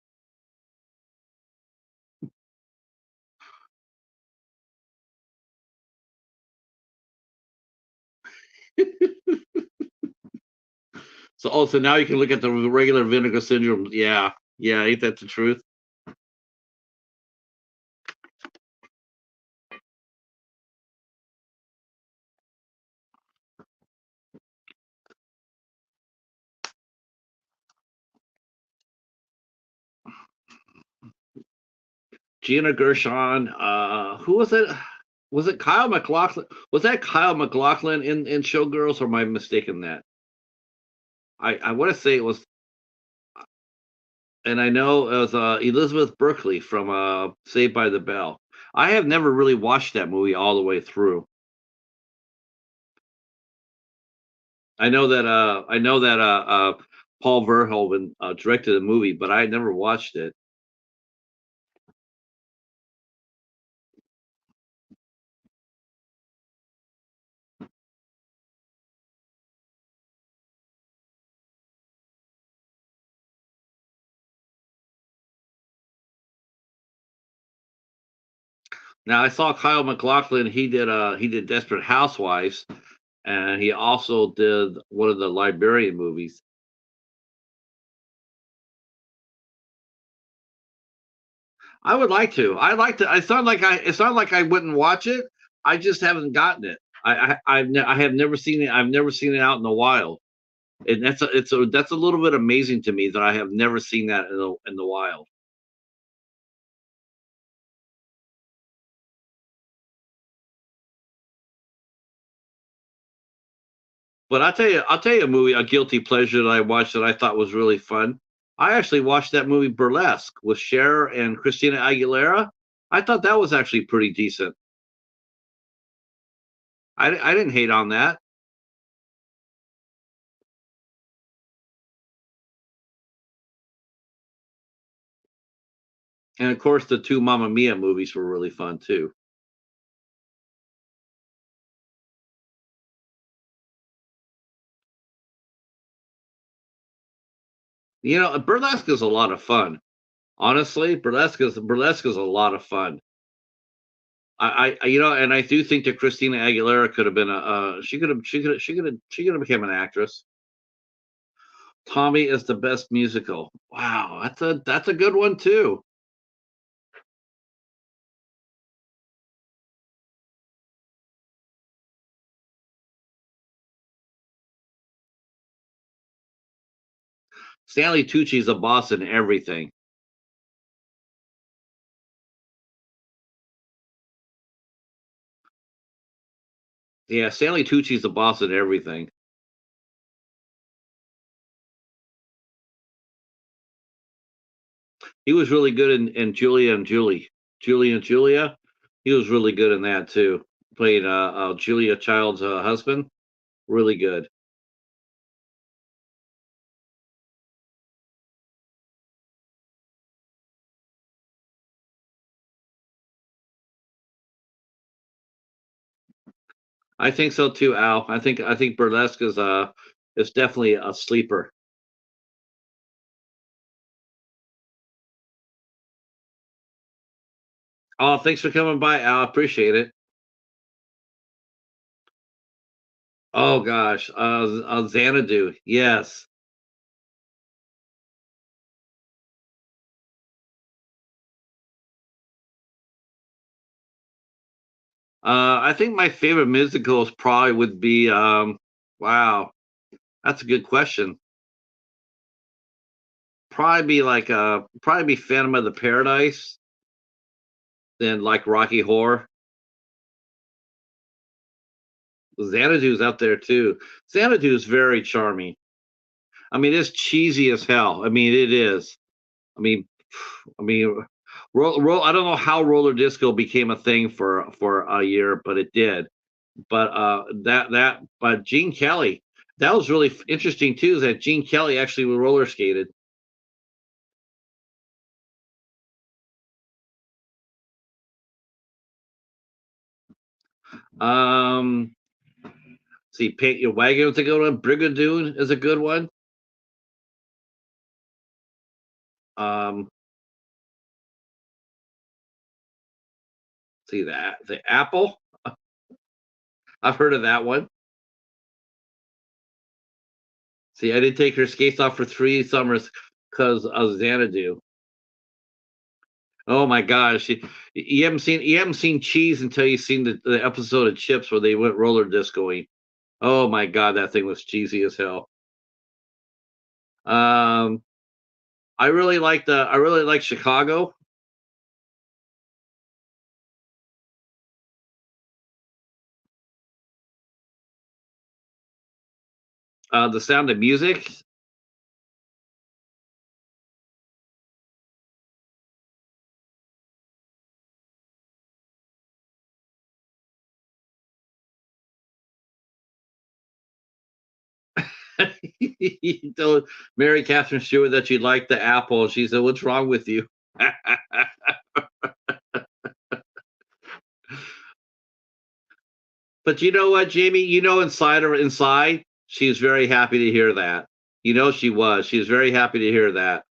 S1: So now you can look at the regular Vinegar Syndrome. Yeah, yeah, ain't that the truth? Gina Gershon. Who was it? Was it Kyle McLaughlin? Was that Kyle McLaughlin in Showgirls, or am I mistaken that? I want to say it was. and I know it was Elizabeth Berkley from Saved by the Bell. I have never really watched that movie all the way through. Paul Verhoeven directed the movie, but I had never watched it. Now I saw Kyle MacLachlan. He did Desperate Housewives, and he also did one of the Librarian movies. I would like to. I like to. It's not like I wouldn't watch it. I just haven't gotten it. I have never seen it. I've never seen it out in the wild, and that's a little bit amazing to me that I have never seen that in the wild. But I'll tell you a movie, a guilty pleasure that I watched that I thought was really fun. I actually watched that movie Burlesque with Cher and Christina Aguilera. I thought that was actually pretty decent. I didn't hate on that. And of course, the two Mamma Mia movies were really fun too. Burlesque is a lot of fun. Honestly, burlesque is a lot of fun. And I do think that Christina Aguilera could have been she could have become an actress. Tommy is the best musical. Wow, that's a good one too. Stanley Tucci's a boss in everything. Yeah, Stanley Tucci's a boss in everything. He was really good in Julia and Julie. Julie and Julia. He was really good in that too. Played Julia Child's husband. Really good. I think so too, Al. I think Burlesque is definitely a sleeper. Oh, thanks for coming by, Al. Appreciate it. Oh gosh, Xanadu. Yes. I think my favorite musicals probably would be wow, that's a good question. Probably be Phantom of the Paradise, then like Rocky Horror. Xanadu's out there too. Xanadu's very charming. I mean, it's cheesy as hell. I mean, it is. I mean, I mean, I don't know how roller disco became a thing for a year, but it did. But Gene Kelly, that was really interesting too. Is that Gene Kelly actually roller skated? Um, see, Paint Your Wagon is a good one. Brigadoon is a good one. Um, see that the Apple. I've heard of that one. See, I didn't take her skates off for 3 summers because of Xanadu. Oh my gosh, you haven't seen Cheese until you've seen the episode of Chips where they went roller discoing. Oh my god, that thing was cheesy as hell. Um, I really like Chicago. The Sound of Music. You told Mary Catherine Stewart that you liked the apple. She said, "What's wrong with you?" But you know what, Jamie? You know, inside, she's very happy to hear that. You know, she was. She was very happy to hear that.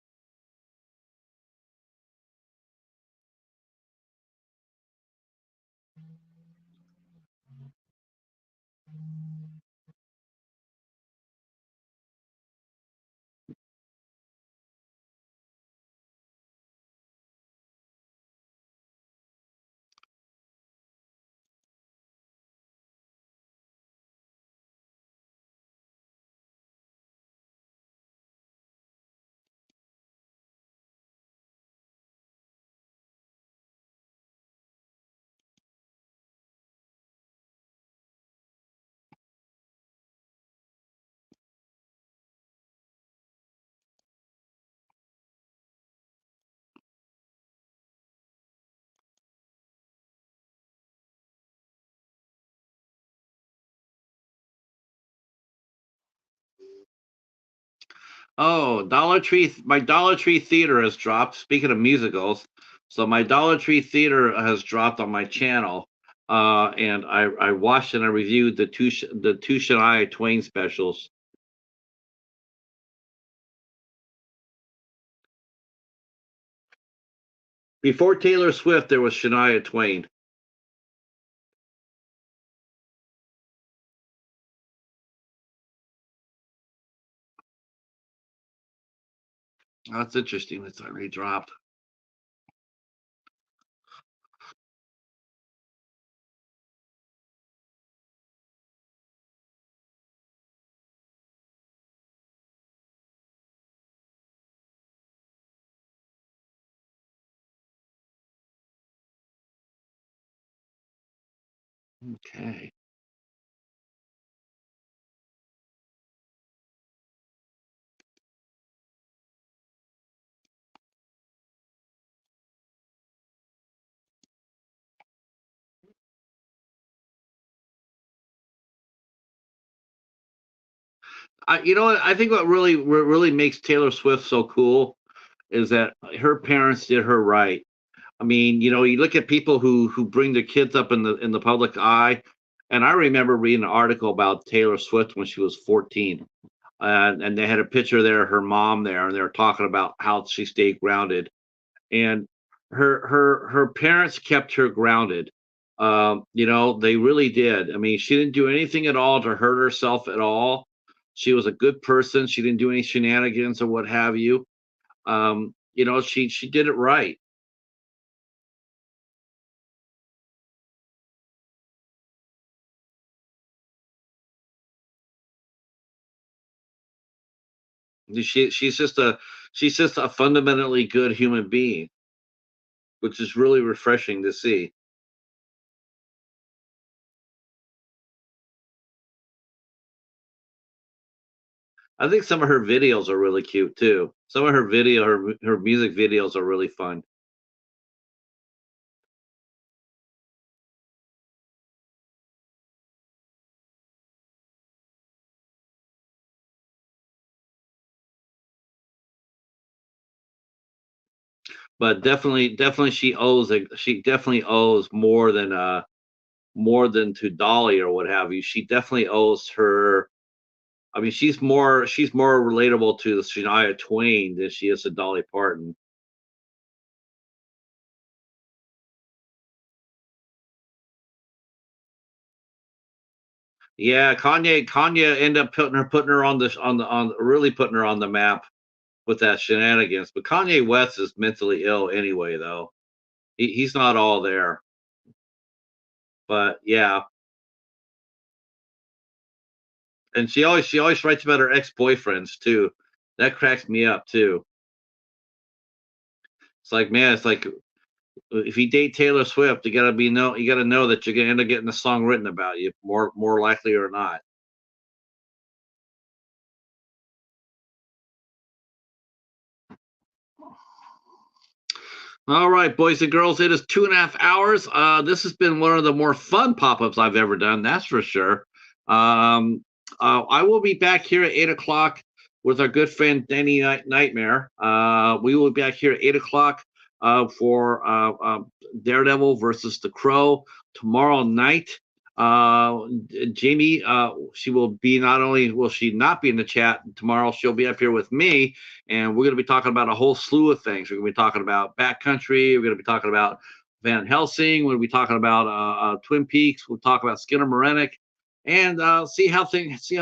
S1: Oh, my Dollar Tree theater has dropped. Speaking of musicals, so my Dollar Tree theater has dropped on my channel. And I watched and I reviewed the two Shania Twain specials. Before Taylor Swift, there was Shania Twain. That's interesting. That's already dropped. Okay. You know what? I think what really makes Taylor Swift so cool is that her parents did her right. I mean, you know, you look at people who bring their kids up in the public eye, and I remember reading an article about Taylor Swift when she was 14, and they had a picture there, her mom there, and they were talking about how she stayed grounded, and her parents kept her grounded. You know, they really did. I mean, she didn't do anything at all to hurt herself at all. She was a good person. She didn't do any shenanigans or what have you. You know, she did it right. She's just a fundamentally good human being, which is really refreshing to see. I think some of her videos are really cute too. Some of her music videos are really fun. But definitely she definitely owes more than to Dolly or what have you. She definitely owes her. I mean, she's more relatable to the Shania Twain than she is to Dolly Parton. Yeah, Kanye ended up putting her on really putting her on the map with that shenanigans. But Kanye West is mentally ill anyway, though. He's not all there. But yeah, and she always writes about her ex boyfriends too. That cracks me up too. It's like, man, it's like if you date Taylor Swift, you gotta know that you're gonna end up getting a song written about you, more likely or not. All right, boys and girls, it is 2.5 hours. This has been one of the more fun pop-ups I've ever done, that's for sure. Um, I will be back here at 8 o'clock with our good friend Danny Nightmare. We will be back here at 8 o'clock for Daredevil versus the Crow tomorrow night. Jamie, she will be, not only will she not be in the chat tomorrow, she'll be up here with me, and we're going to be talking about a whole slew of things. We're going to be talking about Backcountry. We're going to be talking about Van Helsing. We'll be talking about Twin Peaks. We'll talk about Skinner Morenik, and see how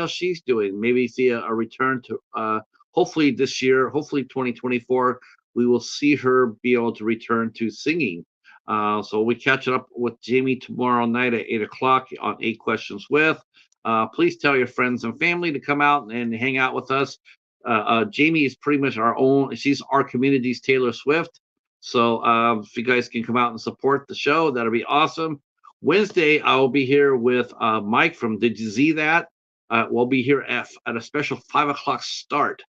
S1: she's doing. Maybe see a return to hopefully this year, hopefully 2024, we will see her be able to return to singing. So we catch up with Jamie tomorrow night at 8 o'clock on 8 Questions with. Please tell your friends and family to come out and hang out with us. Jamie is pretty much our own. She's our community's Taylor Swift. So if you guys can come out and support the show, that'll be awesome. Wednesday, I will be here with Mike from Did You See That? We'll be here at a special 5 o'clock start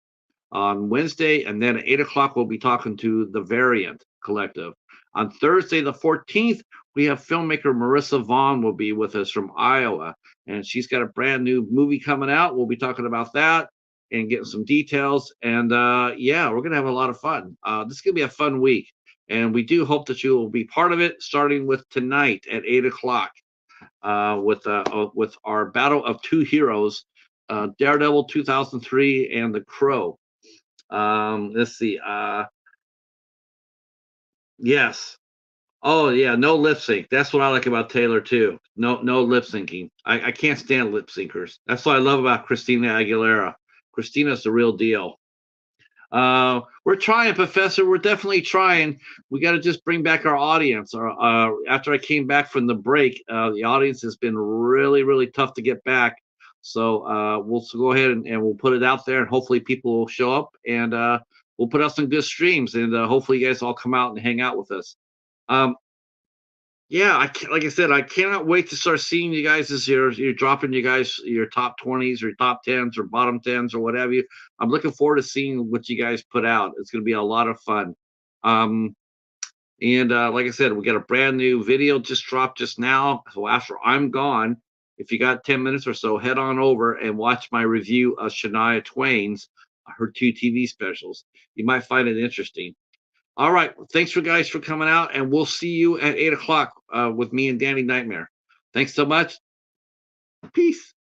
S1: on Wednesday, and then at 8 o'clock, we'll be talking to the Variant Collective. On Thursday, the 14th, we have filmmaker Marissa Vaughn will be with us from Iowa, and she's got a brand new movie coming out. We'll be talking about that and getting some details. And yeah, we're going to have a lot of fun. This is going to be a fun week. And we do hope that you will be part of it, starting with tonight at 8 o'clock with our Battle of Two Heroes, Daredevil 2003 and The Crow. Let's see. Yes. Oh yeah, no lip sync. That's what I like about Taylor too. No lip syncing. I can't stand lip syncers. That's what I love about Christina Aguilera. Christina's the real deal. We're trying, Professor. We're definitely trying. We got to just bring back our audience. After I came back from the break, the audience has been really, really tough to get back. So we'll go ahead and we'll put it out there, and hopefully people will show up, and we'll put out some good streams, and hopefully you guys all come out and hang out with us. Um, yeah, like I said, I cannot wait to start seeing you guys as you're dropping you guys your top 20s or top 10s or bottom 10s or whatever. I'm looking forward to seeing what you guys put out. It's going to be a lot of fun. Um, and like I said, we got a brand new video just dropped just now. So after I'm gone, if you got 10 minutes or so, head on over and watch my review of Shania Twain's her 2 TV specials. You might find it interesting. All right. Thanks for guys for coming out, and we'll see you at 8 o'clock with me and Danny Nightmare. Thanks so much. Peace.